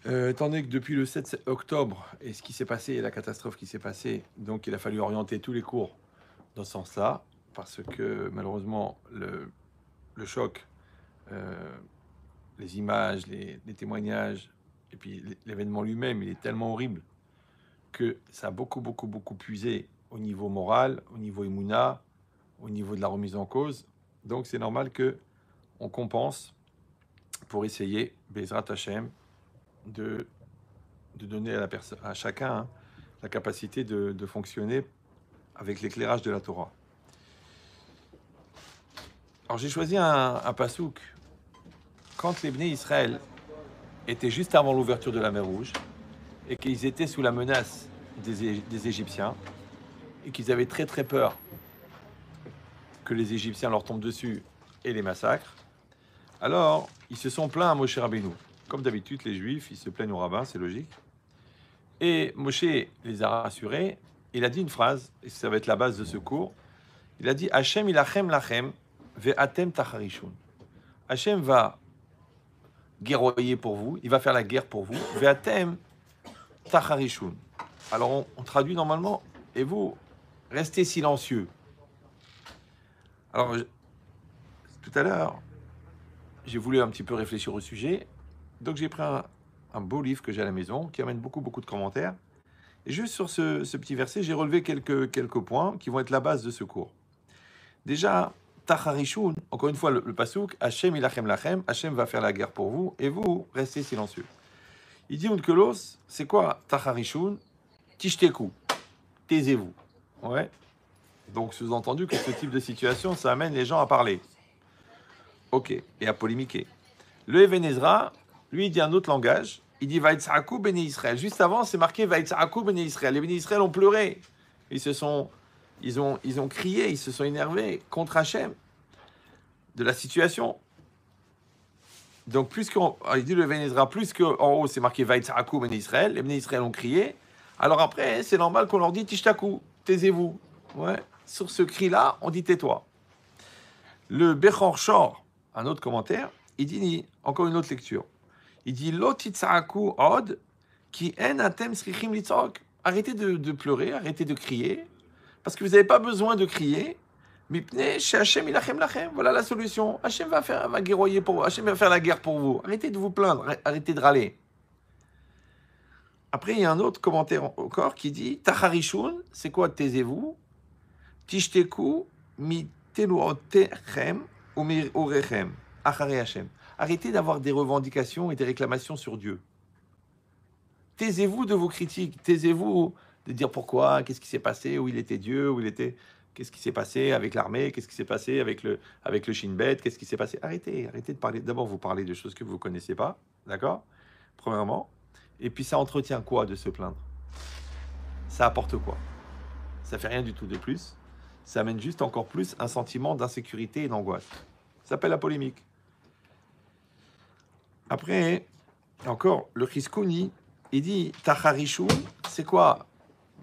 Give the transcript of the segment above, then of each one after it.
Étant donné que depuis le 7 octobre et ce qui s'est passé, la catastrophe qui s'est passée, donc il a fallu orienter tous les cours dans ce sens-là, parce que malheureusement, le choc, euh, les images, les témoignages, et puis l'événement lui-même, il est tellement horrible que ça a beaucoup, beaucoup, beaucoup puisé au niveau moral, au niveau immouna, au niveau de la remise en cause. Donc c'est normal que on compense pour essayer, Bezrat Hashem, de donner à chacun hein, la capacité de fonctionner avec l'éclairage de la Torah. Alors j'ai choisi un pasouk quand les Bnei Israël étaient juste avant l'ouverture de la mer Rouge et qu'ils étaient sous la menace des Égyptiens et qu'ils avaient très très peur que les Égyptiens leur tombent dessus et les massacrent. Alors ils se sont plaints à Moshe Rabbeinu. Comme d'habitude, les Juifs, ils se plaignent au rabbin, c'est logique. Et Moshe les a rassurés. Il a dit une phrase, et ça va être la base de ce cours. Il a dit Hachem ilachem lachem ve'atem tacharishun. Hachem va guerroyer pour vous, il va faire la guerre pour vous. Ve'atem tacharishun. Alors on traduit normalement, et vous, restez silencieux. Alors tout à l'heure, j'ai voulu un petit peu réfléchir au sujet, donc j'ai pris un beau livre que j'ai à la maison, qui amène beaucoup, beaucoup de commentaires. Et juste sur ce petit verset, j'ai relevé quelques points qui vont être la base de ce cours. Déjà, Tacharishun, encore une fois, le pasouk, Hachem ilachem lachem, Hachem va faire la guerre pour vous, et vous, restez silencieux. Il dit Unkelos, c'est quoi Tacharishun? Tishteku, taisez-vous. Ouais. Donc, sous-entendu que ce type de situation, ça amène les gens à parler. Ok, et à polémiquer. Le Even Ezra, lui, il dit un autre langage. Il dit Vaïtsarakou Bene Israël. Juste avant, c'est marqué Vaïtsarakou Bene Israël. Les Bene Israël ont pleuré. Ils ont crié, ils se sont énervés contre Hachem de la situation. Donc, il dit le Even Ezra, plus qu'en haut, c'est marqué Vaïtsarakou Bene Israël. Les Bene Israël ont crié. Alors après, c'est normal qu'on leur dit Tishtaku, taisez-vous. Ouais. Sur ce cri-là, on dit tais-toi. Le Bechor Shor, un autre commentaire, il dit encore une autre lecture. Il dit Lo titzaaku od ki en atem srichim litzok. Arrêtez de pleurer, arrêtez de crier, parce que vous n'avez pas besoin de crier. Mipne chez Hachem ilachem lachem. Voilà la solution. Hachem va guerroyer pour vous. Hachem va faire la guerre pour vous. Arrêtez de vous plaindre, arrêtez de râler. Après, il y a un autre commentaire encore qui dit Tacharishun, c'est quoi taisez-vous? Tishteku miteluotechem ou miurechem. Achare Hachem. Arrêtez d'avoir des revendications et des réclamations sur Dieu. Taisez-vous de vos critiques, taisez-vous de dire pourquoi, qu'est-ce qui s'est passé, où il était Dieu, qu'est-ce qui s'est passé avec l'armée, qu'est-ce qui s'est passé avec le Shin Bet, qu'est-ce qui s'est passé. Arrêtez de parler. D'abord, vous parlez de choses que vous ne connaissez pas, d'accord? Premièrement. Et puis, ça entretient quoi de se plaindre? Ça apporte quoi? Ça fait rien du tout de plus. Ça amène juste encore plus un sentiment d'insécurité et d'angoisse. Ça s'appelle la polémique. Après, encore, le Chiskouni, il dit Tacharishun, c'est quoi?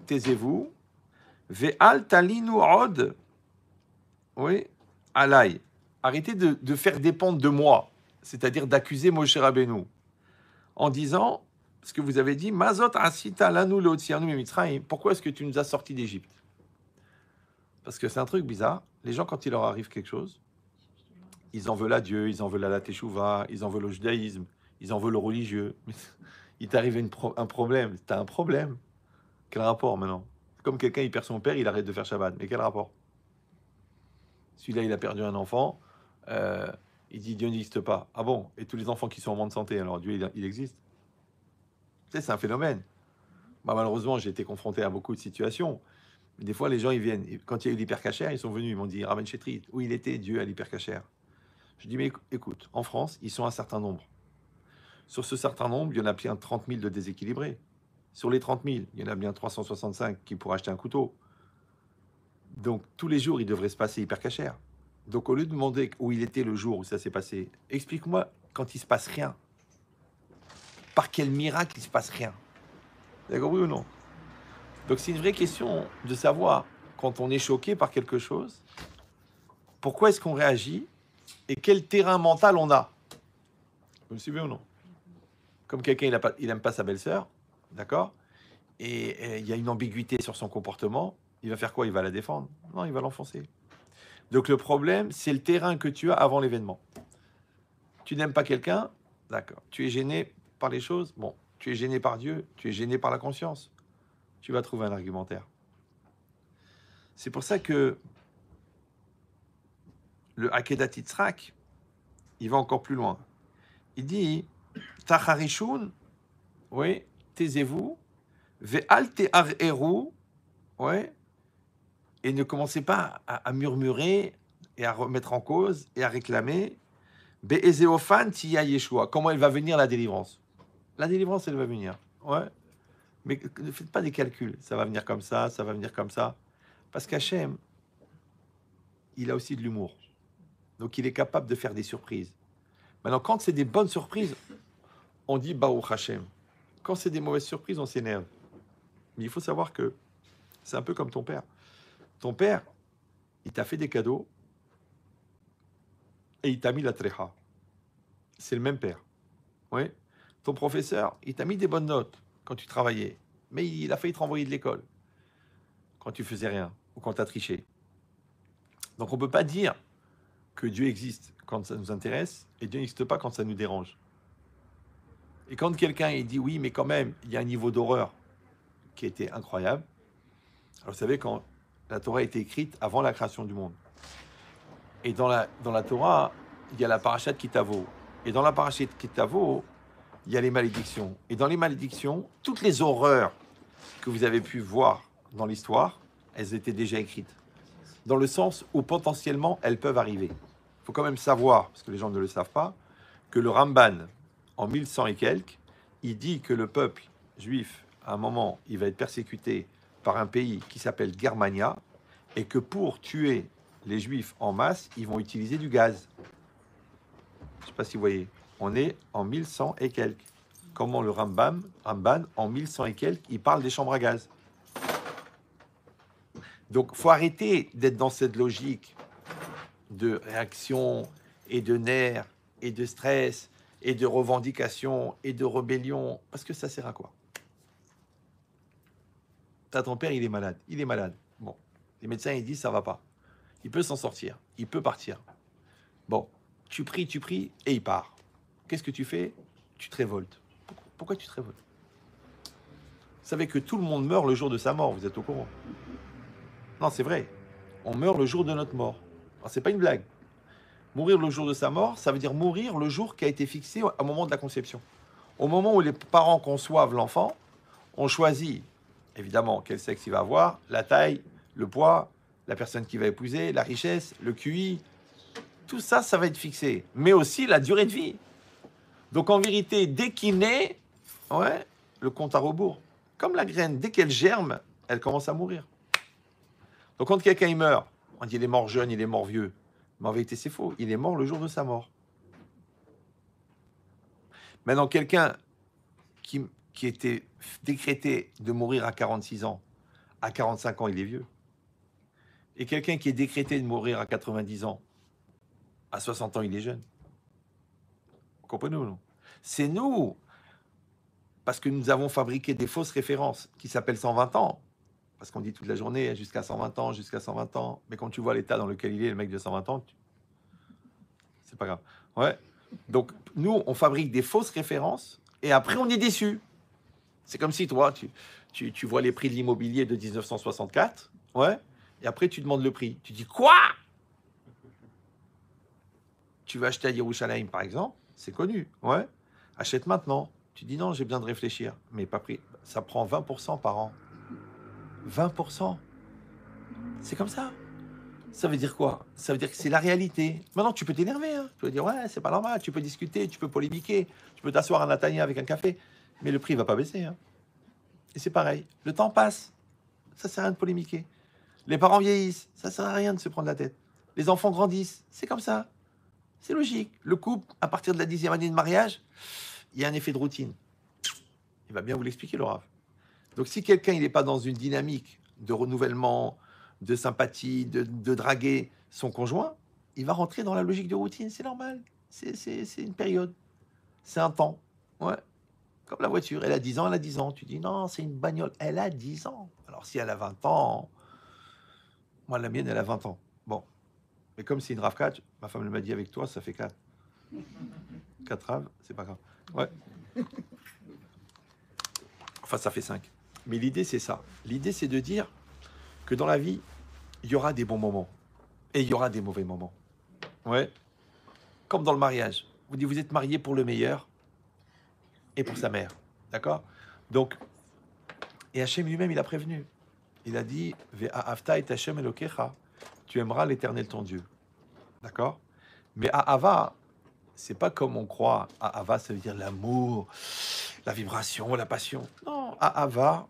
Taisez-vous. Ve'al talinu od. Oui, alay. Arrêtez de faire dépendre de moi, c'est-à-dire d'accuser Moshe Rabbeinu, en disant ce que vous avez dit Mazot asita lanu leotzianu mimitzraim. Pourquoi est-ce que tu nous as sortis d'Égypte? Parce que c'est un truc bizarre. Les gens, quand il leur arrive quelque chose, ils en veulent à Dieu, ils en veulent à la Teshuvah, ils en veulent au judaïsme, ils en veulent aux religieux. Il t'arrive un problème. T'as un problème. Quel rapport maintenant? Comme quelqu'un, il perd son père, il arrête de faire Shabbat. Mais quel rapport? Celui-là, il a perdu un enfant. Il dit Dieu n'existe pas. Ah bon? Et tous les enfants qui sont en bonne santé, alors Dieu, il existe? Tu sais, c'est un phénomène. Bah, malheureusement, j'ai été confronté à beaucoup de situations. Mais des fois, les gens, ils viennent. Quand il y a eu l'hypercachère, ils sont venus, ils m'ont dit Raven Chetri, où il était Dieu à l'hypercachère? Je dis, mais écoute, en France, ils sont un certain nombre. Sur ce certain nombre, il y en a bien 30 000 de déséquilibrés. Sur les 30 000, il y en a bien 365 qui pourraient acheter un couteau. Donc, tous les jours, il devrait se passer hyper cachère. Donc, au lieu de demander où il était le jour où ça s'est passé, explique-moi quand il se passe rien. Par quel miracle il ne se passe rien? Vous avez compris ou non? Donc, c'est une vraie question de savoir, quand on est choqué par quelque chose, pourquoi est-ce qu'on réagit et quel terrain mental on a. Vous me suivez ou non? Comme quelqu'un, il n'aime pas sa belle-sœur, d'accord? Et il y a une ambiguïté sur son comportement, il va faire quoi? Il va la défendre? Non, il va l'enfoncer. Donc le problème, c'est le terrain que tu as avant l'événement. Tu n'aimes pas quelqu'un, d'accord. Tu es gêné par les choses, bon. Tu es gêné par Dieu, tu es gêné par la conscience. Tu vas trouver un argumentaire. C'est pour ça que le Akedat Yitzhak, il va encore plus loin. Il dit, Tacharishun, oui, taisez-vous, ve'al te'areru, oui, et ne commencez pas à murmurer et à remettre en cause et à réclamer. Be'ezeofan tiya Yeshua. Comment elle va venir la délivrance? La délivrance, elle va venir. Ouais. Mais ne faites pas des calculs. Ça va venir comme ça va venir comme ça. Parce qu'Hachem, il a aussi de l'humour. Donc il est capable de faire des surprises. Maintenant, quand c'est des bonnes surprises, on dit Baruch Hashem. Quand c'est des mauvaises surprises, on s'énerve. Mais il faut savoir que c'est un peu comme ton père. Ton père, il t'a fait des cadeaux et il t'a mis la tréha. C'est le même père. Oui. Ton professeur, il t'a mis des bonnes notes quand tu travaillais, mais il a failli te renvoyer de l'école quand tu faisais rien ou quand tu as triché. Donc on ne peut pas dire que Dieu existe quand ça nous intéresse et Dieu n'existe pas quand ça nous dérange. Et quand quelqu'un il dit oui, mais quand même, il y a un niveau d'horreur qui était incroyable. Alors vous savez, quand la Torah a été écrite avant la création du monde, et dans la Torah, il y a la parashat Kitavo. Et dans la parashat Kitavo, il y a les malédictions. Et dans les malédictions, toutes les horreurs que vous avez pu voir dans l'histoire, elles étaient déjà écrites. Dans le sens où potentiellement, elles peuvent arriver. Il faut quand même savoir, parce que les gens ne le savent pas, que le Ramban, en 1100 et quelques, il dit que le peuple juif, à un moment, il va être persécuté par un pays qui s'appelle Germania, et que pour tuer les juifs en masse, ils vont utiliser du gaz. Je ne sais pas si vous voyez. On est en 1100 et quelques. Comment le Ramban, en 1100 et quelques, il parle des chambres à gaz. Donc, il faut arrêter d'être dans cette logique de réaction et de nerfs et de stress et de revendication et de rébellion. Parce que ça sert à quoi? T'as ton père, il est malade. Il est malade. Bon, les médecins, ils disent ça va pas. Il peut s'en sortir. Il peut partir. Bon, tu pries, et il part. Qu'est-ce que tu fais? Tu te révoltes. Pourquoi tu te révoltes? Vous savez que tout le monde meurt le jour de sa mort, vous êtes au courant? Non, c'est vrai. On meurt le jour de notre mort. C'est pas une blague. Mourir le jour de sa mort, ça veut dire mourir le jour qui a été fixé au moment de la conception. Au moment où les parents conçoivent l'enfant, on choisit, évidemment, quel sexe il va avoir, la taille, le poids, la personne qu'il va épouser, la richesse, le QI. Tout ça, ça va être fixé. Mais aussi la durée de vie. Donc en vérité, dès qu'il naît, ouais, le compte à rebours. Comme la graine, dès qu'elle germe, elle commence à mourir. Donc quand quelqu'un il meurt, on dit il est mort jeune, il est mort vieux. Mais en vérité, c'est faux. Il est mort le jour de sa mort. Maintenant, quelqu'un qui était décrété de mourir à 46 ans, à 45 ans, il est vieux. Et quelqu'un qui est décrété de mourir à 90 ans, à 60 ans, il est jeune. Vous comprenez ou non? C'est nous, parce que nous avons fabriqué des fausses références qui s'appellent 120 ans. Parce qu'on dit toute la journée jusqu'à 120 ans, jusqu'à 120 ans. Mais quand tu vois l'état dans lequel il est, le mec de 120 ans, c'est pas grave. Ouais. Donc, nous, on fabrique des fausses références et après, on est déçu. C'est comme si, toi, tu vois les prix de l'immobilier de 1964, ouais, et après, tu demandes le prix. Tu dis, quoi? Tu vas acheter à Yerushalayim, par exemple, c'est connu, ouais. Achète maintenant. Tu dis, non, j'ai besoin de réfléchir. Mais pas pris. Ça prend 20% par an. 20%. C'est comme ça. Ça veut dire quoi? Ça veut dire que c'est la réalité. Maintenant, tu peux t'énerver. Hein. Tu peux dire, ouais, c'est pas normal. Tu peux discuter, tu peux polémiquer. Tu peux t'asseoir à Natania avec un café. Mais le prix ne va pas baisser. Hein. Et c'est pareil. Le temps passe. Ça ne sert à rien de polémiquer. Les parents vieillissent. Ça ne sert à rien de se prendre la tête. Les enfants grandissent. C'est comme ça. C'est logique. Le couple, à partir de la 10e année de mariage, il y a un effet de routine. Il va bien vous l'expliquer, le Rav. Donc, si quelqu'un n'est pas dans une dynamique de renouvellement, de sympathie, de draguer son conjoint, il va rentrer dans la logique de routine. C'est normal. C'est une période. C'est un temps. Ouais. Comme la voiture, elle a 10 ans, elle a 10 ans. Tu dis non, c'est une bagnole, elle a 10 ans. Alors si elle a 20 ans, moi la mienne, elle a 20 ans. Bon, mais comme c'est une RAV4, ma femme elle m'a dit avec toi, ça fait 4. 4 RAV, c'est pas grave. Ouais. Enfin, ça fait 5. Mais l'idée, c'est ça. L'idée, c'est de dire que dans la vie, il y aura des bons moments et il y aura des mauvais moments. Ouais. Comme dans le mariage. Vous dites, vous êtes mariés pour le meilleur et pour sa mère. D'accord? Donc, et Hachem lui-même, il a prévenu. Il a dit, Ve'ahavta et Hachem Elokecha. Tu aimeras l'Éternel ton Dieu. D'accord? Mais Ahava, c'est pas comme on croit. Ahava, ça veut dire l'amour, la vibration, la passion. Non, Ahava,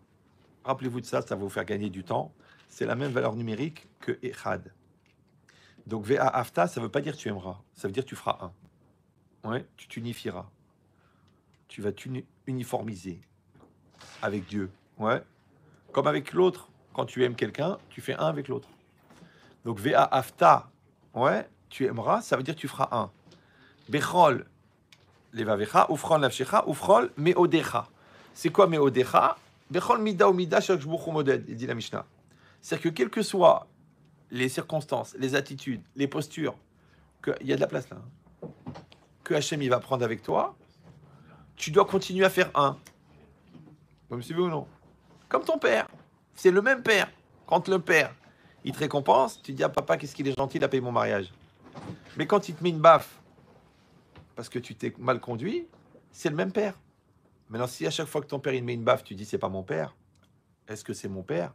rappelez-vous de ça, ça va vous faire gagner du temps. C'est la même valeur numérique que Echad. Donc Ve'ahavta, ça veut pas dire tu aimeras. Ça veut dire tu feras un. Ouais, tu t'unifieras. Tu vas t'uniformiser avec Dieu. Ouais. Comme avec l'autre. Quand tu aimes quelqu'un, tu fais un avec l'autre. Donc Ve'ahavta, ouais, tu aimeras, ça veut dire tu feras un. Bechol, levavecha, ufron lavshecha, ufrol meodecha. C'est quoi meodecha? Bechol mida ou mida shel shbuchu moded, dit la Mishnah. C'est-à-dire que quelles que soient les circonstances, les attitudes, les postures, il y a de la place là, que Hachem il va prendre avec toi, tu dois continuer à faire un. Vous me suivez ou non? Comme ton père. C'est le même père. Quand le père, il te récompense, tu dis à papa, qu'est-ce qu'il est gentil, il a payé mon mariage. Mais quand il te met une baffe, parce que tu t'es mal conduit, c'est le même père. Maintenant, si à chaque fois que ton père il met une baffe, tu dis c'est pas mon père, est-ce que c'est mon père?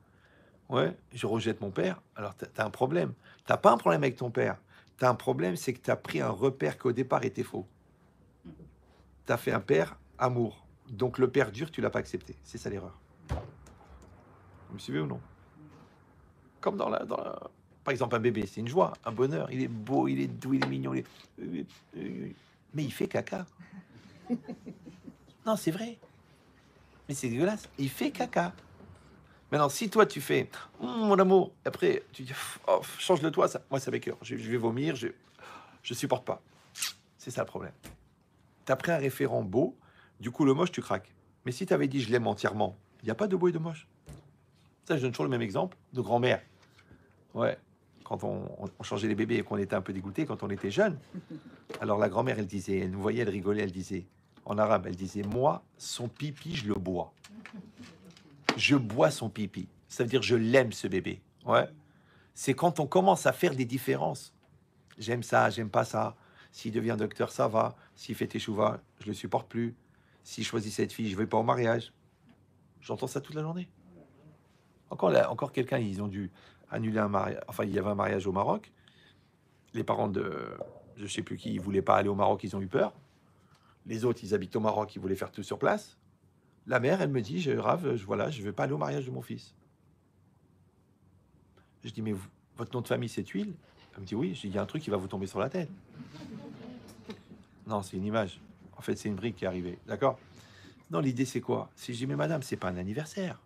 Ouais, je rejette mon père. Alors t'as un problème. T'as pas un problème avec ton père. T'as un problème, c'est que t'as pris un repère qui au départ était faux. T'as fait un père amour. Donc le père dur, tu l'as pas accepté. C'est ça l'erreur. Vous me suivez ou non? Comme par exemple un bébé, c'est une joie, un bonheur. Il est beau, il est doux, il est mignon. Mais il fait caca. Non, c'est vrai. Mais c'est dégueulasse. Il fait caca. Maintenant, si toi tu fais mon amour, après tu dis oh, change de toi, ça, moi ça m'écoeure. Je vais vomir, je supporte pas. C'est ça le problème. Tu as pris un référent beau, du coup le moche tu craques. Mais si tu avais dit je l'aime entièrement, il n'y a pas de beau et de moche. Ça, je donne toujours le même exemple de grand-mère. Ouais. Quand on changeait les bébés et qu'on était un peu dégoûté quand on était jeune, alors la grand-mère elle disait, elle nous voyait, elle rigolait, elle disait en arabe, elle disait moi son pipi je le bois. Je bois son pipi. Ça veut dire je l'aime ce bébé. Ouais. C'est quand on commence à faire des différences. J'aime ça, j'aime pas ça. S'il devient docteur, ça va. S'il fait teshuva, je le supporte plus. S'il choisit cette fille, je vais pas au mariage. J'entends ça toute la journée. Encore là, encore quelqu'un, ils ont dû annuler un mariage. Enfin, il y avait un mariage au Maroc. Les parents de je sais plus qui, ils voulaient pas aller au Maroc, ils ont eu peur. Les autres, ils habitent au Maroc, ils voulaient faire tout sur place. La mère, elle me dit, voilà, je vais pas aller au mariage de mon fils. Je dis, mais votre nom de famille, c'est Tuile? Elle me dit, oui. Je dis, il y a un truc qui va vous tomber sur la tête. Non, c'est une image. En fait, c'est une brique qui est arrivée. D'accord? Non, l'idée, c'est quoi? Si je dis, mais madame, c'est pas un anniversaire.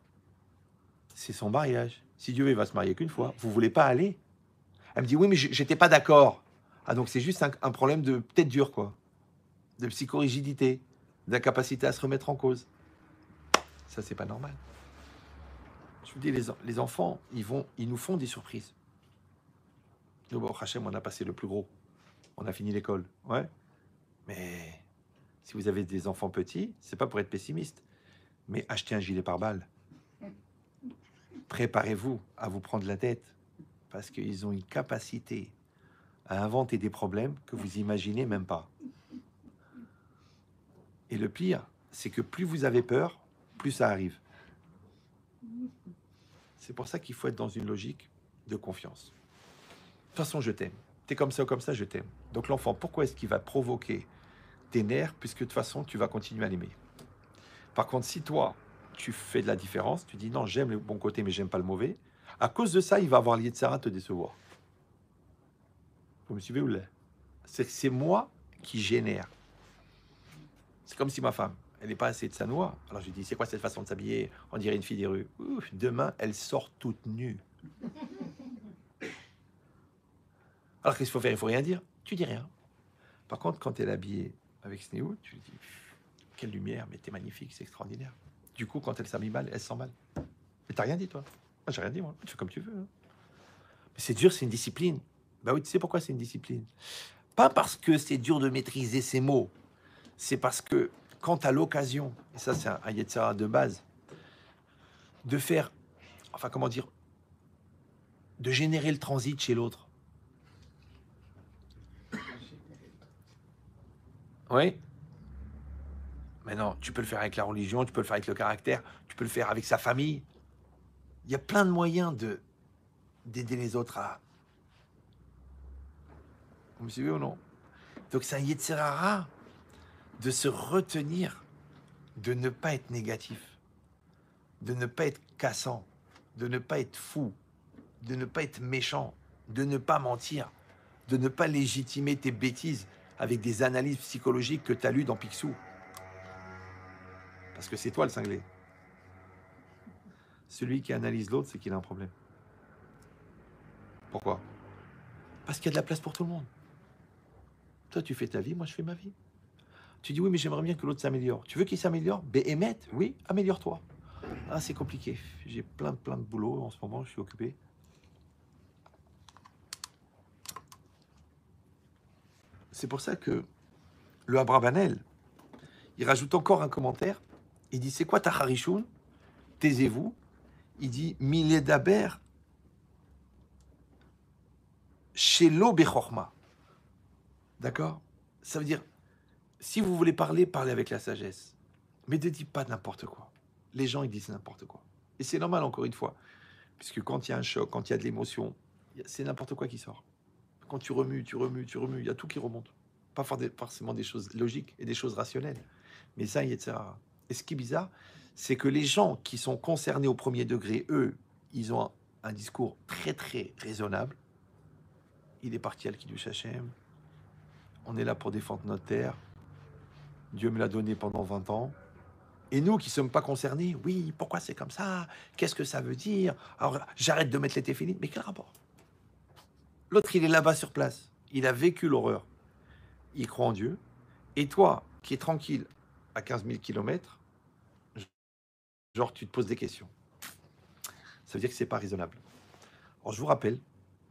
C'est son mariage. Si Dieu il va se marier qu'une fois, vous voulez pas aller? Elle me dit, oui, mais j'étais pas d'accord. Ah, donc c'est juste un problème de tête dure, quoi. De psychorigidité, d'incapacité à se remettre en cause. Ça, c'est pas normal. Je vous dis, les enfants, ils nous font des surprises. Nous, bon, Hachem, on a passé le plus gros. On a fini l'école. Ouais. Mais si vous avez des enfants petits, c'est pas pour être pessimiste, mais achetez un gilet pare-balles. Préparez-vous à vous prendre la tête, parce qu'ils ont une capacité à inventer des problèmes que vous imaginez même pas. Et le pire, c'est que plus vous avez peur, plus ça arrive. C'est pour ça qu'il faut être dans une logique de confiance. De toute façon, je t'aime. T'es comme ça ou comme ça, je t'aime. Donc l'enfant, pourquoi est-ce qu'il va provoquer tes nerfs, puisque de toute façon, tu vas continuer à l'aimer. Par contre, si toi, tu fais de la différence, tu dis non, j'aime le bon côté, mais j'aime pas le mauvais, à cause de ça, il va avoir lié de Sarah te décevoir. Vous me suivez ou là? C'est moi qui génère. C'est comme si ma femme, elle n'est pas assez de sa noix. Alors je lui dis, c'est quoi cette façon de s'habiller? On dirait une fille des rues. Ouf, demain, elle sort toute nue. Alors qu'est-ce qu'il faut faire? Il faut rien dire. Tu dis rien. Par contre, quand elle est habillée avec Snéou, tu lui dis, quelle lumière, mais t'es magnifique, c'est extraordinaire. Du coup, quand elle s'est mis mal, elle se sent mal. Mais t'as rien dit, toi. Moi, j'ai rien dit, moi. Tu fais comme tu veux. Hein. Mais c'est dur, c'est une discipline. Bah oui, tu sais pourquoi c'est une discipline? Pas parce que c'est dur de maîtriser ces mots. C'est parce que quand tu as l'occasion, et ça c'est un Yetzirah de base, de faire, enfin comment dire, de générer le transit chez l'autre. Oui. Mais non, tu peux le faire avec la religion, tu peux le faire avec le caractère, tu peux le faire avec sa famille. Il y a plein de moyens d'aider les autres à... Vous me suivez ou non? Donc c'est un Yetzirah de se retenir, de ne pas être négatif, de ne pas être cassant, de ne pas être fou, de ne pas être méchant, de ne pas mentir, de ne pas légitimer tes bêtises avec des analyses psychologiques que tu as lues dans Picsou. Parce que c'est toi le cinglé. Celui qui analyse l'autre, c'est qu'il a un problème. Pourquoi? Parce qu'il y a de la place pour tout le monde. Toi, tu fais ta vie, moi, je fais ma vie. Tu dis, oui, mais j'aimerais bien que l'autre s'améliore. Tu veux qu'il s'améliore? Béhémeth, oui, améliore-toi. Ah, c'est compliqué. J'ai plein de boulot en ce moment, je suis occupé. C'est pour ça que le Abrabanel, il rajoute encore un commentaire. Il dit, c'est quoi ta harichoun? Taisez-vous. Il dit, Milé d'Aber, chez l'eau bechorma. D'accord? Ça veut dire, si vous voulez parler, parlez avec la sagesse. Mais ne dites pas n'importe quoi. Les gens, ils disent n'importe quoi. Et c'est normal, encore une fois. Puisque quand il y a un choc, quand il y a de l'émotion, c'est n'importe quoi qui sort. Quand tu remues, il y a tout qui remonte. Pas forcément des choses logiques et des choses rationnelles. Mais ça, etc. Et ce qui est bizarre, c'est que les gens qui sont concernés au premier degré, eux, ils ont un discours très, très raisonnable. Il est parti à l'Kiddush Hashem. On est là pour défendre notre terre. Dieu me l'a donné pendant 20 ans. Et nous qui ne sommes pas concernés, oui, pourquoi c'est comme ça? Qu'est-ce que ça veut dire? Alors, j'arrête de mettre les téphilines. Mais quel rapport? L'autre, il est là-bas sur place. Il a vécu l'horreur. Il croit en Dieu. Et toi, qui es tranquille à 15 000 kilomètres, genre, tu te poses des questions. Ça veut dire que c'est pas raisonnable. Alors, je vous rappelle,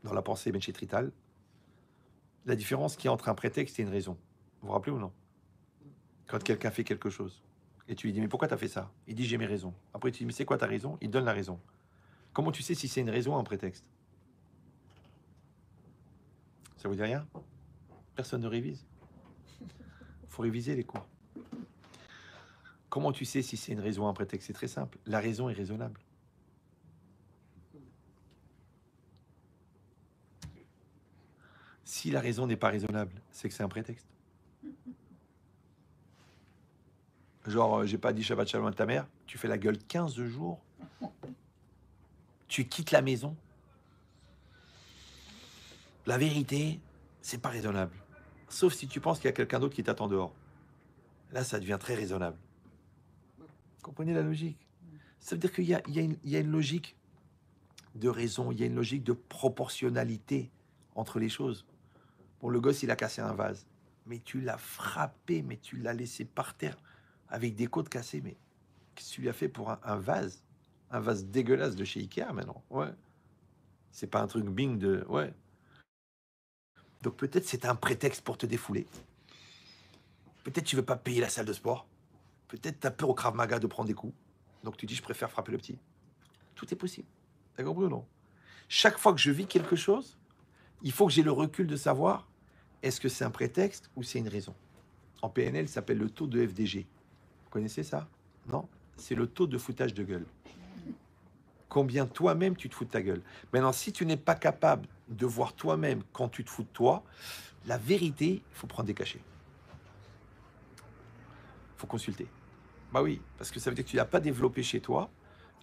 dans la pensée Benchetrital, la différence qu'il y a entre un prétexte et une raison. Vous vous rappelez ou non? Quand quelqu'un fait quelque chose, et tu lui dis, mais pourquoi tu as fait ça? Il dit, j'ai mes raisons. Après, tu dis, mais c'est quoi ta raison? Il donne la raison. Comment tu sais si c'est une raison ou un prétexte? Ça vous dit rien? Personne ne révise. Il faut réviser les cours. Comment tu sais si c'est une raison ou un prétexte? C'est très simple. La raison est raisonnable. Si la raison n'est pas raisonnable, c'est que c'est un prétexte. Genre, j'ai pas dit Shabbat Shalom à ta mère, tu fais la gueule 15 jours, tu quittes la maison. La vérité, c'est pas raisonnable. Sauf si tu penses qu'il y a quelqu'un d'autre qui t'attend dehors. Là, ça devient très raisonnable. Comprenez la logique? Ça veut dire qu'il y a une logique de raison, il y a une logique de proportionnalité entre les choses. Bon, le gosse, il a cassé un vase. Mais tu l'as frappé, mais tu l'as laissé par terre avec des côtes cassées. Mais qu'est-ce que tu lui as fait pour un vase? Un vase dégueulasse de chez Ikea maintenant. Ouais. C'est pas un truc bing de... Ouais. Donc peut-être c'est un prétexte pour te défouler. Peut-être tu veux pas payer la salle de sport. Peut-être tu as peur au Krav Maga de prendre des coups. Donc tu dis, je préfère frapper le petit. Tout est possible. T'as compris ou non? Chaque fois que je vis quelque chose, il faut que j'ai le recul de savoir est-ce que c'est un prétexte ou c'est une raison. En PNL, ça s'appelle le taux de FDG. Vous connaissez ça? Non? C'est le taux de foutage de gueule. Combien toi-même tu te fous de ta gueule. Maintenant, si tu n'es pas capable de voir toi-même quand tu te fous de toi, la vérité, il faut prendre des cachets. Il faut consulter. Bah oui, parce que ça veut dire que tu n'as pas développé chez toi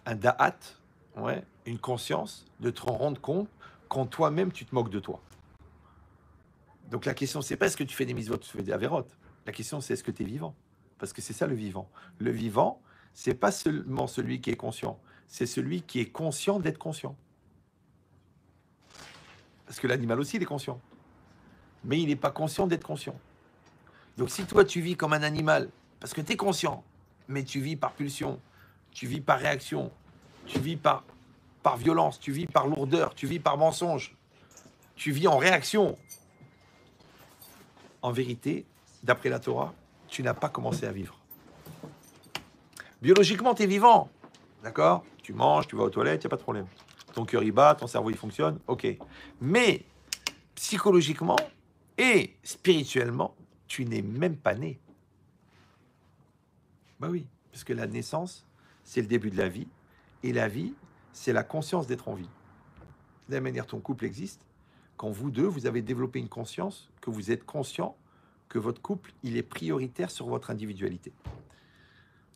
un da'at, ouais, une conscience de te rendre compte quand toi-même tu te moques de toi. Donc la question, c'est pas est-ce que tu fais des mises-votes, tu fais des avérotes. La question, c'est est-ce que tu es vivant? Parce que c'est ça le vivant. Le vivant, c'est pas seulement celui qui est conscient, c'est celui qui est conscient d'être conscient. Parce que l'animal aussi, il est conscient. Mais il n'est pas conscient d'être conscient. Donc si toi, tu vis comme un animal Parce que tu es conscient, mais tu vis par pulsion, tu vis par réaction, tu vis par violence, tu vis par lourdeur, tu vis par mensonge, tu vis en réaction. En vérité, d'après la Torah, tu n'as pas commencé à vivre. Biologiquement, tu es vivant, d'accord? Tu manges, tu vas aux toilettes, il n'y a pas de problème. Ton cœur y bat, ton cerveau il fonctionne, ok. Mais psychologiquement et spirituellement, tu n'es même pas né. Bah oui, parce que la naissance, c'est le début de la vie, et la vie, c'est la conscience d'être en vie. De la même manière, ton couple existe, quand vous deux, vous avez développé une conscience, que vous êtes conscient que votre couple, il est prioritaire sur votre individualité.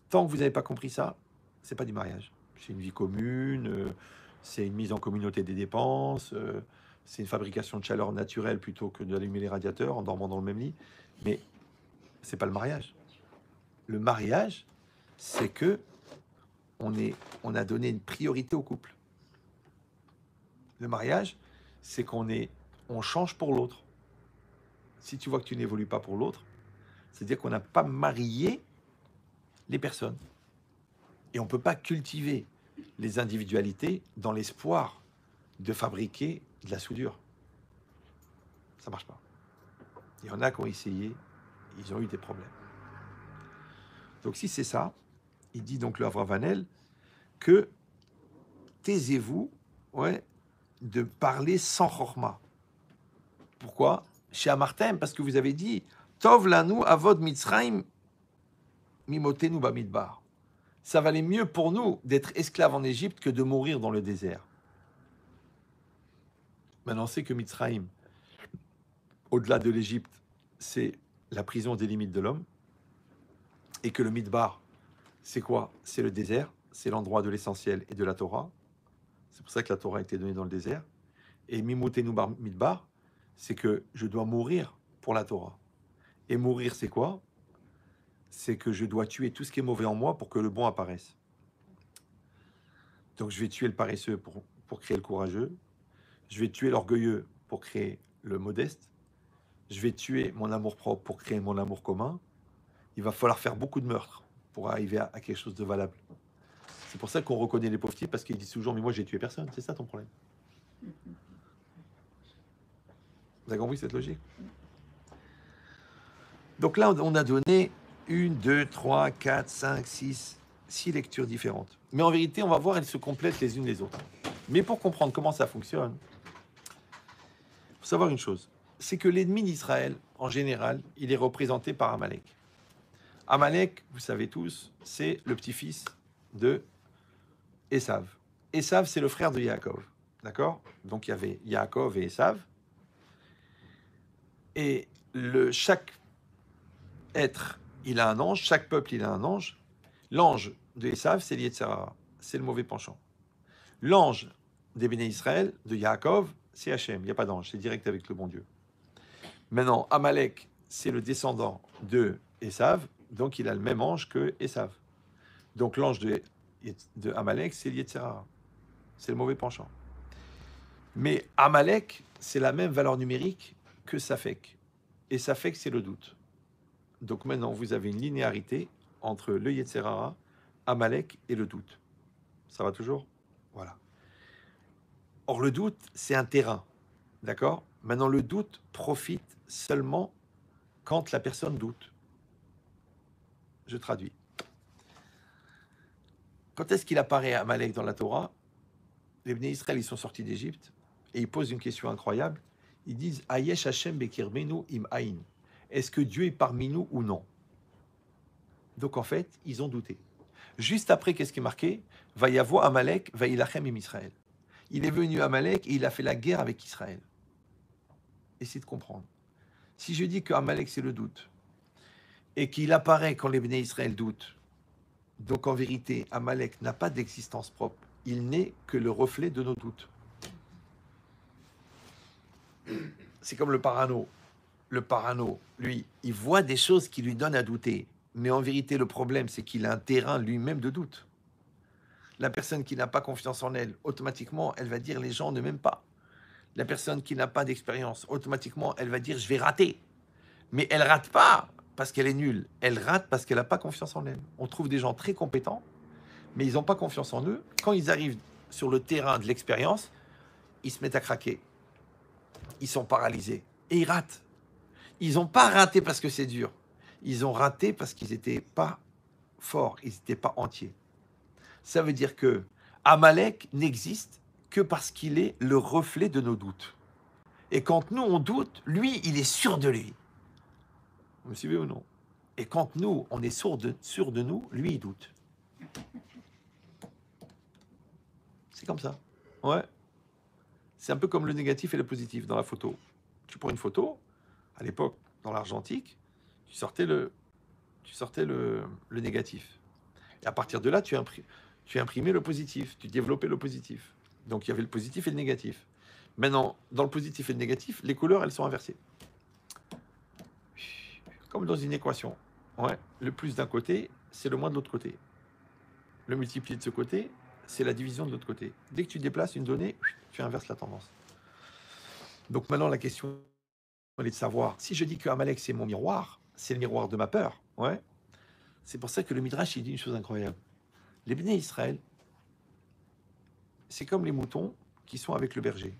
Tant que vous n'avez pas compris ça, c'est pas du mariage. C'est une vie commune, c'est une mise en communauté des dépenses, c'est une fabrication de chaleur naturelle plutôt que d'allumer les radiateurs en dormant dans le même lit. Mais c'est pas le mariage. Le mariage, c'est que on a donné une priorité au couple. Le mariage, c'est on change pour l'autre. Si tu vois que tu n'évolues pas pour l'autre, c'est-à-dire qu'on n'a pas marié les personnes. Et on ne peut pas cultiver les individualités dans l'espoir de fabriquer de la soudure. Ça ne marche pas. Il y en a qui ont essayé, ils ont eu des problèmes. Donc si c'est ça, il dit donc le Avraham que taisez-vous de parler sans chorma. Pourquoi? Chez Amartem, parce que vous avez dit Tov lanu avod mitzrayim mimotenu bamidbar. Ça valait mieux pour nous d'être esclaves en Égypte que de mourir dans le désert. Maintenant, on sait que Mitzrayim, au-delà de l'Égypte, c'est la prison des limites de l'homme. Et que le Midbar, c'est quoi? C'est le désert, c'est l'endroit de l'essentiel et de la Torah. C'est pour ça que la Torah a été donnée dans le désert. Et Mimotenu bar Midbar, c'est que je dois mourir pour la Torah. Et mourir, c'est quoi? C'est que je dois tuer tout ce qui est mauvais en moi pour que le bon apparaisse. Donc je vais tuer le paresseux pour créer le courageux. Je vais tuer l'orgueilleux pour créer le modeste. Je vais tuer mon amour-propre pour créer mon amour commun. Il va falloir faire beaucoup de meurtres pour arriver à quelque chose de valable. C'est pour ça qu'on reconnaît les pauvres types, parce qu'ils disent toujours « Mais moi, j'ai tué personne. » C'est ça ton problème. Vous avez compris cette logique? Donc là, on a donné 1, 2, 3, 4, 5, 6 lectures différentes. Mais en vérité, on va voir, elles se complètent les unes les autres. Mais pour comprendre comment ça fonctionne, il faut savoir une chose. C'est que l'ennemi d'Israël, en général, il est représenté par Amalek. Amalek, vous savez tous, c'est le petit-fils de Esav. Esav, c'est le frère de Yaakov. D'accord? Donc il y avait Yaakov et Esav. Et chaque être, il a un ange. Chaque peuple, il a un ange. L'ange de Esav, c'est Yetzer Hara. C'est le mauvais penchant. L'ange des Béné Israël, de Yaakov, c'est Hachem. Il n'y a pas d'ange, c'est direct avec le bon Dieu. Maintenant, Amalek, c'est le descendant de Esav, donc il a le même ange que Esav. Donc l'ange de Amalek, c'est Yetzer Hara. C'est le mauvais penchant. Mais Amalek, c'est la même valeur numérique que Safek. Et Safek, c'est le doute. Donc maintenant, vous avez une linéarité entre le Yetzer Hara, Amalek et le doute. Ça va toujours? Voilà. Or, le doute, c'est un terrain. D'accord? Maintenant, le doute profite seulement quand la personne doute. Je traduis. Quand est-ce qu'il apparaît Amalek dans la Torah? Les Bnei Israël, ils sont sortis d'Égypte et ils posent une question incroyable. Ils disent Ayesh Hashem bekirmenu im aïn. Est-ce que Dieu est parmi nous ou non? Donc en fait, ils ont douté. Juste après, qu'est-ce qui est marqué? Vayavo Amalek vailachem im Israël. Il est venu Amalek et il a fait la guerre avec Israël. Essayez de comprendre. Si je dis que Amalek c'est le doute et qu'il apparaît quand les Bnei Israël doutent, donc en vérité, Amalek n'a pas d'existence propre. Il n'est que le reflet de nos doutes. C'est comme le parano. Le parano, lui, il voit des choses qui lui donnent à douter. Mais en vérité, le problème, c'est qu'il a un terrain lui-même de doute. La personne qui n'a pas confiance en elle, automatiquement, elle va dire les gens ne m'aiment pas. La personne qui n'a pas d'expérience, automatiquement, elle va dire je vais rater. Mais elle rate pas parce qu'elle est nulle. Elle rate parce qu'elle n'a pas confiance en elle. On trouve des gens très compétents, mais ils n'ont pas confiance en eux. Quand ils arrivent sur le terrain de l'expérience, ils se mettent à craquer. Ils sont paralysés. Et ils ratent. Ils n'ont pas raté parce que c'est dur. Ils ont raté parce qu'ils n'étaient pas forts. Ils n'étaient pas entiers. Ça veut dire que Amalek n'existe que parce qu'il est le reflet de nos doutes. Et quand nous, on doute, lui, il est sûr de lui. Vous me suivez ou non? Et quand nous, on est sûr de nous, lui, il doute. C'est comme ça. Ouais. C'est un peu comme le négatif et le positif dans la photo. Tu prends une photo, à l'époque, dans l'argentique, tu sortais le négatif. Et à partir de là, tu imprimais le positif, tu développais le positif. Donc il y avait le positif et le négatif. Maintenant, dans le positif et le négatif, les couleurs, elles sont inversées. Comme dans une équation. Ouais. Le plus d'un côté, c'est le moins de l'autre côté. Le multiplié de ce côté, c'est la division de l'autre côté. Dès que tu déplaces une donnée, tu inverses la tendance. Donc maintenant, la question est de savoir, si je dis que Amalek, c'est mon miroir, c'est le miroir de ma peur, ouais, c'est pour ça que le Midrash, il dit une chose incroyable. Les Béné Israël, c'est comme les moutons qui sont avec le berger.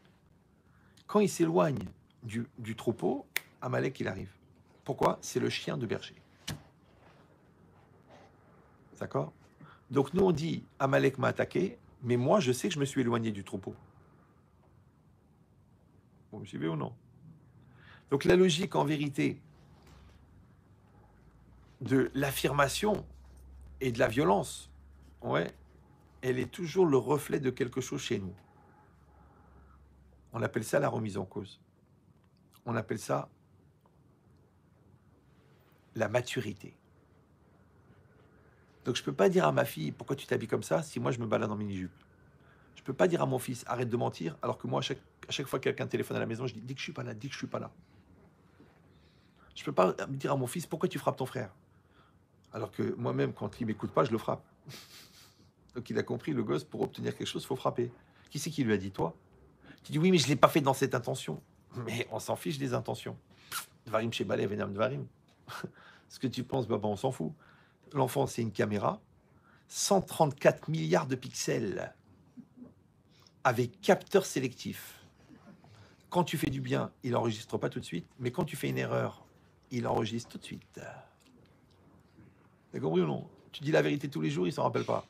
Quand ils s'éloignent du troupeau, Amalek, il arrive. Pourquoi? C'est le chien de berger. D'accord? Donc nous, on dit, Amalek m'a attaqué, mais moi, je sais que je me suis éloigné du troupeau. Vous me suivez ou non? Donc la logique, en vérité, de l'affirmation et de la violence, ouais, elle est toujours le reflet de quelque chose chez nous. On appelle ça la remise en cause. On appelle ça la maturité. Donc je ne peux pas dire à ma fille, pourquoi tu t'habilles comme ça, si moi je me balade en mini-jupe. Je ne peux pas dire à mon fils, arrête de mentir, alors que moi, à chaque fois que quelqu'un téléphone à la maison, je dis, dis que je ne suis pas là, dis que je ne suis pas là. Je ne peux pas dire à mon fils, pourquoi tu frappes ton frère? Alors que moi-même, quand il ne m'écoute pas, je le frappe. Donc il a compris, le gosse, pour obtenir quelque chose, il faut frapper. Qui c'est qui lui a dit, toi? Tu dis, oui, mais je ne l'ai pas fait dans cette intention. Mais on s'en fiche des intentions. Dvarim chez Balé, Venam Dvarim. Ce que tu penses, on s'en fout. L'enfant, c'est une caméra, 134 milliards de pixels, avec capteur sélectif. Quand tu fais du bien, il n'enregistre pas tout de suite, mais quand tu fais une erreur, il enregistre tout de suite. T'as compris ou non? Tu dis la vérité tous les jours, il ne s'en rappelle pas.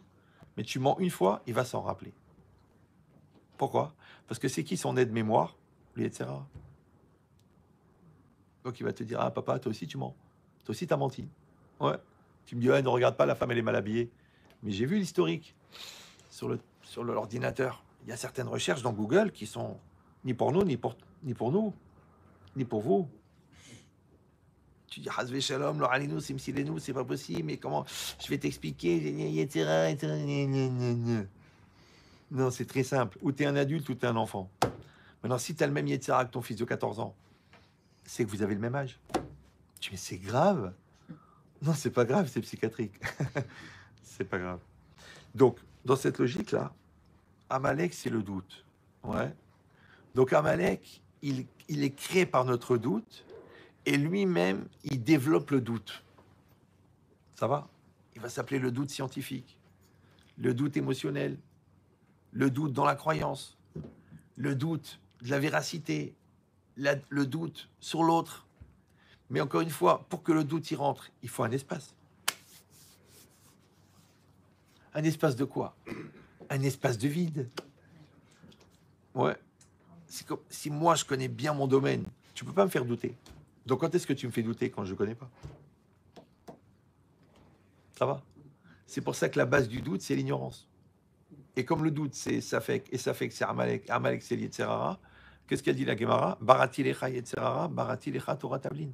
Mais tu mens une fois, il va s'en rappeler. Pourquoi? Parce que c'est qui son aide-mémoire? Lui, etc. Donc il va te dire, ah papa, toi aussi tu mens. Toi aussi t'as menti. Ouais. Tu me dis, ouais, ne regarde pas, la femme elle est mal habillée. Mais j'ai vu l'historique sur l'ordinateur. Il y a certaines recherches dans Google qui sont ni pour nous, ni pour nous, ni pour vous. Tu dis, Hazvé Shalom, l'oralino, c'est m'sileno, c'est pas possible, mais comment je vais t'expliquer, etc. Non, c'est très simple. Ou tu es un adulte ou tu es un enfant. Maintenant, si tu as le même Yetzira que ton fils de 14 ans, c'est que vous avez le même âge. Tu dis, mais c'est grave. Non, c'est pas grave, c'est psychiatrique. C'est pas grave. Donc, dans cette logique-là, Amalek, c'est le doute. Ouais. Donc, Amalek, il est créé par notre doute et lui-même, il développe le doute. Ça va? Il va s'appeler le doute scientifique, le doute émotionnel, le doute dans la croyance, le doute de la véracité, le doute sur l'autre. Mais encore une fois, pour que le doute y rentre, il faut un espace. Un espace de quoi? Un espace de vide. Ouais. C'est comme si moi je connais bien mon domaine, tu peux pas me faire douter. Donc quand est-ce que tu me fais douter? Quand je connais pas. Ça va? C'est pour ça que la base du doute, c'est l'ignorance. Et comme le doute, c'est Safek, et Safek, c'est Amalek, Amalek, c'est Yetzerara, qu'est-ce qu'elle dit la Gemara? Barati lecha Yetzerara, Barati lecha Torah Tavlin.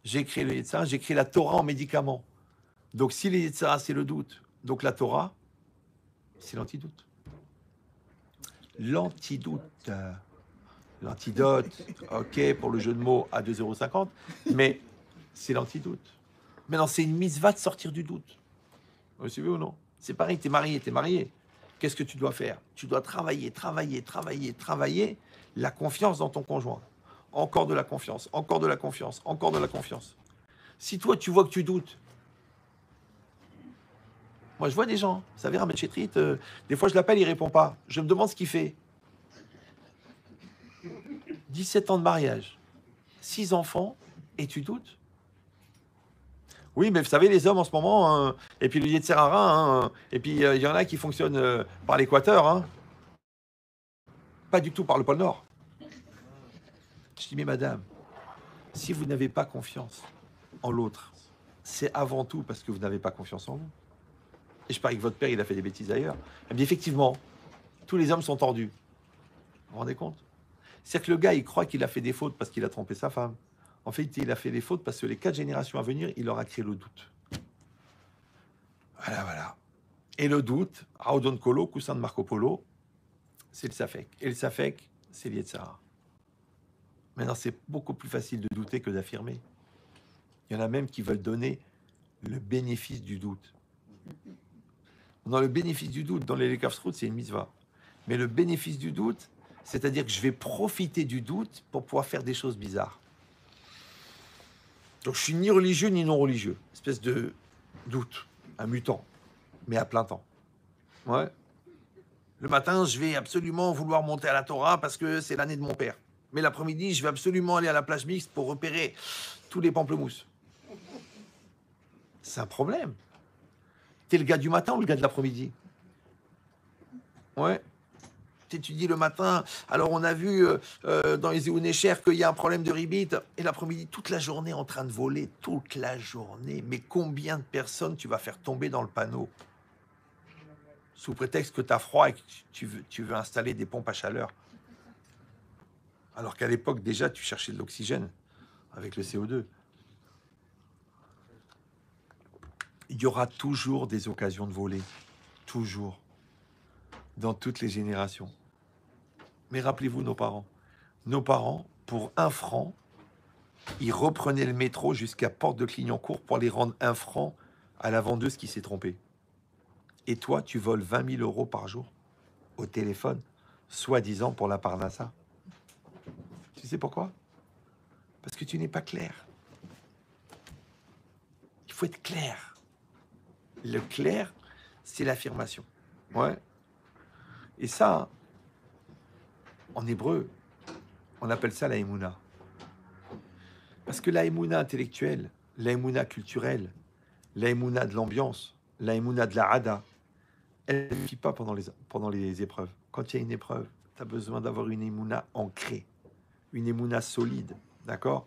J'ai créé le Yetzerara, j'ai créé la Torah en médicament. Donc si le Yetzerara, c'est le doute, donc la Torah, c'est l'antidoute. L'antidoute. L'antidote, ok, pour le jeu de mots à 2,50 €, mais c'est l'antidoute. Maintenant, c'est une mitzvah de sortir du doute. Vous suivez ou non? C'est pareil, t'es marié. Qu'est-ce que tu dois faire? Tu dois travailler la confiance dans ton conjoint. Encore de la confiance, encore de la confiance, encore de la confiance. Si toi, tu vois que tu doutes, moi, je vois des gens, vous savez, Ahmed Chetrit, des fois, je l'appelle, il répond pas. Je me demande ce qu'il fait. 17 ans de mariage, 6 enfants, et tu doutes? Oui, mais vous savez, les hommes en ce moment, hein, et puis le Yetzer Hara, hein, et puis il y en a qui fonctionnent par l'équateur, hein, pas du tout par le pôle Nord. Je dis, mais madame, si vous n'avez pas confiance en l'autre, c'est avant tout parce que vous n'avez pas confiance en vous. Et je parie que votre père, il a fait des bêtises ailleurs. Elle me dit, effectivement, tous les hommes sont tordus. Vous vous rendez compte? C'est-à-dire que le gars, il croit qu'il a fait des fautes parce qu'il a trompé sa femme. En fait, il a fait des fautes parce que les 4 générations à venir, il leur a créé le doute. Voilà, voilà. Et le doute, Raudon Kolo, coussin de Marco Polo, c'est le Safek. Et le Safek, c'est l'Yetzara. Maintenant, c'est beaucoup plus facile de douter que d'affirmer. Il y en a même qui veulent donner le bénéfice du doute. Dans le bénéfice du doute, dans les Lekavsrout, c'est une mitzvah. Mais le bénéfice du doute, c'est-à-dire que je vais profiter du doute pour pouvoir faire des choses bizarres. Donc je suis ni religieux ni non religieux. Espèce de doute, un mutant, mais à plein temps. Ouais. Le matin, je vais absolument vouloir monter à la Torah parce que c'est l'année de mon père. Mais l'après-midi, je vais absolument aller à la plage mixte pour repérer tous les pamplemousses. C'est un problème. T'es le gars du matin ou le gars de l'après-midi? Ouais. T'étudies le matin. Alors, on a vu dans les Eounécher qu'il y a un problème de ribit. Et l'après-midi, toute la journée en train de voler. Toute la journée. Mais combien de personnes tu vas faire tomber dans le panneau? Sous prétexte que tu as froid et que tu veux installer des pompes à chaleur. Alors qu'à l'époque, déjà, tu cherchais de l'oxygène avec le CO2. Il y aura toujours des occasions de voler. Toujours. Dans toutes les générations. Mais rappelez-vous nos parents. Nos parents, pour 1 franc, ils reprenaient le métro jusqu'à Porte de Clignancourt pour les rendre 1 franc à la vendeuse qui s'est trompée. Et toi, tu voles 20 000 euros par jour au téléphone, soi-disant pour la Parnassa. Tu sais pourquoi? Parce que tu n'es pas clair. Il faut être clair. Le clair, c'est l'affirmation. Ouais. Et ça, en hébreu, on appelle ça la émouna. Parce que la émouna intellectuelle, la émouna culturelle, la émouna de l'ambiance, la émouna de la hada, elle ne suffit pas pendant les épreuves. Quand il y a une épreuve, tu as besoin d'avoir une émouna ancrée, une émouna solide, d'accord?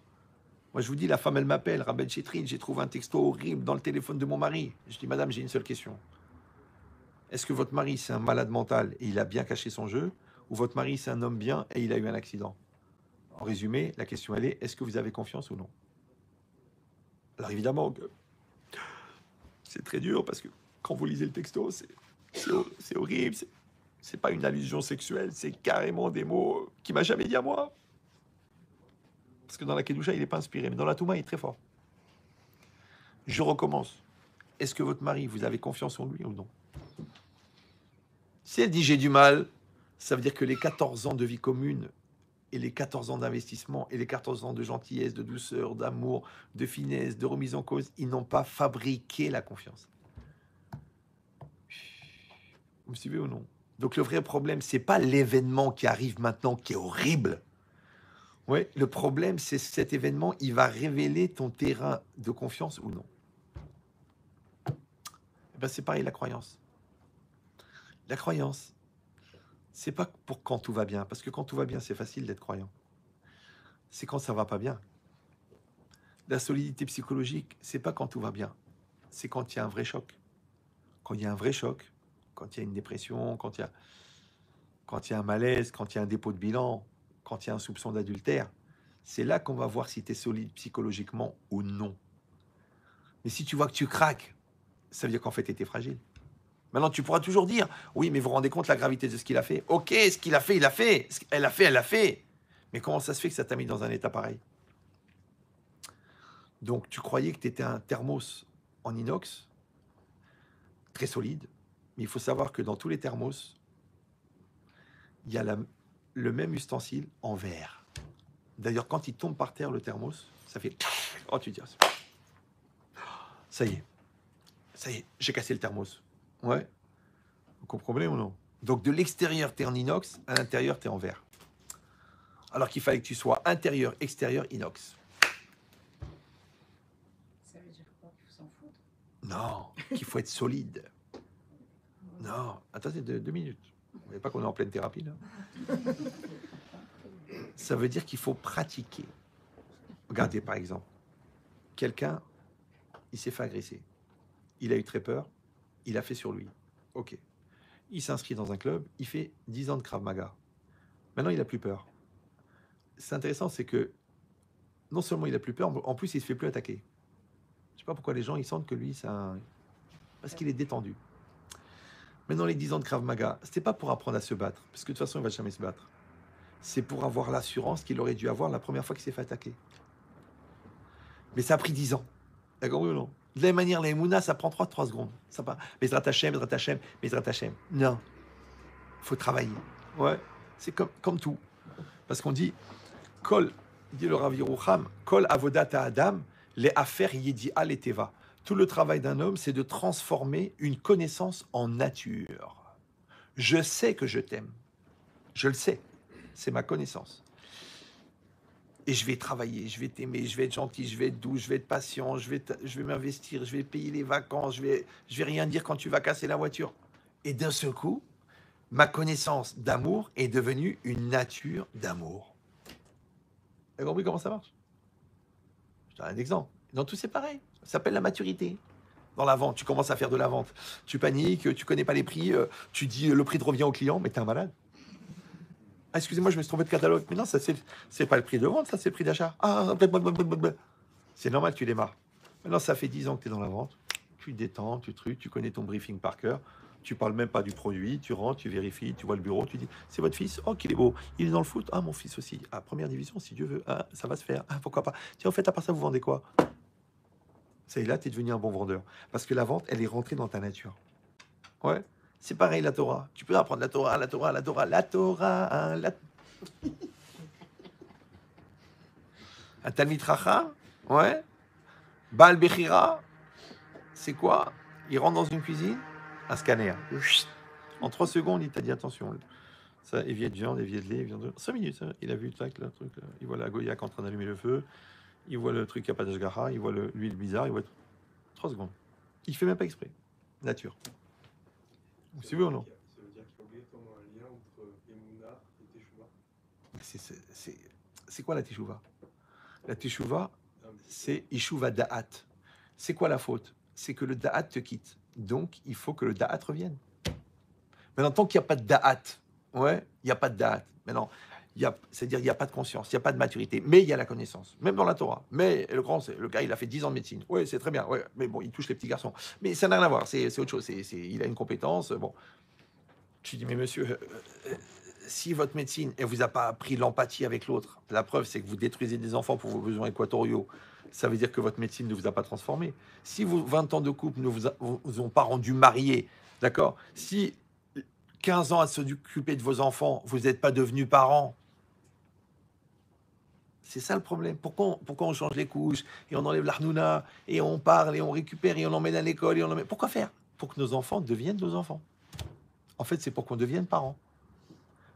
Moi, je vous dis, la femme, elle m'appelle, Rabben Chetrin, j'ai trouvé un texto horrible dans le téléphone de mon mari. Je dis, madame, j'ai une seule question. Est-ce que votre mari, c'est un malade mental et il a bien caché son jeu, ou votre mari, c'est un homme bien et il a eu un accident? En résumé, la question, elle est, est-ce que vous avez confiance ou non? Alors évidemment, c'est très dur parce que quand vous lisez le texto, c'est horrible, c'est pas une allusion sexuelle, c'est carrément des mots qu'il m'a jamais dit à moi. Parce que dans la Kedusha, il n'est pas inspiré, mais dans la Touma, il est très fort. Je recommence. Est-ce que votre mari, vous avez confiance en lui ou non? Si elle dit j'ai du mal, ça veut dire que les 14 ans de vie commune et les 14 ans d'investissement et les 14 ans de gentillesse, de douceur, d'amour, de finesse, de remise en cause, ils n'ont pas fabriqué la confiance. Vous me suivez ou non? Donc le vrai problème, c'est pas l'événement qui arrive maintenant qui est horrible. Ouais, le problème, c'est cet événement, il va révéler ton terrain de confiance ou non. Eh ben, c'est pareil, la croyance. La croyance, c'est pas pour quand tout va bien, parce que quand tout va bien, c'est facile d'être croyant. C'est quand ça va pas bien. La solidité psychologique, c'est pas quand tout va bien, c'est quand il y a un vrai choc. Quand il y a un vrai choc, quand il y a une dépression, quand il y a un malaise, quand il y a un dépôt de bilan, quand il y a un soupçon d'adultère, c'est là qu'on va voir si tu es solide psychologiquement ou non. Mais si tu vois que tu craques, ça veut dire qu'en fait, tu étais fragile. Maintenant, tu pourras toujours dire, oui, mais vous vous rendez compte la gravité de ce qu'il a fait? Ok, ce qu'il a fait, il a fait. Ce qu'elle a fait, elle a fait. Mais comment ça se fait que ça t'a mis dans un état pareil? Donc, tu croyais que tu étais un thermos en inox, très solide, mais il faut savoir que dans tous les thermos, il y a le même ustensile en verre. D'ailleurs, quand il tombe par terre, le thermos, ça fait... Oh, tu dis... Ça y est, j'ai cassé le thermos. Ouais, vous comprenez ou non? Donc de l'extérieur, tu es en inox, à l'intérieur, tu es en verre. Alors qu'il fallait que tu sois intérieur, extérieur, inox. Ça veut dire quoi? Qu'il faut s'en foutre? Non, qu'il faut être solide. Non, attendez 2 minutes. Vous ne voyez pas qu'on est en pleine thérapie, là? Ça veut dire qu'il faut pratiquer. Regardez, par exemple, quelqu'un, il s'est fait agresser. Il a eu très peur, il a fait sur lui. Ok. Il s'inscrit dans un club, il fait 10 ans de Krav Maga. Maintenant, il n'a plus peur. C'est intéressant, c'est que non seulement il a plus peur, en plus, il ne se fait plus attaquer. Je ne sais pas pourquoi les gens, ils sentent que lui, c'est un... Parce qu'il est détendu. Maintenant, les 10 ans de Krav Maga, c'était pas pour apprendre à se battre, parce que de toute façon, il ne va jamais se battre. C'est pour avoir l'assurance qu'il aurait dû avoir la première fois qu'il s'est fait attaquer. Mais ça a pris 10 ans. D'accord ou non? De la même manière, la Emouna, ça prend 3 secondes. Ça pas. Bezrat Hashem, Bezrat Hashem, Bezrat Hashem. Non. Il faut travailler. Ouais. C'est comme tout. Parce qu'on dit, Kol, dit le Rav Yerucham, Kol avodata Adam, les affaires yedi'a les teva. Tout le travail d'un homme, c'est de transformer une connaissance en nature. Je sais que je t'aime. Je le sais. C'est ma connaissance. Et je vais travailler, je vais t'aimer, je vais être gentil, je vais être doux, je vais être patient, je vais m'investir, je vais payer les vacances, je vais rien dire quand tu vas casser la voiture. Et d'un seul coup, ma connaissance d'amour est devenue une nature d'amour. Vous avez compris comment ça marche? Je donne un exemple. Dans tout, c'est pareil. Ça s'appelle la maturité. Dans la vente, tu commences à faire de la vente. Tu paniques, tu connais pas les prix, tu dis le prix de revient au client, mais t'es un malade. Ah, excusez-moi, je me suis trompé de catalogue. Mais non, ça, c'est pas le prix de vente, ça, c'est le prix d'achat. Ah, blablabla. C'est normal, tu démarres. Maintenant, ça fait 10 ans que tu es dans la vente. Tu détends, tu trucs, tu connais ton briefing par cœur. Tu parles même pas du produit. Tu rentres, tu vérifies, tu vois le bureau, tu dis c'est votre fils? Oh, qu'il est beau. Il est dans le foot? Ah, mon fils aussi. Ah, première division, si Dieu veut. Ah, ça va se faire. Ah, pourquoi pas. Tiens, en fait, à part ça, vous vendez quoi? Ça y est, là, tu es devenu un bon vendeur. Parce que la vente, elle est rentrée dans ta nature. Ouais. C'est pareil, la Torah. Tu peux apprendre la Torah, la Torah, la Torah, la Torah, un Talmid Chacham, ouais. Baal Bechira, c'est quoi? Il rentre dans une cuisine, un scanner. En 3 secondes, il t'a dit attention. Ça, évier de viande, évier de lait, viande de... 5 minutes, hein. Il a vu tac, le truc. Il voit la Goyak en train d'allumer le feu. Il voit le truc qui n'a pas d'ashgara. Il voit l'huile bizarre. Il voit 3 secondes. Il fait même pas exprès. Nature. Vous suivez ou non? Ça veut dire qu'il y a obligatoirement un lien entre Emouna et Teshuvah. C'est quoi la Teshuvah? La Teshuvah, c'est Ishuva Da'at. C'est quoi la faute? C'est que le Da'at te quitte. Donc, il faut que le Da'at revienne. Maintenant, tant qu'il n'y a pas de Da'at, ouais, il n'y a pas de Da'at. Maintenant, c'est-à-dire il n'y a pas de conscience, il n'y a pas de maturité, mais il y a la connaissance, même dans la Torah. Mais le grand, le gars, il a fait 10 ans de médecine. Oui, c'est très bien, ouais, mais bon, il touche les petits garçons. Mais ça n'a rien à voir, c'est autre chose. Il a une compétence, bon. Tu dis, mais monsieur, si votre médecine, elle vous a pas appris l'empathie avec l'autre, la preuve, c'est que vous détruisez des enfants pour vos besoins équatoriaux, ça veut dire que votre médecine ne vous a pas transformé. Si vos 20 ans de couple ne vous ont pas rendu marié, d'accord? Si 15 ans à s'occuper de vos enfants, vous n'êtes pas devenus parents, c'est ça le problème. Pourquoi on change les couches et on enlève l'arnouna et on parle et on récupère et on emmène à l'école et on emmène... Pourquoi faire? Pour que nos enfants deviennent nos enfants. En fait, c'est pour qu'on devienne parents.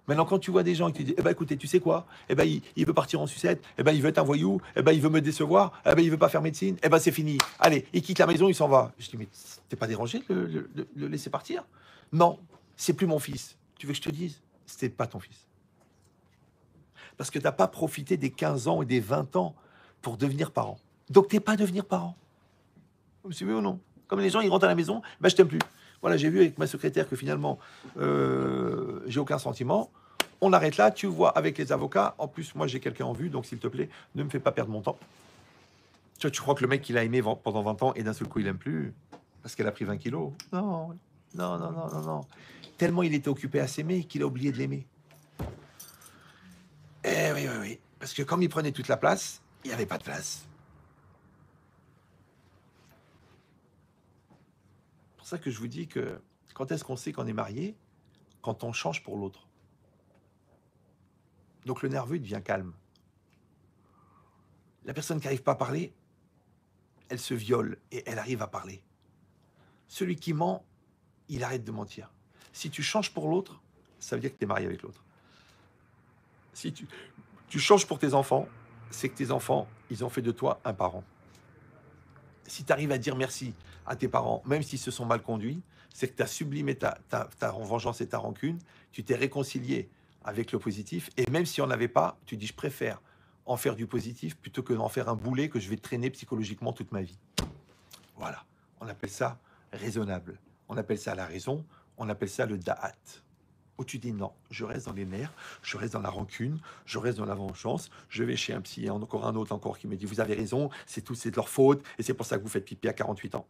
Maintenant, quand tu vois des gens qui disent, eh ben, écoutez, tu sais quoi? Eh ben, il veut partir en sucette. Eh ben, il veut être un voyou. Eh ben, il veut me décevoir. Eh ben, il veut pas faire médecine. Eh ben, c'est fini. Allez, il quitte la maison, il s'en va. Je dis, mais t'es pas dérangé de le laisser partir? Non, c'est plus mon fils. Tu veux que je te dise? C'était pas ton fils. Parce que t'as pas profité des 15 ans et des 20 ans pour devenir parent. Donc, t'es pas devenir parent. Vous me suivez ou non? Comme les gens, ils rentrent à la maison, ben, je t'aime plus. Voilà, j'ai vu avec ma secrétaire que finalement, j'ai aucun sentiment. On arrête là, tu vois, avec les avocats. En plus, moi, j'ai quelqu'un en vue, donc s'il te plaît, ne me fais pas perdre mon temps. Tu crois que le mec, il a aimé pendant 20 ans et d'un seul coup, il aime plus parce qu'elle a pris 20 kilos? Non, non, non, non, non, non. Tellement il était occupé à s'aimer qu'il a oublié de l'aimer. Eh oui, oui, oui. Parce que comme il prenait toute la place, il n'y avait pas de place. C'est pour ça que je vous dis que quand est-ce qu'on sait qu'on est marié? Quand on change pour l'autre. Donc le nerveux, il devient calme. La personne qui n'arrive pas à parler, elle se viole et elle arrive à parler. Celui qui ment, il arrête de mentir. Si tu changes pour l'autre, ça veut dire que tu es marié avec l'autre. Si tu changes pour tes enfants, c'est que tes enfants, ils ont fait de toi un parent. Si tu arrives à dire merci à tes parents, même s'ils se sont mal conduits, c'est que tu as sublimé ta vengeance et ta rancune, tu t'es réconcilié avec le positif, et même si on n'avait pas, tu dis je préfère en faire du positif plutôt que d'en faire un boulet que je vais traîner psychologiquement toute ma vie. Voilà, on appelle ça raisonnable, on appelle ça la raison, on appelle ça le da'at. Où tu dis non, je reste dans les nerfs, je reste dans la rancune, je reste dans la vengeance, je vais chez un psy, et encore un autre encore qui me dit vous avez raison, c'est tout, c'est de leur faute, et c'est pour ça que vous faites pipi à 48 ans.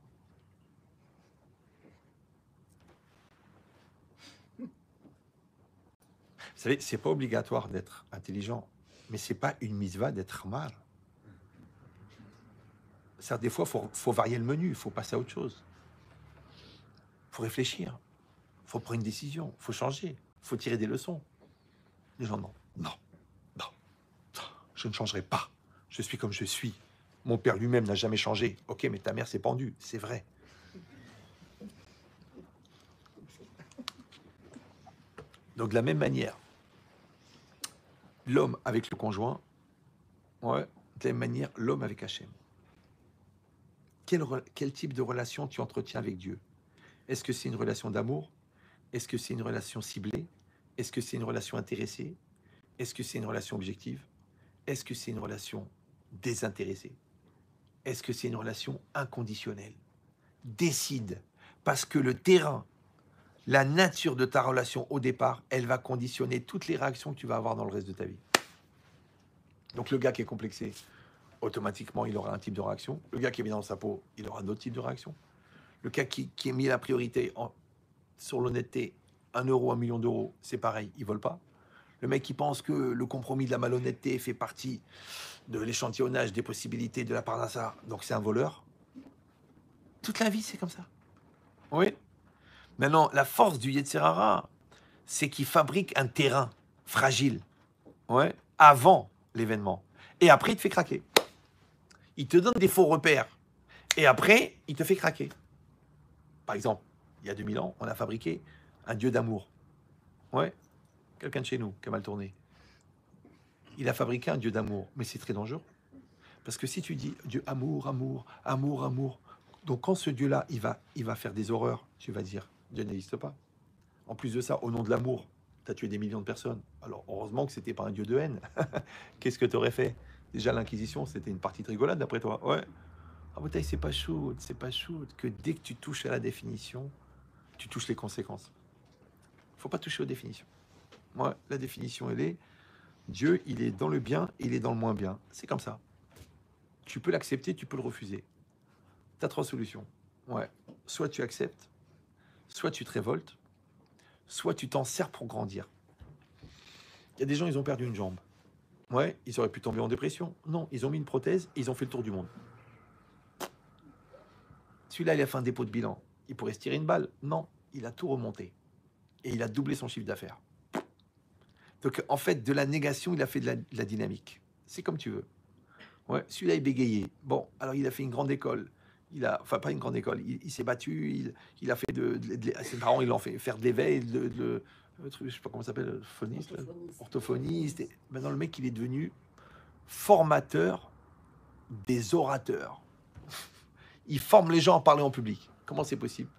Vous savez, c'est pas obligatoire d'être intelligent, mais c'est pas une mitzvah d'être mal. Ça, des fois, faut varier le menu, il faut passer à autre chose. Il faut réfléchir, il faut prendre une décision, il faut changer, il faut tirer des leçons. Les gens, non, non, non, je ne changerai pas. Je suis comme je suis. Mon père lui-même n'a jamais changé. Ok, mais ta mère s'est pendue, c'est vrai. Donc de la même manière, l'homme avec le conjoint, ouais, de la même manière, l'homme avec Hachem. Quel type de relation tu entretiens avec Dieu? Est-ce que c'est une relation d'amour? Est-ce que c'est une relation ciblée? Est-ce que c'est une relation intéressée? Est-ce que c'est une relation objective? Est-ce que c'est une relation désintéressée? Est-ce que c'est une relation inconditionnelle? Décide, parce que le terrain, la nature de ta relation au départ, elle va conditionner toutes les réactions que tu vas avoir dans le reste de ta vie. Donc le gars qui est complexé, automatiquement, il aura un type de réaction. Le gars qui est bien dans sa peau, il aura un autre type de réaction. Le gars qui est mis la priorité sur l'honnêteté, 1 euro, 1 million d'euros, c'est pareil, il ne vole pas. Le mec qui pense que le compromis de la malhonnêteté fait partie de l'échantillonnage des possibilités de la part d'un ça, donc c'est un voleur. Toute la vie, c'est comme ça. Oui. Maintenant, la force du Yetzer Hara, c'est qu'il fabrique un terrain fragile, ouais, avant l'événement. Et après, il te fait craquer. Il te donne des faux repères. Et après, il te fait craquer. Par exemple, il y a 2000 ans, on a fabriqué un dieu d'amour. Ouais, quelqu'un de chez nous qui a mal tourné. Il a fabriqué un dieu d'amour, mais c'est très dangereux. Parce que si tu dis Dieu amour, amour, amour, amour, donc quand ce Dieu-là, il va faire des horreurs, tu vas dire, Dieu n'existe pas. En plus de ça, au nom de l'amour, tu as tué des millions de personnes. Alors, heureusement que c'était pas un Dieu de haine. Qu'est-ce que tu aurais fait? Déjà, l'Inquisition, c'était une partie de rigolade, d'après toi. Ouais. Ah, bataille, c'est pas shoot, que dès que tu touches à la définition, tu touches les conséquences. Faut pas toucher aux définitions. Moi, la définition, elle est Dieu, il est dans le bien, il est dans le moins bien. C'est comme ça. Tu peux l'accepter, tu peux le refuser. Tu as 3 solutions. Ouais. Soit tu acceptes, soit tu te révoltes, soit tu t'en sers pour grandir. Il y a des gens, ils ont perdu une jambe. Ouais, ils auraient pu tomber en dépression. Non, ils ont mis une prothèse et ils ont fait le tour du monde. Celui-là, il a fait un dépôt de bilan. Il pourrait se tirer une balle. Non, il a tout remonté. Et il a doublé son chiffre d'affaires. Donc, en fait, de la négation, il a fait de la dynamique. C'est comme tu veux. Ouais, celui-là, il bégayait. Bon, alors il a fait une grande école. Enfin, pas une grande école. Il s'est battu. Il a fait ses parents, ils l'ont fait faire de l'éveil, le truc, je sais pas comment ça s'appelle, orthophoniste. Et maintenant, le mec, il est devenu formateur des orateurs. Il forme les gens à parler en public. Comment c'est possible?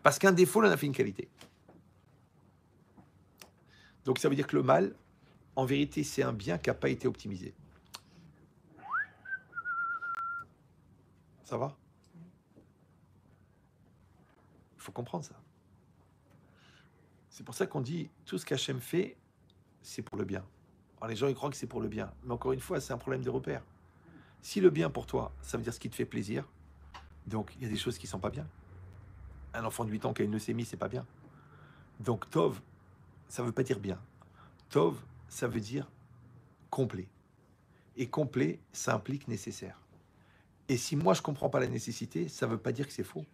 Parce qu'un défaut, il en a fait une qualité. Donc ça veut dire que le mal, en vérité, c'est un bien qui n'a pas été optimisé. Ça va? Il faut comprendre ça. C'est pour ça qu'on dit tout ce qu'Hachem fait, c'est pour le bien. Alors les gens, ils croient que c'est pour le bien. Mais encore une fois, c'est un problème de repère. Si le bien pour toi, ça veut dire ce qui te fait plaisir, donc il y a des choses qui ne sont pas bien. Un enfant de 8 ans qui a une leucémie, c'est pas bien. Donc Tov, ça ne veut pas dire bien. Tov, ça veut dire complet. Et complet, ça implique nécessaire. Et si moi, je ne comprends pas la nécessité, ça ne veut pas dire que c'est faux.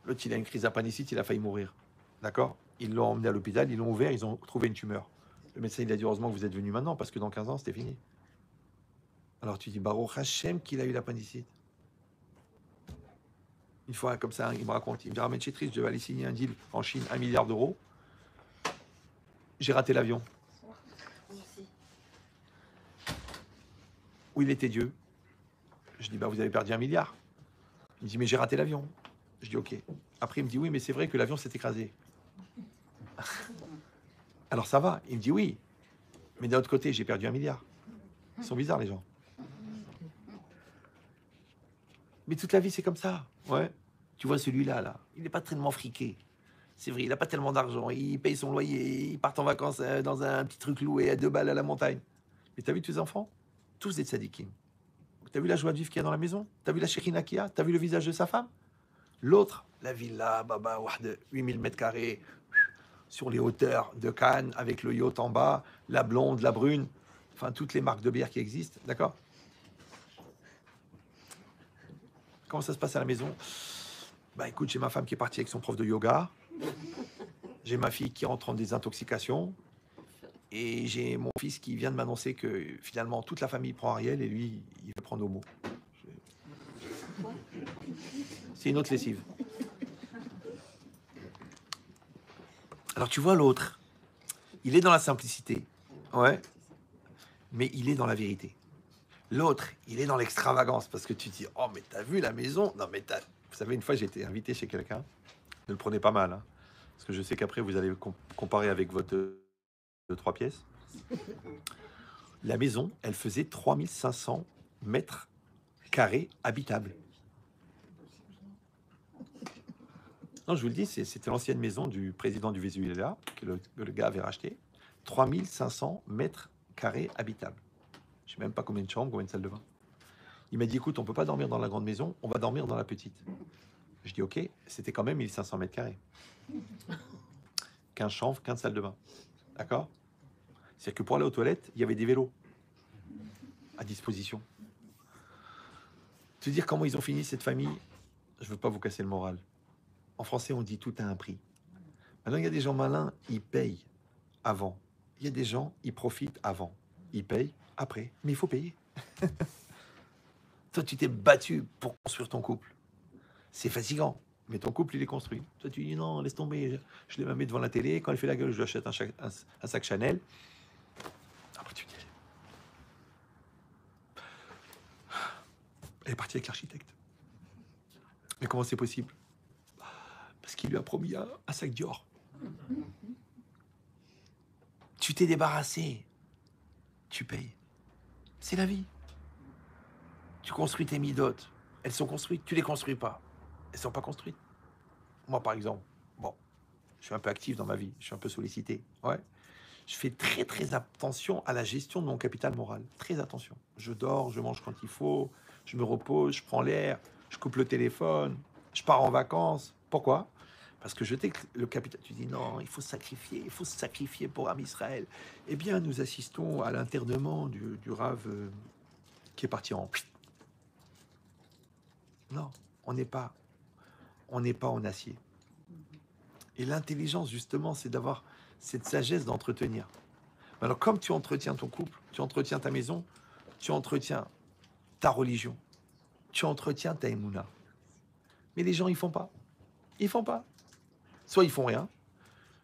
L'autre, il a une crise d'appendicite, il a failli mourir. D'accord? Ils l'ont emmené à l'hôpital, ils l'ont ouvert, ils ont trouvé une tumeur. Le médecin, il a dit heureusement que vous êtes venu maintenant, parce que dans 15 ans, c'était fini. Alors tu dis, Baruch Hashem qu'il a eu l'appendicite. Une fois, comme ça, il me raconte, il me dit, ramène chez Trish, je vais aller signer un deal en Chine, 1 milliard d'euros. J'ai raté l'avion. Merci. Où il était Dieu? Je dis, bah, vous avez perdu 1 milliard. Il me dit, mais j'ai raté l'avion. Je dis, ok. Après, il me dit, oui, mais c'est vrai que l'avion s'est écrasé. Alors ça va. Il me dit, oui. Mais d'un autre côté, j'ai perdu 1 milliard. Ils sont bizarres, les gens. Mais toute la vie, c'est comme ça. Ouais. Tu vois celui-là, là, il n'est pas tellement friqué. C'est vrai, il n'a pas tellement d'argent. Il paye son loyer, il part en vacances dans un petit truc loué à 2 balles à la montagne. Mais t'as vu tous les enfants? Tous des tzadikim. T'as vu la joie de vivre qu'il y a dans la maison? T'as vu la chérina qu'il y a? T'as vu le visage de sa femme? L'autre, la villa, baba, de 8000 mètres carrés, sur les hauteurs de Cannes, avec le yacht en bas, la blonde, la brune, enfin toutes les marques de bière qui existent, d'accord? Comment ça se passe à la maison? Bah écoute, j'ai ma femme qui est partie avec son prof de yoga, j'ai ma fille qui rentre en désintoxication, et j'ai mon fils qui vient de m'annoncer que finalement toute la famille prend Ariel et lui, il veut prendre Homo. C'est une autre lessive. Alors tu vois l'autre, il est dans la simplicité, ouais, mais il est dans la vérité. L'autre, il est dans l'extravagance parce que tu dis, oh mais t'as vu la maison? Non mais t'as... Vous savez, une fois j'ai été invité chez quelqu'un, ne le prenez pas mal, hein, parce que je sais qu'après vous allez comparer avec votre de 3 pièces. La maison, elle faisait 3500 mètres carrés habitables. Non, je vous le dis, c'était l'ancienne maison du président du Venezuela, que le gars avait racheté. 3500 mètres carrés habitables. Je ne sais même pas combien de chambres, combien de salles de bain. Il m'a dit, écoute, on ne peut pas dormir dans la grande maison, on va dormir dans la petite. Je dis, ok, c'était quand même 1500 mètres carrés. 15 chambres, 15 salles de bain. D'accord? C'est-à-dire que pour aller aux toilettes, il y avait des vélos à disposition. Te dire comment ils ont fini cette famille, je ne veux pas vous casser le moral. En français, on dit tout a un prix. Maintenant, il y a des gens malins, ils payent avant. Il y a des gens, ils profitent avant. Ils payent après. Mais il faut payer. Toi, tu t'es battu pour construire ton couple. C'est fatigant. Mais ton couple, il est construit. Toi, tu dis non, laisse tomber. Je l'ai même mis devant la télé. Quand elle fait la gueule, je lui achète un sac Chanel. Après, tu dis. Elle est partie avec l'architecte. Mais comment c'est possible? Parce qu'il lui a promis un sac Dior. Tu t'es débarrassé. Tu payes. C'est la vie. Tu construis tes midotes. Elles sont construites. Tu les construis pas. Elles sont pas construites. Moi, par exemple, bon, je suis un peu actif dans ma vie. Je suis un peu sollicité. Ouais. Je fais très, très attention à la gestion de mon capital moral. Très attention. Je dors, je mange quand il faut, je me repose, je prends l'air, je coupe le téléphone, je pars en vacances. Pourquoi? Parce que je sais que le capital... Tu dis non, il faut se sacrifier pour Am Israël. Eh bien, nous assistons à l'internement du Rav qui est parti en... Non, on n'est pas en acier. Et l'intelligence, justement, c'est d'avoir cette sagesse d'entretenir. Alors, comme tu entretiens ton couple, tu entretiens ta maison, tu entretiens ta religion, tu entretiens ta émouna. Mais les gens, ils font pas. Ils font pas. Soit ils font rien,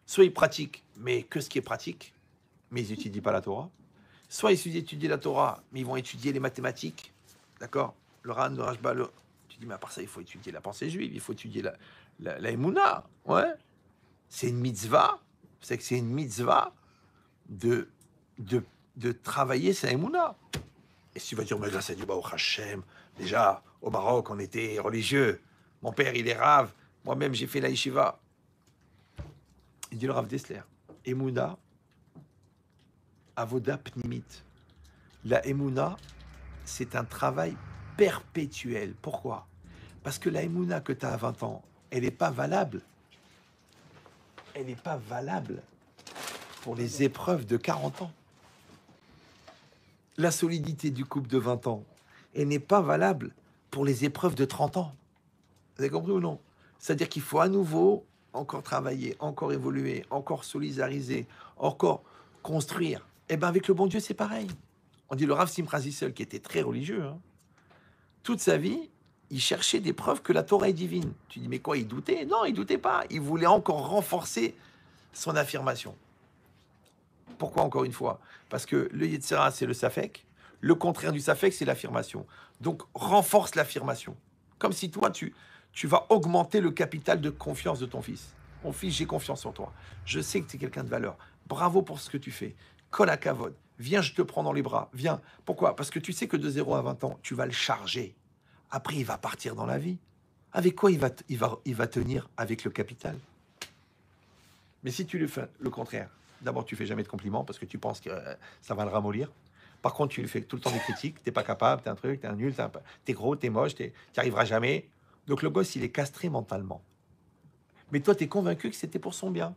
soit ils pratiquent, mais que ce qui est pratique, mais ils n'étudient pas la Torah. Soit ils étudient la Torah, mais ils vont étudier les mathématiques. D'accord? Le Ran, le Rashba, tu dis, mais à part ça, il faut étudier la pensée juive, il faut étudier la émouna. Ouais. C'est une mitzvah. C'est que c'est une mitzvah de travailler sa émouna. Et si tu vas dire, mais là, c'est du Baruch Hashem. Déjà, au Maroc, on était religieux. Mon père, il est rave. Moi-même, j'ai fait la yeshiva. Il dit le Rav Dessler, Emouna, Avoda Pnimit. La Emouna, c'est un travail perpétuel. Pourquoi? Parce que la Emouna que tu as à 20 ans, elle n'est pas valable. Elle n'est pas valable pour les épreuves de 40 ans. La solidité du couple de 20 ans, elle n'est pas valable pour les épreuves de 30 ans. Vous avez compris ou non? C'est-à-dire qu'il faut à nouveau encore travailler, encore évoluer, encore solidariser, encore construire. Et bien avec le bon Dieu, c'est pareil. On dit le Rav Simcha Zissel, qui était très religieux, hein, toute sa vie, il cherchait des preuves que la Torah est divine. Tu dis, mais quoi, il doutait? Non, il doutait pas. Il voulait encore renforcer son affirmation. Pourquoi, encore une fois? Parce que le Yetzira, c'est le Safek. Le contraire du Safek, c'est l'affirmation. Donc, renforce l'affirmation. Comme si toi, tu vas augmenter le capital de confiance de ton fils. Mon fils, j'ai confiance en toi. Je sais que tu es quelqu'un de valeur. Bravo pour ce que tu fais. Kol hakavod. Viens, je te prends dans les bras. Viens. Pourquoi? Parce que tu sais que de 0 à 20 ans, tu vas le charger. Après, il va partir dans la vie. Avec quoi il va tenir? Avec le capital. Mais si tu lui fais le contraire, d'abord, tu fais jamais de compliments parce que tu penses que ça va le ramollir. Par contre, tu lui fais tout le temps des critiques. T'es pas capable, t'es un truc, t'es un nul, t'es gros, t'es moche, t'y arriveras jamais. Donc le gosse, il est castré mentalement. Mais toi, t'es convaincu que c'était pour son bien.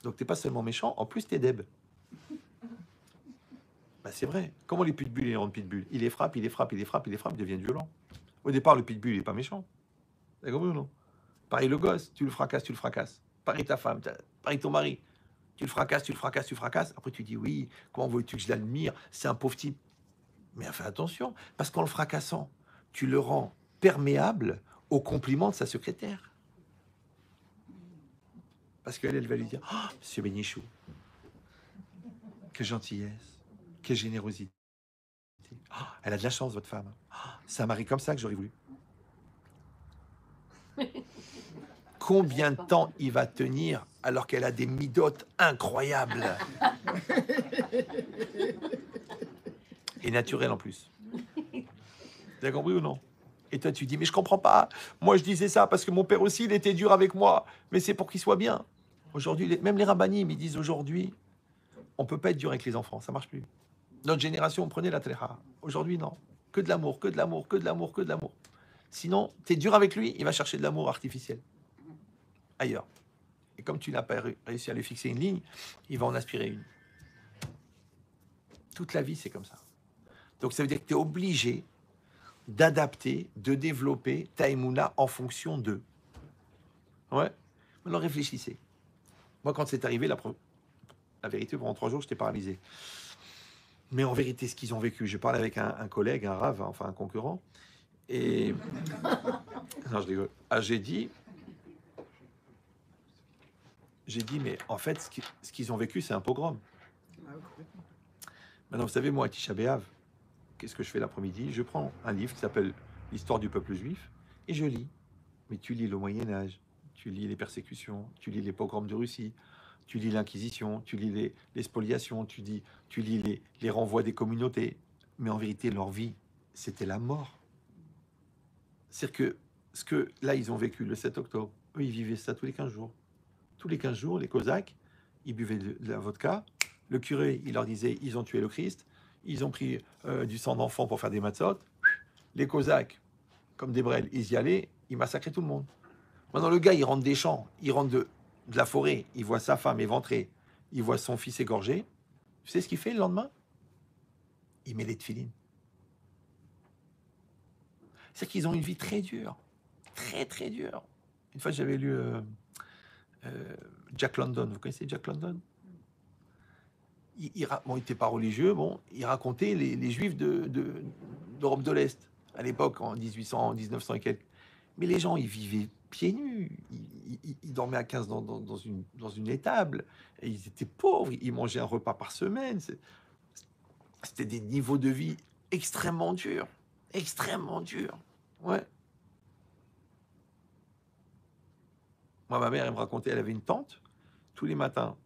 Donc t'es pas seulement méchant, en plus t'es deb. Bah, c'est vrai. Comment les pitbulls, ils rendent pitbull? Il les frappe, il les frappe, il les frappe, il les frappe, ils deviennent violents. Au départ, le pitbull, il est pas méchant. T'as compris ou non? Pareil le gosse, tu le fracasses, tu le fracasses. Pareil ta femme, pareil ton mari. Tu le fracasses, tu le fracasses, tu le fracasses. Après, tu dis oui, comment veux-tu que je l'admire? C'est un pauvre type. Mais fais attention, parce qu'en le fracassant, tu le rends perméable aux compliments de sa secrétaire. Parce qu'elle, elle va lui dire, oh, Monsieur Bénichou, quelle gentillesse, quelle générosité. Oh, elle a de la chance, votre femme. Oh, c'est un mari comme ça que j'aurais voulu. Combien de temps il va tenir alors qu'elle a des midotes incroyables et naturelles en plus? Tu as compris ou non? Et toi, tu dis, mais je comprends pas. Moi, je disais ça parce que mon père aussi, il était dur avec moi. Mais c'est pour qu'il soit bien. Aujourd'hui, même les rabbinim, ils disent aujourd'hui, on peut pas être dur avec les enfants. Ça marche plus. Notre génération, on prenait la tléha. Aujourd'hui, non. Que de l'amour, que de l'amour, que de l'amour, que de l'amour. Sinon, tu es dur avec lui, il va chercher de l'amour artificiel. Ailleurs. Et comme tu n'as pas réussi à lui fixer une ligne, il va en aspirer une. Toute la vie, c'est comme ça. Donc, ça veut dire que tu es obligé d'adapter, de développer ta émouna en fonction d'eux. Ouais. Maintenant, réfléchissez. Moi, quand c'est arrivé, la vérité, pendant 3 jours, j'étais paralysé. Mais en vérité, ce qu'ils ont vécu, je parlais avec un collègue, un rave, enfin un concurrent, et... non, je rigole. Ah, j'ai dit, mais en fait, ce qu'ils ont vécu, c'est un pogrom. Maintenant, vous savez, moi, à Tisha B'Av, qu'est-ce que je fais l'après-midi? Je prends un livre qui s'appelle L'histoire du peuple juif, et je lis. Mais tu lis le Moyen-Âge, tu lis les persécutions, tu lis les pogroms de Russie, tu lis l'Inquisition, tu lis les spoliations, tu lis les renvois des communautés. Mais en vérité, leur vie, c'était la mort. C'est-à-dire que ce que là, ils ont vécu le 7 octobre, eux, ils vivaient ça tous les 15 jours. Tous les 15 jours, les Cosaques, ils buvaient de la vodka. Le curé, il leur disait, ils ont tué le Christ. Ils ont pris du sang d'enfant pour faire des matzot. Les Cosaques, comme des brels, ils y allaient, ils massacraient tout le monde. Maintenant, le gars, il rentre des champs, il rentre de la forêt, il voit sa femme éventrée, il voit son fils égorgé. Tu sais ce qu'il fait le lendemain? Il met les tefilines. C'est-à-dire qu'ils ont une vie très dure. Très, très dure. Une fois, j'avais lu Jack London. Vous connaissez Jack London? Il n'était pas religieux, bon, il racontait les Juifs d'Europe de l'Est, à l'époque, en 1800, en 1900 et quelques. Mais les gens, ils vivaient pieds nus, ils dormaient à 15 dans une étable, et ils étaient pauvres, ils mangeaient un repas par semaine. C'était des niveaux de vie extrêmement durs. Extrêmement durs. Ouais. Moi, ma mère, elle me racontait, elle avait une tante. Tous les matins,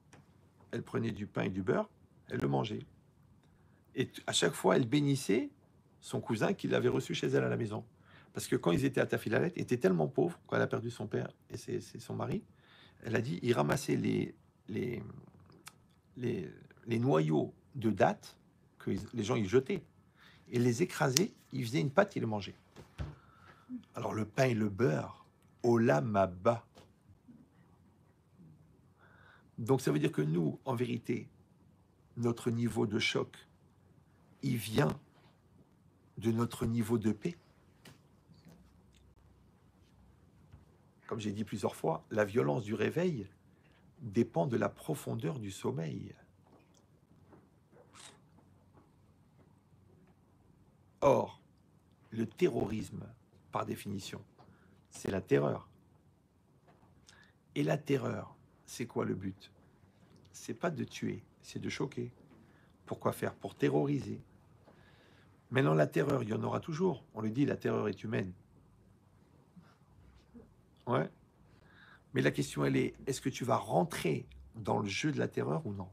elle prenait du pain et du beurre, elle le mangeait. Et à chaque fois, elle bénissait son cousin qui l'avait reçu chez elle à la maison. Parce que quand ils étaient à Tafilalet, il était tellement pauvre, quand elle a perdu son père et c'est son mari, elle a dit, il ramassait les noyaux de dattes que les gens ils jetaient. Et les écrasait, ils faisaient une pâte, ils le mangeaient. Alors le pain et le beurre, olam haba. Donc ça veut dire que nous, en vérité, notre niveau de choc, il vient de notre niveau de paix. Comme j'ai dit plusieurs fois, la violence du réveil dépend de la profondeur du sommeil. Or, le terrorisme, par définition, c'est la terreur. Et la terreur, c'est quoi le but? C'est pas de tuer, c'est de choquer. Pourquoi faire? Pour terroriser. Maintenant, la terreur, il y en aura toujours. On le dit, la terreur est humaine. Ouais. Mais la question, elle est-ce que tu vas rentrer dans le jeu de la terreur ou non?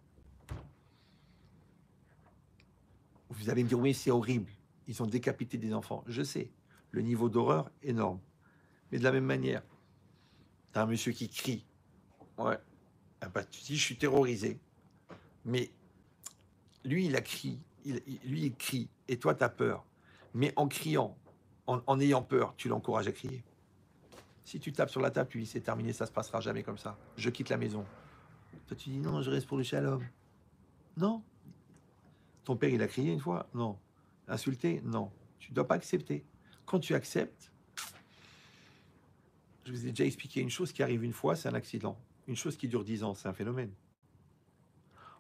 Vous allez me dire, oui, c'est horrible. Ils ont décapité des enfants. Je sais. Le niveau d'horreur, énorme. Mais de la même manière, tu as un monsieur qui crie. Ouais. Ah bah, tu dis, je suis terrorisé. Mais lui, il a crié. Lui, il crie. Et toi, tu as peur. Mais en criant, en ayant peur, tu l'encourages à crier. Si tu tapes sur la table, tu dis, c'est terminé, ça se passera jamais comme ça. Je quitte la maison. Toi, tu dis, non, je reste pour le shalom. Non. Ton père, il a crié une fois? Non. Insulté? Non. Tu ne dois pas accepter. Quand tu acceptes, je vous ai déjà expliqué une chose qui arrive une fois, c'est un accident. Une chose qui dure 10 ans, c'est un phénomène.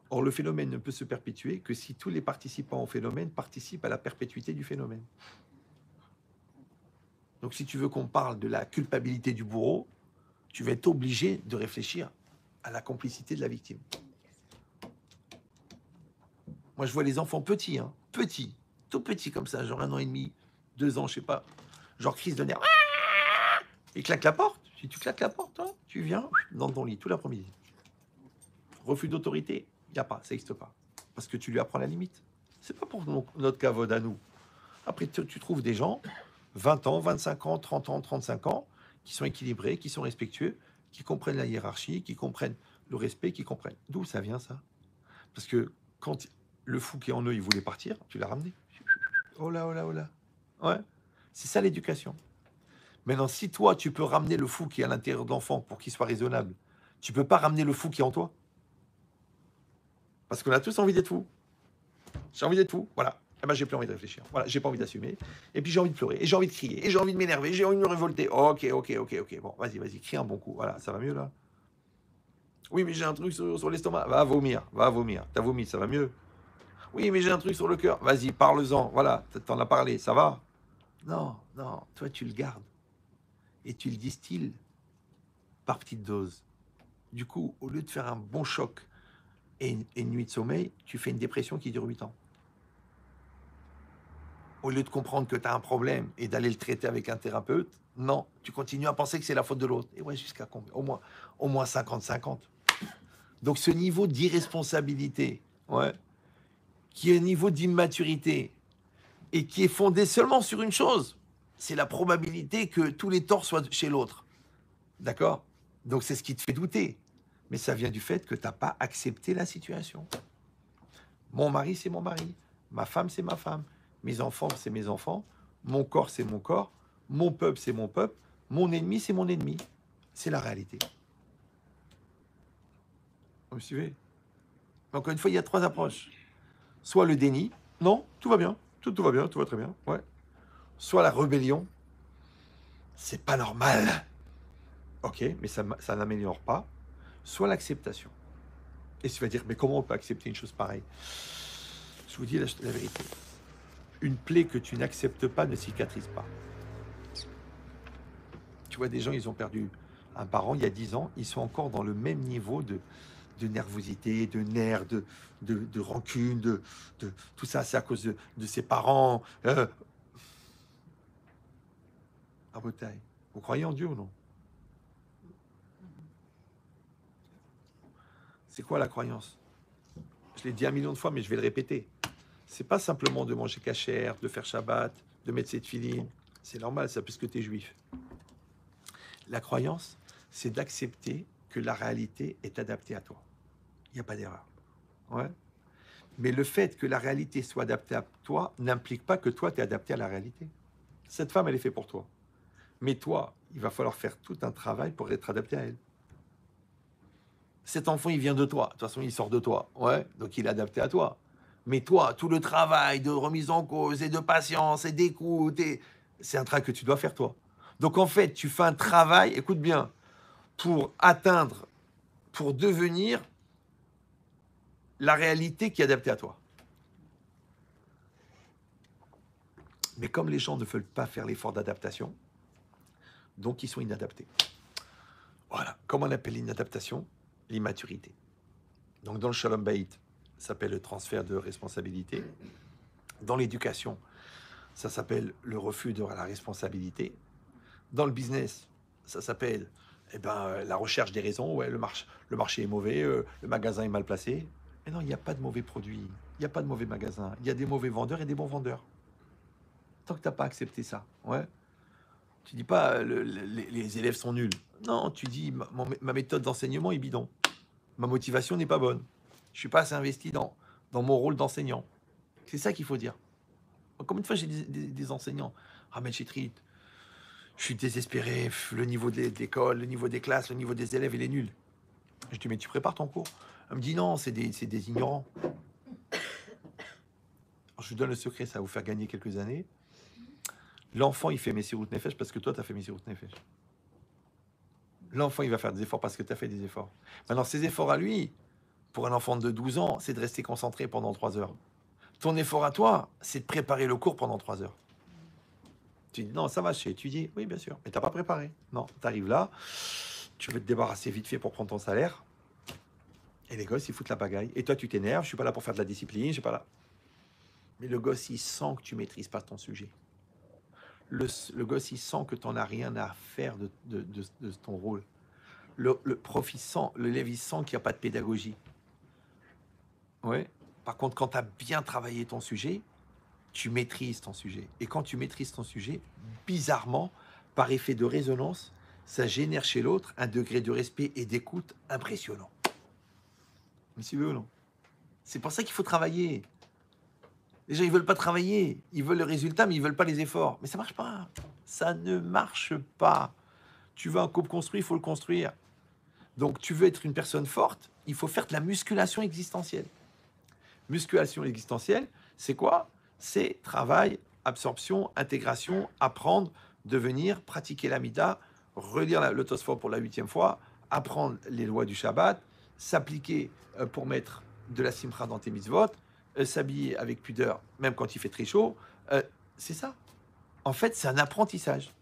Or, le phénomène ne peut se perpétuer que si tous les participants au phénomène participent à la perpétuité du phénomène. Donc, si tu veux qu'on parle de la culpabilité du bourreau, tu vas être obligé de réfléchir à la complicité de la victime. Moi, je vois les enfants petits, hein, petits, tout petits comme ça, genre 1 an et demi, 2 ans, je sais pas, genre crise de nerfs. Il claque la porte. Si tu claques la porte, hein, tu viens dans ton lit tout l'après-midi. Refus d'autorité, il n'y a pas, ça n'existe pas. Parce que tu lui apprends la limite. C'est pas pour notre cavode à nous. Après, tu trouves des gens, 20 ans, 25 ans, 30 ans, 35 ans, qui sont équilibrés, qui sont respectueux, qui comprennent la hiérarchie, qui comprennent le respect, qui comprennent. D'où ça vient, ça? Parce que quand le fou qui est en eux, il voulait partir, tu l'as ramené. Oh là, oh là, oh là. Ouais, c'est ça l'éducation. Maintenant, si toi, tu peux ramener le fou qui est à l'intérieur de l'enfant pour qu'il soit raisonnable, tu peux pas ramener le fou qui est en toi. Parce qu'on a tous envie d'être fou. J'ai envie d'être fou, voilà. Eh ben, j'ai plus envie de réfléchir. Voilà, j'ai pas envie d'assumer. Et puis j'ai envie de pleurer, et j'ai envie de crier, et j'ai envie de m'énerver, j'ai envie de me révolter. Ok. Bon, vas-y, crie un bon coup. Voilà, ça va mieux là. Oui, mais j'ai un truc sur l'estomac. Va vomir. T'as vomi, ça va mieux. Oui, mais j'ai un truc sur le cœur. Vas-y, parle-en. Voilà, t'en as parlé, ça va? Non, toi tu le gardes. Et tu le distilles par petite dose. Du coup, au lieu de faire un bon choc et une nuit de sommeil, tu fais une dépression qui dure 8 ans. Au lieu de comprendre que tu as un problème et d'aller le traiter avec un thérapeute, non, tu continues à penser que c'est la faute de l'autre. Et ouais, jusqu'à combien? Au moins 50-50. Donc ce niveau d'irresponsabilité, ouais, qui est un niveau d'immaturité et qui est fondé seulement sur une chose, c'est la probabilité que tous les torts soient chez l'autre. D'accord? Donc c'est ce qui te fait douter. Mais ça vient du fait que tu n'as pas accepté la situation. Mon mari, c'est mon mari. Ma femme, c'est ma femme. Mes enfants, c'est mes enfants. Mon corps, c'est mon corps. Mon peuple, c'est mon peuple. Mon ennemi, c'est mon ennemi. C'est la réalité. Vous me suivez? Encore une fois, il y a 3 approches. Soit le déni. Non, tout va bien. Tout va bien, tout va très bien. Ouais. Soit la rébellion. C'est pas normal. Ok, mais ça n'améliore pas. Soit l'acceptation. Et tu vas dire, mais comment on peut accepter une chose pareille? Je vous dis la vérité. Une plaie que tu n'acceptes pas ne cicatrise pas. Tu vois, des gens, ils ont perdu un parent il y a 10 ans, ils sont encore dans le même niveau de nervosité, de nerfs, de rancune, de tout ça, c'est à cause de ses parents. Rabotaille, vous croyez en Dieu ou non? C'est quoi la croyance? Je l'ai dit 1 million de fois, mais je vais le répéter. C'est pas simplement de manger cachère, de faire Shabbat, de mettre ses tefilines. C'est normal, ça, puisque tu es juif. La croyance, c'est d'accepter que la réalité est adaptée à toi. Il n'y a pas d'erreur. Ouais. Mais le fait que la réalité soit adaptée à toi n'implique pas que toi, tu es adapté à la réalité. Cette femme, elle est faite pour toi. Mais toi, il va falloir faire tout un travail pour être adapté à elle. Cet enfant, il vient de toi. De toute façon, il sort de toi. Ouais, donc il est adapté à toi. Mais toi, tout le travail de remise en cause et de patience et d'écoute, c'est un travail que tu dois faire toi. Donc en fait, tu fais un travail, écoute bien, pour atteindre, pour devenir la réalité qui est adaptée à toi. Mais comme les gens ne veulent pas faire l'effort d'adaptation, donc ils sont inadaptés. Voilà. Comment on appelle l'inadaptation? L'immaturité. Donc dans le Shalom Bayit, ça s'appelle le transfert de responsabilité. Dans l'éducation, ça s'appelle le refus de la responsabilité. Dans le business, ça s'appelle la recherche des raisons. Ouais, le marché est mauvais, le magasin est mal placé. Mais non, il n'y a pas de mauvais produits, il n'y a pas de mauvais magasins. Il y a des mauvais vendeurs et des bons vendeurs. Tant que tu n'as pas accepté ça, ouais. Tu dis pas les élèves sont nuls. Non, tu dis ma méthode d'enseignement est bidon. Ma motivation n'est pas bonne. Je suis pas assez investi dans mon rôle d'enseignant. C'est ça qu'il faut dire. Combien de fois j'ai des enseignants, Ahmed Chetrit, je suis désespéré, le niveau de l'école, le niveau des classes, le niveau des élèves, il est nul. Je dis, mais tu prépares ton cours? Elle me dit, non, c'est des ignorants. Alors, je vous donne le secret, ça va vous faire gagner quelques années. L'enfant, il fait Messirut Nefesh parce que toi, tu as fait Messirut Nefesh. L'enfant, il va faire des efforts parce que tu as fait des efforts. Maintenant, ces efforts à lui, pour un enfant de 12 ans, c'est de rester concentré pendant 3 heures. Ton effort à toi, c'est de préparer le cours pendant 3 heures. Tu dis, non, ça va, tu dis, oui, bien sûr, mais tu n'as pas préparé. Non, tu arrives là, tu veux te débarrasser vite fait pour prendre ton salaire, et les gosses, ils foutent la pagaille. Et toi, tu t'énerves, je suis pas là pour faire de la discipline, je suis pas là. Mais le gosse, il sent que tu maîtrises pas ton sujet. Le gosse, il sent que tu n'en as rien à faire de ton rôle. Le prof, il sent, l'élève, il sent qu'il n'y a pas de pédagogie. Ouais. Par contre, quand tu as bien travaillé ton sujet, tu maîtrises ton sujet. Et quand tu maîtrises ton sujet, bizarrement, par effet de résonance, ça génère chez l'autre un degré de respect et d'écoute impressionnant. Mais si vous voulez, non. C'est pour ça qu'il faut travailler. Les gens, ils veulent pas travailler. Ils veulent le résultat, mais ils veulent pas les efforts. Mais ça marche pas. Ça ne marche pas. Tu veux un couple construit, il faut le construire. Donc, tu veux être une personne forte, il faut faire de la musculation existentielle. Musculation existentielle, c'est quoi? C'est travail, absorption, intégration, apprendre, devenir, pratiquer l'amida, relire le Tosfot pour la 8e fois, apprendre les lois du Shabbat, s'appliquer pour mettre de la simcha dans tes mitzvot, s'habiller avec pudeur, même quand il fait très chaud. C'est ça. En fait, c'est un apprentissage.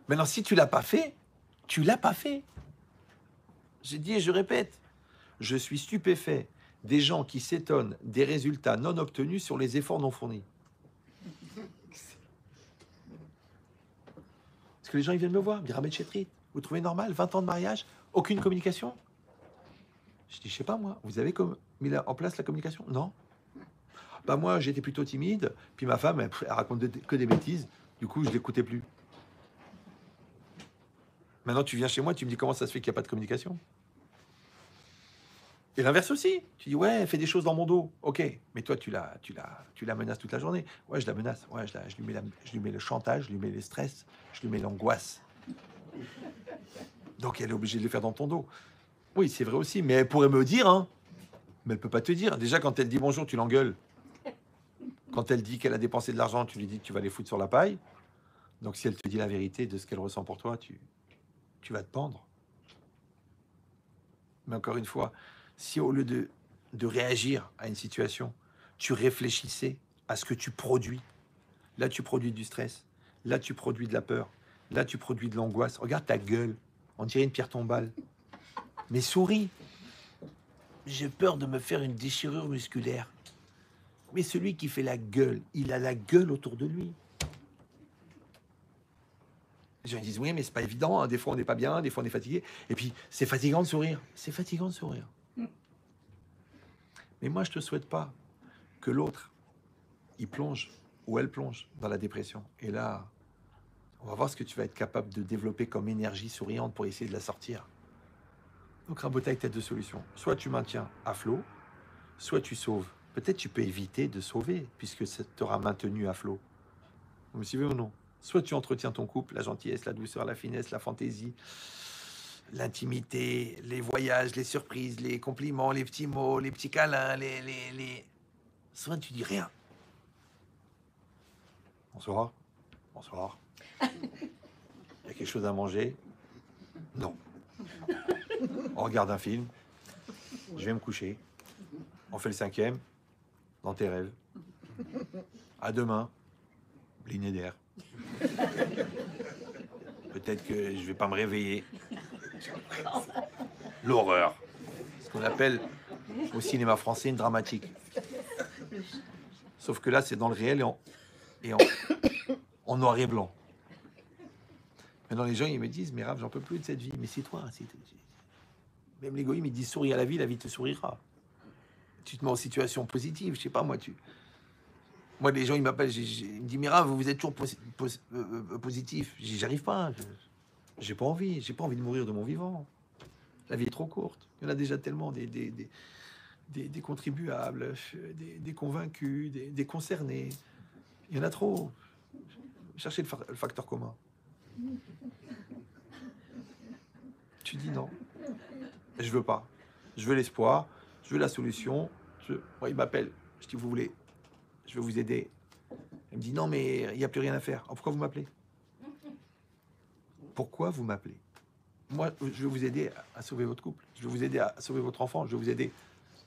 Maintenant, si tu l'as pas fait, tu l'as pas fait. J'ai dit et je répète, je suis stupéfait des gens qui s'étonnent des résultats non obtenus sur les efforts non fournis. Parce que les gens, ils viennent me voir, me dire, Ahmed Chetrit, vous trouvez normal, 20 ans de mariage, aucune communication? Je dis, je sais pas moi, vous avez mis en place la communication? Non. Bah moi, j'étais plutôt timide, puis ma femme, elle raconte que des bêtises, du coup, je l'écoutais plus. Maintenant, tu viens chez moi, tu me dis comment ça se fait qu'il n'y a pas de communication? Et l'inverse aussi. Tu dis, ouais, elle fait des choses dans mon dos. Ok, mais toi, tu la menaces toute la journée. Ouais, je la menace. Ouais, je lui mets le chantage, je lui mets le stress, je lui mets l'angoisse. Donc, elle est obligée de le faire dans ton dos. Oui, c'est vrai aussi, mais elle pourrait me dire, hein. Mais elle peut pas te dire. Déjà, quand elle dit bonjour, tu l'engueules. Quand elle dit qu'elle a dépensé de l'argent, tu lui dis que tu vas les foutre sur la paille. Donc, si elle te dit la vérité de ce qu'elle ressent pour toi, tu vas te pendre. Mais encore une fois, si au lieu de réagir à une situation, tu réfléchissais à ce que tu produis, là tu produis du stress, là tu produis de la peur, là tu produis de l'angoisse. Regarde ta gueule, on dirait une pierre tombale. Mais souris. J'ai peur de me faire une déchirure musculaire. Mais celui qui fait la gueule, il a la gueule autour de lui. Les gens disent, oui, mais c'est pas évident, hein. Des fois on n'est pas bien, des fois on est fatigué. Et puis, c'est fatigant de sourire. C'est fatigant de sourire. Mais moi, je te souhaite pas que l'autre, il plonge ou elle plonge dans la dépression. Et là, on va voir ce que tu vas être capable de développer comme énergie souriante pour essayer de la sortir. Donc, Rabotaï, tu as deux solutions. Soit tu maintiens à flot, soit tu sauves. Peut-être tu peux éviter de sauver, puisque ça t'aura maintenu à flot. Vous me suivez ou non? Soit tu entretiens ton couple, la gentillesse, la douceur, la finesse, la fantaisie, l'intimité, les voyages, les surprises, les compliments, les petits mots, les petits câlins, les... Soit tu dis rien. Bonsoir. Bonsoir. Il y a quelque chose à manger? Non. On regarde un film. Je vais me coucher. On fait le 5e. Dans tes rêves. À demain. Ligne d'air. Peut-être que je vais pas me réveiller. L'horreur. Ce qu'on appelle au cinéma français une dramatique. Sauf que là, c'est dans le réel en noir et blanc. Maintenant, les gens, ils me disent, mais Rav, j'en peux plus de cette vie. Mais c'est toi. Même les goïms, ils disent, souris à la vie te sourira. Tu te mets en situation positive, je sais pas, moi, Moi, les gens, ils m'appellent, ils me disent, mais Rav, vous êtes toujours positif. J'arrive pas. J'ai pas envie de mourir de mon vivant. La vie est trop courte. Il y en a déjà tellement des contribuables, des convaincus, des concernés. Il y en a trop. Cherchez le facteur commun. Tu dis non. Je veux pas. Je veux l'espoir. Je veux la solution. Moi, il m'appelle. Je dis, vous voulez, je veux vous aider. Il me dit, non, mais il n'y a plus rien à faire. Alors, pourquoi vous m'appelez? Pourquoi vous m'appelez? Moi, je veux vous aider à sauver votre couple. Je veux vous aider à sauver votre enfant. Je veux vous aider.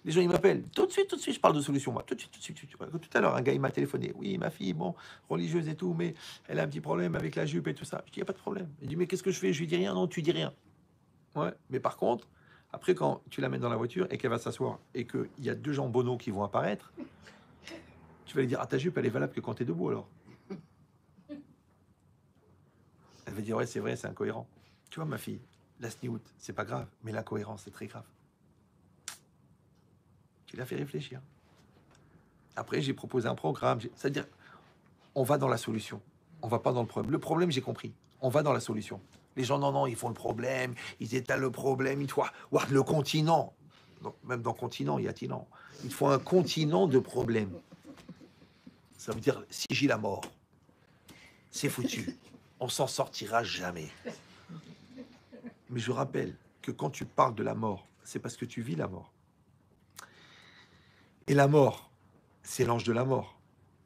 Les gens, ils m'appellent. Tout de suite, je parle de solution, moi. Tout de suite. Tout à l'heure, un gars, il m'a téléphoné. Oui, ma fille, bon, religieuse et tout, mais elle a un petit problème avec la jupe et tout ça. Je dis, il n'y a pas de problème. Il dit, mais qu'est-ce que je fais? Je lui dis rien. Non, tu dis rien. Ouais, mais par contre, après, quand tu l'amènes dans la voiture et qu'elle va s'asseoir et qu'il y a deux gens bonneaux qui vont apparaître, tu vas lui dire, ah, ta jupe, elle est valable que quand tu es debout, alors. Elle va dire, ouais, c'est vrai, c'est incohérent. Tu vois, ma fille, la sniout, c'est pas grave, mais l'incohérence, c'est très grave. Tu l'as fait réfléchir. Après, j'ai proposé un programme. C'est-à-dire, on va dans la solution. On va pas dans le problème. Le problème, j'ai compris. On va dans la solution. Les gens, non, ils font le problème. Ils étalent le problème. Ils voient le continent. Donc, même dans le continent, il y a Tinan. Il faut un continent de problèmes. Ça veut dire, si j'ai la mort, c'est foutu. On s'en sortira jamais. Mais je rappelle que quand tu parles de la mort, c'est parce que tu vis la mort. Et la mort, c'est l'ange de la mort.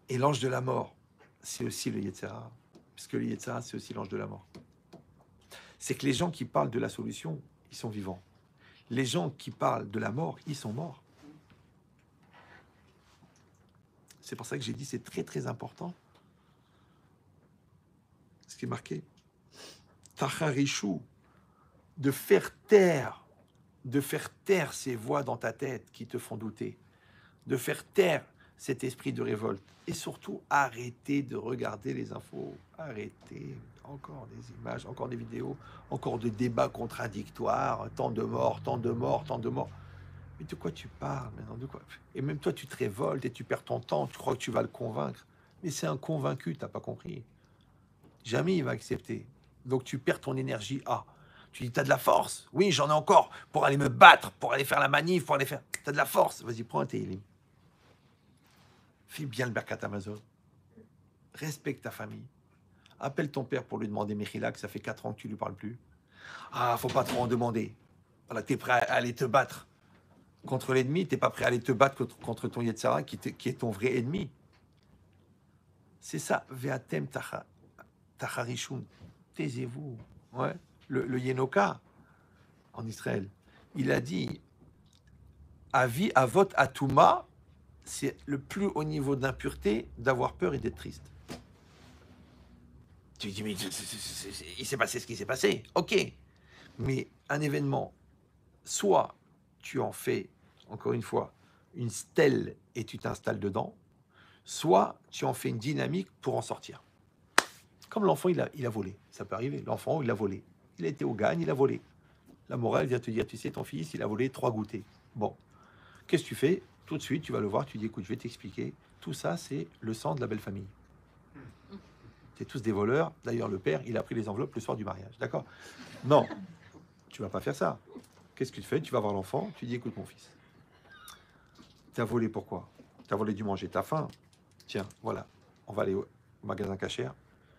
Et l'ange de la mort, c'est aussi le Yetzirah. Puisque le Yetzirah, c'est aussi l'ange de la mort. C'est que les gens qui parlent de la solution, ils sont vivants. Les gens qui parlent de la mort, ils sont morts. C'est pour ça que j'ai dit, c'est très très important. Ce qui est marqué. Tacharishu, de faire taire ces voix dans ta tête qui te font douter. De faire taire cet esprit de révolte. Et surtout, arrêtez de regarder les infos. Arrêtez. Encore des images, encore des vidéos, encore de débats contradictoires. Tant de morts. Mais de quoi tu parles maintenant? De quoi? Et même toi, tu te révoltes et tu perds ton temps. Tu crois que tu vas le convaincre. Mais c'est un convaincu, t'as pas compris. Jamais il va accepter. Donc tu perds ton énergie. Ah, tu dis, t'as de la force? Oui, j'en ai encore pour aller me battre, pour aller faire la manif, pour aller faire... T'as de la force? Vas-y, prends un télim. Fais bien le Birkat Amazon. Respecte ta famille. Appelle ton père pour lui demander Mechila, que ça fait 4 ans que tu lui parles plus. Ah, faut pas trop en demander. Voilà, t'es prêt à aller te battre contre l'ennemi, t'es pas prêt à aller te battre contre ton Yetzara qui est ton vrai ennemi. C'est ça. Ve'atem tacharishun. Taisez-vous. Ouais. Le Yenoka, en Israël, il a dit Avi avot atuma, c'est le plus haut niveau d'impureté d'avoir peur et d'être triste. Tu dis, mais il s'est passé ce qui s'est passé. Ok. Mais un événement, soit tu en fais, encore une fois, une stèle et tu t'installes dedans, soit tu en fais une dynamique pour en sortir. Comme l'enfant, il a volé. Ça peut arriver. L'enfant, il a volé. Il a été au gagne, il a volé. La morale vient te dire, tu sais, ton fils, il a volé 3 goûters. Bon. Qu'est-ce que tu fais? Tout de suite, tu vas le voir, tu dis, écoute, je vais t'expliquer. Tout ça, c'est le sang de la belle famille. C'est tous des voleurs. D'ailleurs, le père, il a pris les enveloppes le soir du mariage. D'accord? Non, tu vas pas faire ça. Qu'est-ce que tu fais? Tu vas voir l'enfant, tu dis, écoute, mon fils, tu as volé pourquoi? Tu as volé du manger, tu as faim? Tiens, voilà, on va aller au magasin cachère.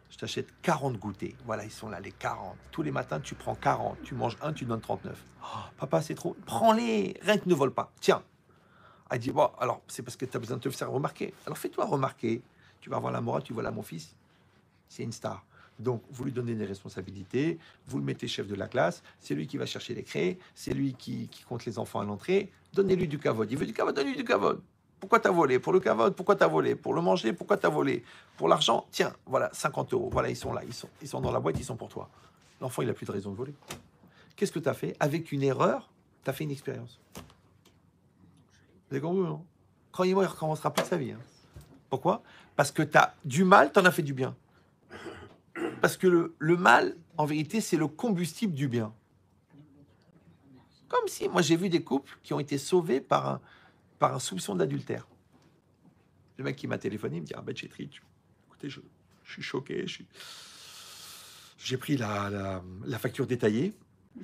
Je t'achète 40 goûters. Voilà, ils sont là, les 40. Tous les matins, tu prends 40. Tu manges un, tu donnes 39. Oh, papa, c'est trop. Prends-les. Rien que ne vole pas. Tiens. Elle dit, bon, alors, c'est parce que tu as besoin de te faire remarquer. Alors, fais-toi remarquer. Tu vas voir la morale, tu vois là, mon fils, c'est une star. Donc, vous lui donnez des responsabilités. Vous le mettez chef de la classe. C'est lui qui va chercher les craies. C'est lui qui compte les enfants à l'entrée. Donnez-lui du kavod. Il veut du kavod, donnez-lui du kavod. Pourquoi t'as volé? Pour le cavote, pourquoi t'as volé? Pour le manger, pourquoi t'as volé? Pour l'argent, tiens, voilà, 50 euros. Voilà, ils sont là, ils sont dans la boîte, ils sont pour toi. L'enfant, il n'a plus de raison de voler. Qu'est-ce que tu as fait? Avec une erreur, tu as fait une expérience. Vous avez compris, non? Croyez-moi, il ne recommencera plus de sa vie. Hein. Pourquoi? Parce que tu as du mal, tu en as fait du bien. Parce que le mal, en vérité, c'est le combustible du bien. Comme si, moi j'ai vu des couples qui ont été sauvés par un soupçon d'adultère. Le mec qui m'a téléphoné, il me dit, ah ben Chétri, écoutez, je suis choqué, j'ai pris la facture détaillée,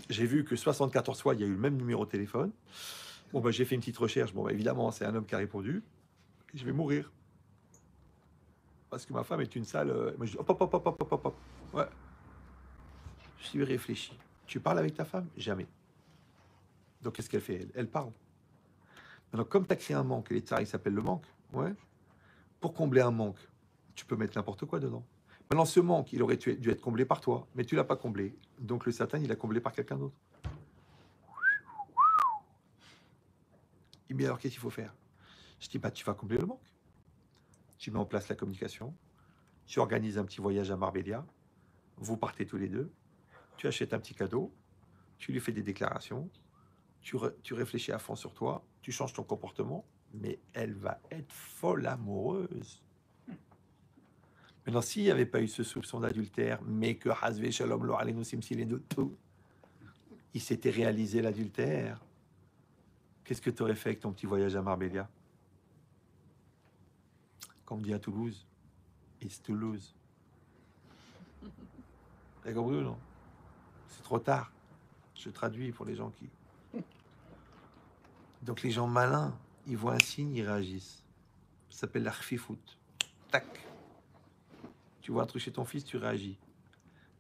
j'ai vu que 74 fois, il y a eu le même numéro de téléphone. Bon, ben, j'ai fait une petite recherche, bon, ben, évidemment, c'est un homme qui a répondu, et je vais mourir. Parce que ma femme est une sale... Moi, je dis, hop, hop, hop, hop, hop, hop, hop. Ouais. Je suis réfléchi. Tu parles avec ta femme? Jamais. Donc, qu'est-ce qu'elle fait? Elle parle. Maintenant, comme tu as créé un manque, et les tsars, il s'appelle le manque, ouais. Pour combler un manque, tu peux mettre n'importe quoi dedans. Maintenant, ce manque, il aurait dû être comblé par toi, mais tu l'as pas comblé. Donc, le Satan, il a comblé par quelqu'un d'autre. Il me dit, alors, qu'est-ce qu'il faut faire? Je dis, bah, tu vas combler le manque. Tu mets en place la communication. Tu organises un petit voyage à Marbella. Vous partez tous les deux. Tu achètes un petit cadeau. Tu lui fais des déclarations. Tu réfléchis à fond sur toi. Tu changes ton comportement. Mais elle va être folle amoureuse. Maintenant, s'il n'y avait pas eu ce soupçon d'adultère, mais que Hazvé Shalom lo alenu simsile de tout, il s'était réalisé l'adultère, qu'est-ce que tu aurais fait avec ton petit voyage à Marbella? Comme on dit à Toulouse, it's Toulouse. T'as compris ou non? C'est trop tard. Je traduis pour les gens qui... Donc les gens malins, ils voient un signe, ils réagissent. Ça s'appelle la khfifout. Tac. Tu vois un truc chez ton fils, tu réagis.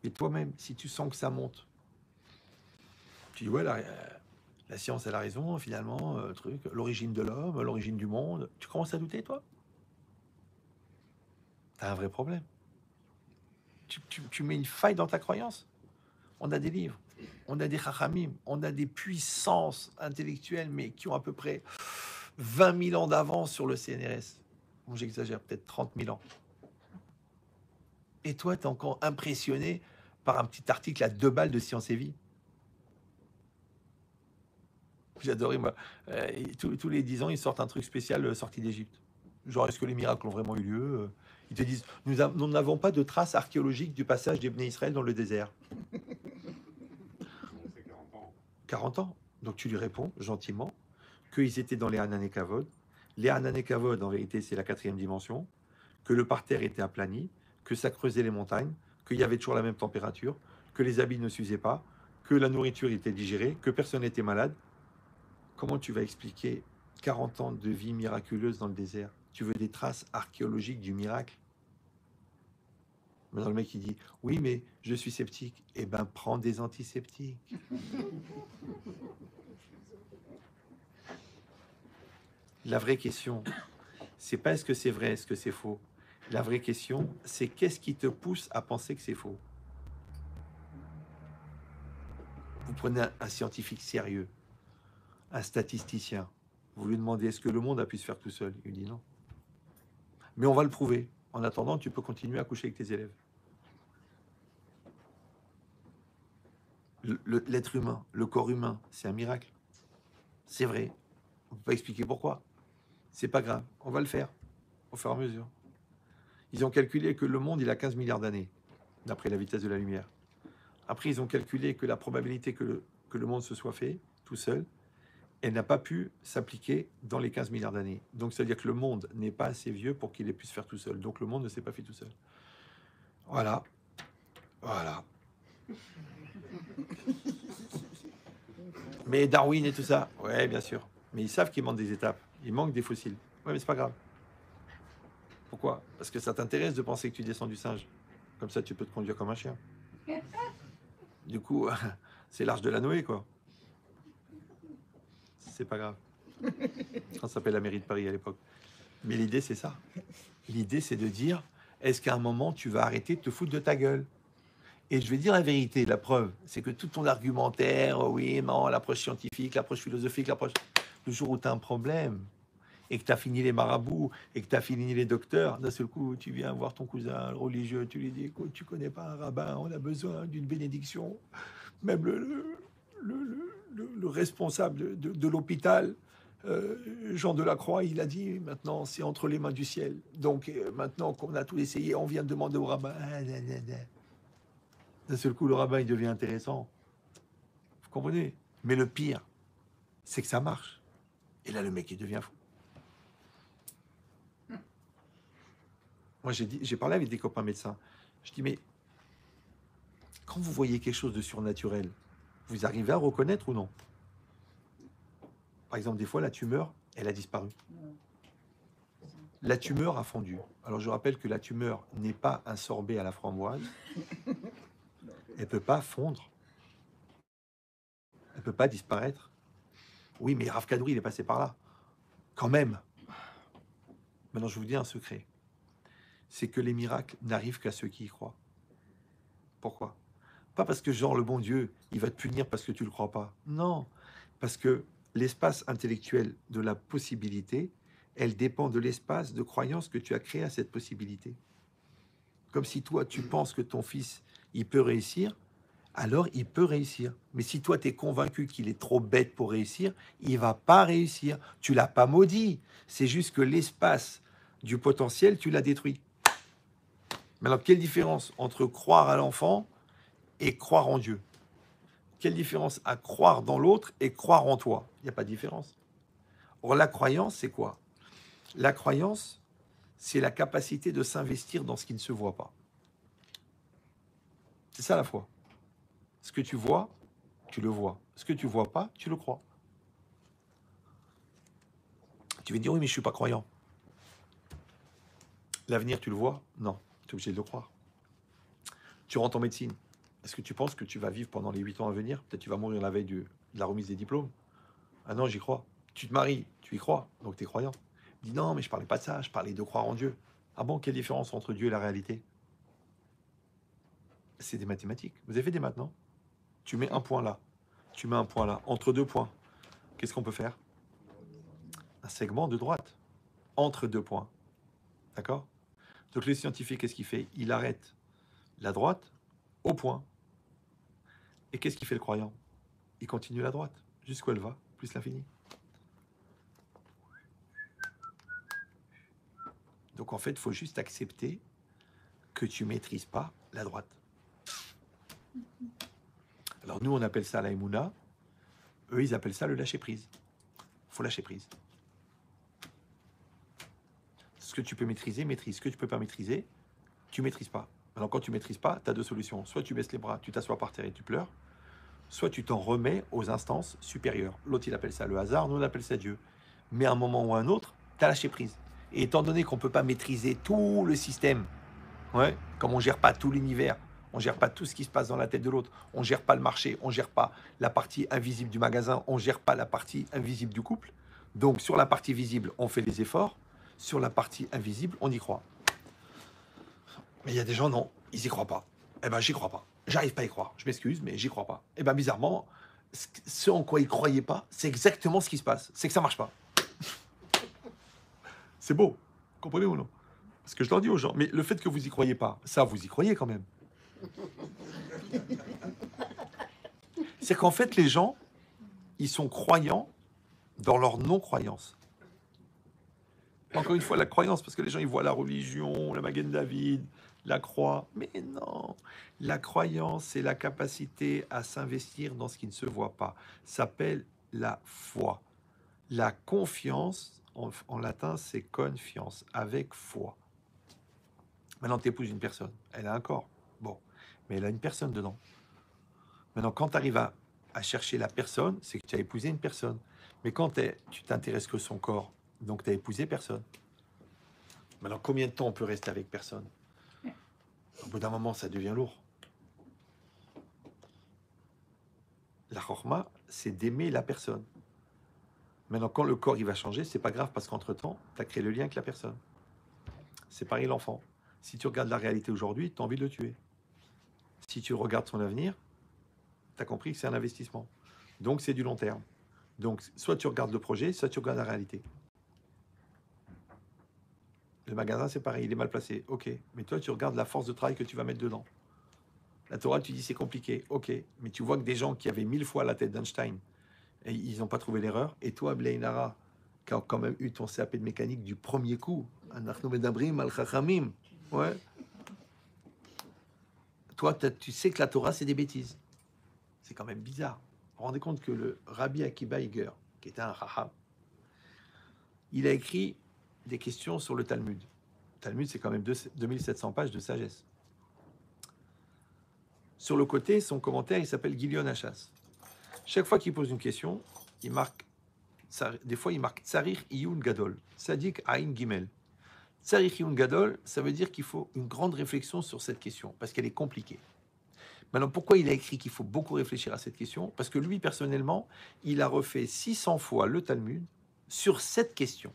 Mais toi-même, si tu sens que ça monte, tu dis ouais, la science elle a raison, finalement, truc, l'origine de l'homme, l'origine du monde. Tu commences à douter, toi? T'as un vrai problème. Tu mets une faille dans ta croyance. On a des livres, on a des chachamim, on a des puissances intellectuelles, mais qui ont à peu près 20 000 ans d'avance sur le CNRS. Bon, j'exagère, peut-être 30 000 ans. Et toi, tu es encore impressionné par un petit article à 2 balles de Science et Vie. J'adorais, moi. Tous les 10 ans, ils sortent un truc spécial sorti d'Égypte. Genre, est-ce que les miracles ont vraiment eu lieu? Ils te disent, nous n'avons pas de traces archéologiques du passage des Bnei Israël dans le désert. 40 ans. Donc tu lui réponds gentiment qu'ils étaient dans les Hanan et Kavod. Les Hanan et Kavod, en vérité, c'est la 4e dimension. Que le parterre était aplani, que ça creusait les montagnes, qu'il y avait toujours la même température, que les habits ne s'usaient pas, que la nourriture était digérée, que personne n'était malade. Comment tu vas expliquer 40 ans de vie miraculeuse dans le désert? Tu veux des traces archéologiques du miracle? Maintenant, le mec, il dit, oui, mais je suis sceptique. Eh ben, prends des antiseptiques. La vraie question, c'est pas est-ce que c'est vrai, est-ce que c'est faux. La vraie question, c'est qu'est-ce qui te pousse à penser que c'est faux? Vous prenez un scientifique sérieux, un statisticien. Vous lui demandez est-ce que le monde a pu se faire tout seul? Il dit non. Mais on va le prouver. En attendant, tu peux continuer à coucher avec tes élèves. L'être humain, le corps humain, c'est un miracle. C'est vrai. On ne peut pas expliquer pourquoi. C'est pas grave. On va le faire au fur et à mesure. Ils ont calculé que le monde, il a 15 milliards d'années, d'après la vitesse de la lumière. Après, ils ont calculé que la probabilité que le monde se soit fait tout seul, elle n'a pas pu s'appliquer dans les 15 milliards d'années. Donc, ça veut dire que le monde n'est pas assez vieux pour qu'il ait pu se faire tout seul. Donc, le monde ne s'est pas fait tout seul. Voilà. Voilà. Mais Darwin et tout ça, ouais, bien sûr. Mais ils savent qu'il manque des étapes. Il manque des fossiles. Ouais, mais c'est pas grave. Pourquoi? Parce que ça t'intéresse de penser que tu descends du singe. Comme ça, tu peux te conduire comme un chien. Du coup, c'est l'arche de la Noé, quoi. C'est pas grave. Ça s'appelle la mairie de Paris à l'époque. Mais l'idée, c'est ça. L'idée, c'est de dire, est-ce qu'à un moment, tu vas arrêter de te foutre de ta gueule? Et je vais dire la vérité, la preuve, c'est que tout ton argumentaire, oui, non, l'approche scientifique, l'approche philosophique, l'approche... Le jour où tu as un problème, et que tu as fini les marabouts, et que tu as fini les docteurs, d'un seul coup, tu viens voir ton cousin le religieux, tu lui dis, écoute, tu connais pas un rabbin, on a besoin d'une bénédiction. Même le responsable de l'hôpital, Jean Delacroix, il a dit, maintenant, c'est entre les mains du ciel. Donc, maintenant qu'on a tout essayé, on vient de demander au rabbin. D'un seul coup, le rabbin, il devient intéressant. Vous comprenez? Mais le pire, c'est que ça marche. Et là, le mec, il devient fou. Moi, j'ai parlé avec des copains médecins. Je dis, mais quand vous voyez quelque chose de surnaturel, vous arrivez à reconnaître ou non? Par exemple, des fois, la tumeur, elle a disparu. La tumeur a fondu. Alors, je rappelle que la tumeur n'est pas un sorbet à la framboise. Elle ne peut pas fondre. Elle ne peut pas disparaître. Oui, mais Rav Kadouri, il est passé par là. Quand même. Maintenant, je vous dis un secret. C'est que les miracles n'arrivent qu'à ceux qui y croient. Pourquoi? Pas parce que, genre, le bon Dieu, il va te punir parce que tu ne le crois pas. Non. Parce que l'espace intellectuel de la possibilité, elle dépend de l'espace de croyance que tu as créé à cette possibilité. Comme si toi, tu penses que ton fils, il peut réussir, alors il peut réussir. Mais si toi, tu es convaincu qu'il est trop bête pour réussir, il va pas réussir. Tu l'as pas maudit. C'est juste que l'espace du potentiel, tu l'as détruit. Mais alors, quelle différence entre croire à l'enfant et croire en Dieu? Quelle différence à croire dans l'autre et croire en toi? Il n'y a pas de différence. Or, la croyance, c'est quoi? La croyance, c'est la capacité de s'investir dans ce qui ne se voit pas. C'est ça la foi. Ce que tu vois, tu le vois. Ce que tu ne vois pas, tu le crois. Tu vas dire, oui, mais je ne suis pas croyant. L'avenir, tu le vois? Non, tu es obligé de le croire. Tu rentres en médecine. Est-ce que tu penses que tu vas vivre pendant les 8 ans à venir? Peut-être tu vas mourir la veille de la remise des diplômes. Ah non, j'y crois. Tu te maries, tu y crois, donc tu es croyant. Dis non, mais je parlais pas de ça, je parlais de croire en Dieu. Ah bon, quelle différence entre Dieu et la réalité? C'est des mathématiques. Vous avez fait des maths, non? Tu mets un point là, tu mets un point là, entre deux points. Qu'est-ce qu'on peut faire? Un segment de droite, entre deux points. D'accord? Donc le scientifique, qu'est-ce qu'il fait? Il arrête la droite au point. Et qu'est-ce qu'il fait le croyant? Il continue la droite, jusqu'où elle va, plus l'infini. Donc en fait, il faut juste accepter que tu ne maîtrises pas la droite. Alors nous, on appelle ça la Emouna. Eux, ils appellent ça le lâcher-prise. Il faut lâcher prise. Ce que tu peux maîtriser, maîtrise. Ce que tu ne peux pas maîtriser, tu ne maîtrises pas. Alors quand tu ne maîtrises pas, tu as deux solutions. Soit tu baisses les bras, tu t'assois par terre et tu pleures. Soit tu t'en remets aux instances supérieures. L'autre, il appelle ça le hasard, nous, on appelle ça Dieu. Mais à un moment ou à un autre, tu as lâché prise. Et étant donné qu'on ne peut pas maîtriser tout le système, ouais, comme on ne gère pas tout l'univers, on ne gère pas tout ce qui se passe dans la tête de l'autre, on ne gère pas le marché, on ne gère pas la partie invisible du magasin, on ne gère pas la partie invisible du couple. Donc sur la partie visible, on fait des efforts. Sur la partie invisible, on y croit. Mais il y a des gens, non, ils y croient pas. Eh ben, j'y crois pas. J'arrive pas à y croire. Je m'excuse, mais j'y crois pas. Eh ben, bizarrement, ce en quoi ils croyaient pas, c'est exactement ce qui se passe. C'est que ça marche pas. C'est beau. Comprenez ou non? Parce que je leur dis aux gens, mais le fait que vous y croyez pas, ça, vous y croyez quand même. C'est qu'en fait, les gens, ils sont croyants dans leur non-croyance. Encore une fois, la croyance, parce que les gens, ils voient la religion, la Magen David, la croix. Mais non, la croyance, c'est la capacité à s'investir dans ce qui ne se voit pas. Ça s'appelle la foi. La confiance, en latin, c'est confiance, avec foi. Maintenant, tu épouses une personne, elle a un corps, bon, mais elle a une personne dedans. Maintenant, quand tu arrives à chercher la personne, c'est que tu as épousé une personne. Mais quand tu t'intéresses que son corps, donc tu as épousé personne. Maintenant, combien de temps on peut rester avec personne? Au bout d'un moment, ça devient lourd. La chorma, c'est d'aimer la personne. Maintenant, quand le corps il va changer, c'est pas grave parce qu'entre-temps, tu as créé le lien avec la personne. C'est pareil l'enfant. Si tu regardes la réalité aujourd'hui, tu as envie de le tuer. Si tu regardes son avenir, tu as compris que c'est un investissement. Donc, c'est du long terme. Donc, soit tu regardes le projet, soit tu regardes la réalité. Le magasin, c'est pareil, il est mal placé. Ok. Mais toi, tu regardes la force de travail que tu vas mettre dedans. La Torah, tu dis c'est compliqué. Ok. Mais tu vois que des gens qui avaient 1000 fois la tête d'Einstein, et ils n'ont pas trouvé l'erreur. Et toi, Blainara, qui a quand même eu ton CAP de mécanique du premier coup, Anachnu Medabrim al Chachamim. Ouais. Toi, tu sais que la Torah, c'est des bêtises. C'est quand même bizarre. Vous vous rendez compte que le Rabbi Akiba Iger, qui était un Chacham, il a écrit des questions sur le Talmud. Le Talmud, c'est quand même 2700 pages de sagesse. Sur le côté, son commentaire, il s'appelle Gilion Hachas. Chaque fois qu'il pose une question, il marque, des fois, il marque Tsarich Iyun Gadol, Sadik Aïn Gimel. Tsarich Iyun Gadol, ça veut dire qu'il faut une grande réflexion sur cette question, parce qu'elle est compliquée. Maintenant, pourquoi il a écrit qu'il faut beaucoup réfléchir à cette question? Parce que lui, personnellement, il a refait 600 fois le Talmud sur cette question.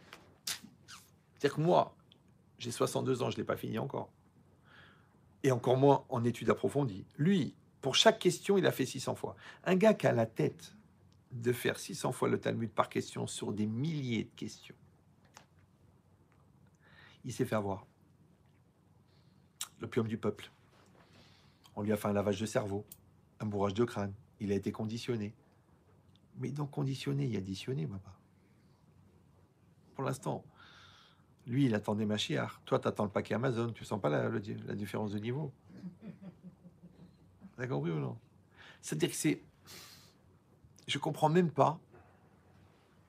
C'est-à-dire que moi, j'ai 62 ans, je ne l'ai pas fini encore. Et encore moins en études approfondies. Lui, pour chaque question, il a fait 600 fois. Un gars qui a la tête de faire 600 fois le Talmud par question sur des milliers de questions, il s'est fait avoir. L'opium du peuple. On lui a fait un lavage de cerveau, un bourrage de crâne. Il a été conditionné. Mais dans conditionné, il y a additionné, papa. Pour l'instant, lui, il attendait Machiar. Toi, tu attends le paquet Amazon. Tu sens pas la différence de niveau? T'as compris ou non? C'est-à-dire que c'est... Je comprends même pas.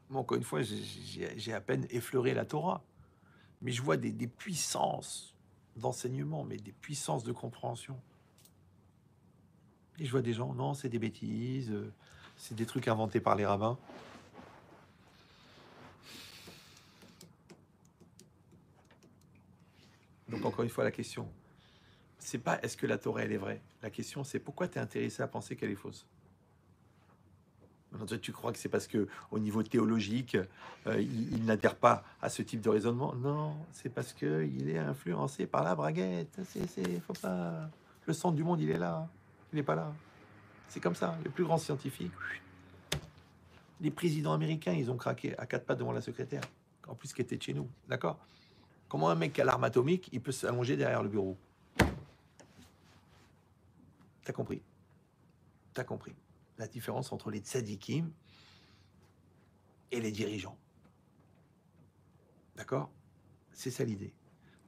Moi, encore une fois, j'ai à peine effleuré la Torah. Mais je vois des puissances d'enseignement, mais des puissances de compréhension. Et je vois des gens, non, c'est des bêtises, c'est des trucs inventés par les rabbins. Donc encore une fois, la question, c'est pas est-ce que la Torah elle est vraie. La question, c'est pourquoi tu es intéressé à penser qu'elle est fausse. Maintenant, toi, tu crois que c'est parce que au niveau théologique, il n'adhère pas à ce type de raisonnement? Non, c'est parce que il est influencé par la braguette. Faut pas. Le centre du monde, il est là, il n'est pas là. C'est comme ça. Les plus grands scientifiques, les présidents américains, ils ont craqué à 4 pattes devant la secrétaire. En plus, qui était de chez nous, d'accord? Comment un mec qui a l'arme atomique, il peut s'allonger derrière le bureau? T'as compris? T'as compris la différence entre les tzadikim et les dirigeants. D'accord? C'est ça l'idée.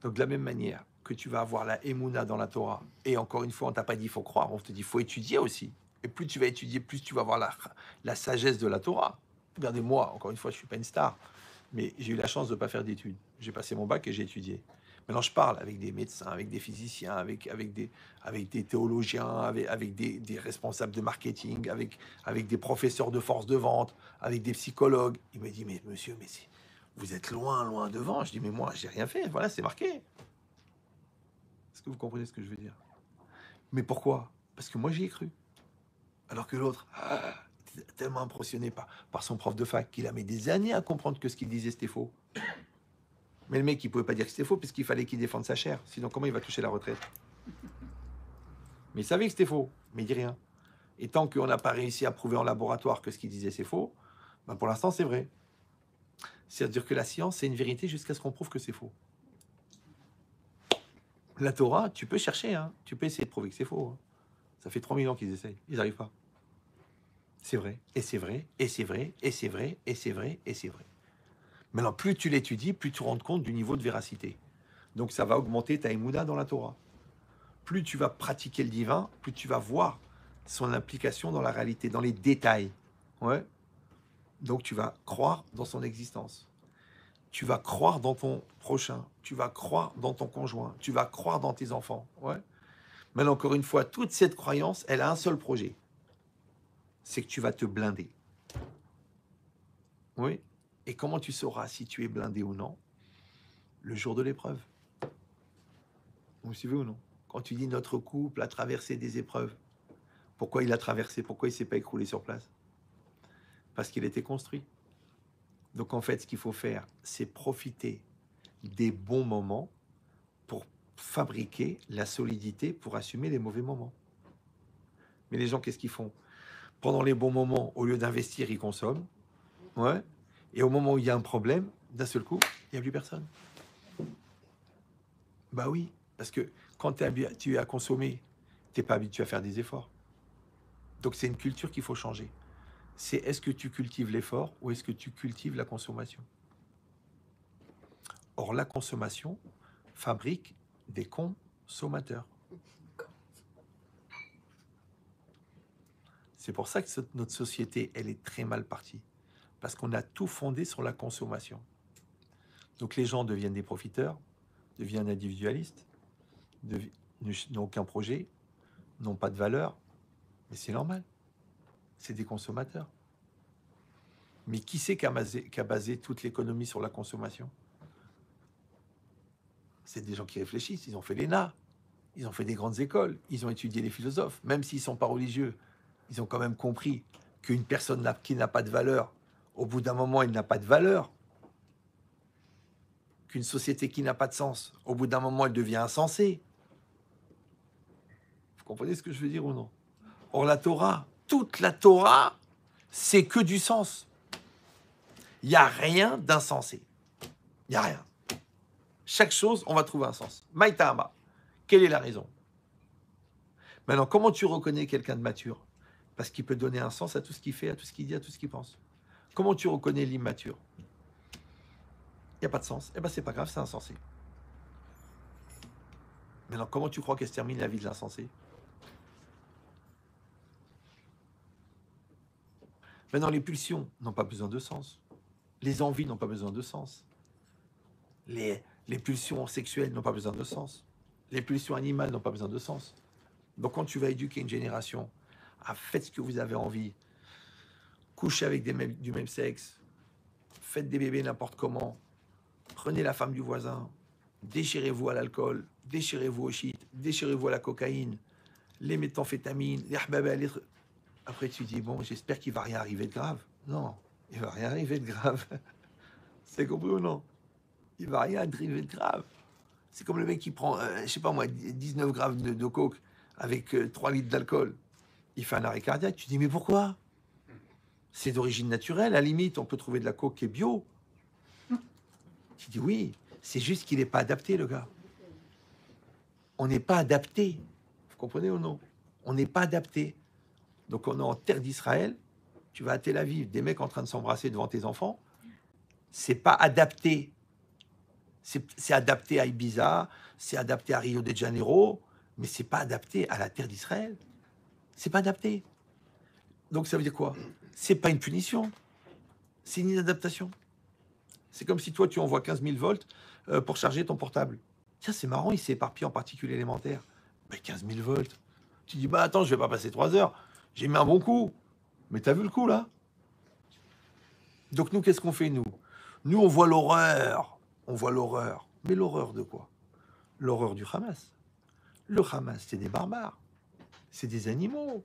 Donc de la même manière que tu vas avoir la Emouna dans la Torah, et encore une fois, on t'a pas dit il faut croire, on te dit il faut étudier aussi. Et plus tu vas étudier, plus tu vas avoir la sagesse de la Torah. Regardez, moi, encore une fois, je suis pas une star, mais j'ai eu la chance de ne pas faire d'études. J'ai passé mon bac et j'ai étudié. Maintenant, je parle avec des médecins, avec des physiciens, avec des théologiens, avec des responsables de marketing, avec des professeurs de force de vente, avec des psychologues. Il me dit, mais monsieur, mais vous êtes loin, loin devant. Je dis, mais moi, j'ai rien fait. Voilà, c'est marqué. Est-ce que vous comprenez ce que je veux dire? Mais pourquoi? Parce que moi, j'y ai cru. Alors que l'autre, était tellement impressionné par son prof de fac qu'il a mis des années à comprendre que ce qu'il disait, c'était faux. Mais le mec, il pouvait pas dire que c'était faux puisqu'il fallait qu'il défende sa chair. Sinon, comment il va toucher la retraite? Mais il savait que c'était faux, mais il dit rien. Et tant qu'on n'a pas réussi à prouver en laboratoire que ce qu'il disait, c'est faux, ben pour l'instant, c'est vrai. C'est-à-dire que la science, c'est une vérité jusqu'à ce qu'on prouve que c'est faux. La Torah, tu peux chercher, hein. Tu peux essayer de prouver que c'est faux. Hein. Ça fait 3000 ans qu'ils essayent. Ils n'arrivent pas. C'est vrai, et c'est vrai, et c'est vrai, et c'est vrai, et c'est vrai, et c'est vrai. Maintenant, plus tu l'étudies, plus tu te rends compte du niveau de véracité. Donc ça va augmenter ta émouda dans la Torah. Plus tu vas pratiquer le divin, plus tu vas voir son implication dans la réalité, dans les détails. Ouais. Donc tu vas croire dans son existence. Tu vas croire dans ton prochain. Tu vas croire dans ton conjoint. Tu vas croire dans tes enfants. Ouais. Mais encore une fois, toute cette croyance, elle a un seul projet. C'est que tu vas te blinder. Oui. Et comment tu sauras si tu es blindé ou non? Le jour de l'épreuve. Vous me suivez ou non? Quand tu dis notre couple a traversé des épreuves, pourquoi il a traversé? Pourquoi il ne s'est pas écroulé sur place? Parce qu'il était construit. Donc en fait, ce qu'il faut faire, c'est profiter des bons moments pour fabriquer la solidité pour assumer les mauvais moments. Mais les gens, qu'est-ce qu'ils font? Pendant les bons moments, au lieu d'investir, ils consomment. Ouais. Et au moment où il y a un problème, d'un seul coup, il n'y a plus personne. Bah oui, parce que quand tu es habitué à consommer, tu n'es pas habitué à faire des efforts. Donc c'est une culture qu'il faut changer. C'est est-ce que tu cultives l'effort ou est-ce que tu cultives la consommation? Or, la consommation fabrique des consommateurs. C'est pour ça que notre société, elle est très mal partie. Parce qu'on a tout fondé sur la consommation. Donc les gens deviennent des profiteurs, deviennent individualistes, n'ont aucun projet, n'ont pas de valeur. Mais c'est normal. C'est des consommateurs. Mais qui c'est qui a basé toute l'économie sur la consommation? C'est des gens qui réfléchissent. Ils ont fait l'ENA, ils ont fait des grandes écoles, ils ont étudié les philosophes. Même s'ils ne sont pas religieux, ils ont quand même compris qu'une personne qui n'a pas de valeur, au bout d'un moment, elle n'a pas de valeur. Qu'une société qui n'a pas de sens, au bout d'un moment, elle devient insensée. Vous comprenez ce que je veux dire ou non? Or, la Torah, toute la Torah, c'est que du sens. Il n'y a rien d'insensé. Il n'y a rien. Chaque chose, on va trouver un sens. Maïtama, quelle est la raison? Maintenant, comment tu reconnais quelqu'un de mature? Parce qu'il peut donner un sens à tout ce qu'il fait, à tout ce qu'il dit, à tout ce qu'il pense. Comment tu reconnais l'immature? Il n'y a pas de sens. Eh bien, c'est pas grave, c'est insensé. Maintenant, comment tu crois qu'elle se termine la vie de l'insensé? Maintenant, les pulsions n'ont pas besoin de sens. Les envies n'ont pas besoin de sens. Les pulsions sexuelles n'ont pas besoin de sens. Les pulsions animales n'ont pas besoin de sens. Donc, quand tu vas éduquer une génération à faites ce que vous avez envie, couchez avec du même sexe, faites des bébés n'importe comment, prenez la femme du voisin, déchirez-vous à l'alcool, déchirez-vous au shit, déchirez-vous à la cocaïne, les méthamphétamines, les ahbaba, les... Après, tu dis, bon, j'espère qu'il ne va rien arriver de grave. Non, il ne va rien arriver de grave. C'est compris ou non? Il ne va rien arriver de grave. C'est comme le mec qui prend, je sais pas moi, 19 grammes de coke avec 3 litres d'alcool. Il fait un arrêt cardiaque. Tu dis, mais pourquoi? C'est d'origine naturelle. À la limite, on peut trouver de la coke qui est bio. Tu dis, oui, c'est juste qu'il n'est pas adapté, le gars. On n'est pas adapté. Vous comprenez ou non? On n'est pas adapté. Donc, on est en terre d'Israël. Tu vas à Tel Aviv, des mecs en train de s'embrasser devant tes enfants. C'est pas adapté. C'est adapté à Ibiza, c'est adapté à Rio de Janeiro, mais c'est pas adapté à la terre d'Israël. C'est pas adapté. Donc ça veut dire quoi? C'est pas une punition, c'est une inadaptation. C'est comme si toi tu envoies 15 000 volts pour charger ton portable. Tiens, c'est marrant, il s'est éparpillé en particules élémentaires. Mais 15 000 volts. Tu dis, bah attends, je vais pas passer 3 heures. J'ai mis un bon coup. Mais t'as vu le coup là? Donc nous, qu'est-ce qu'on fait nous? Nous, on voit l'horreur. On voit l'horreur. Mais l'horreur de quoi? L'horreur du Hamas. Le Hamas, c'est des barbares. C'est des animaux. Vous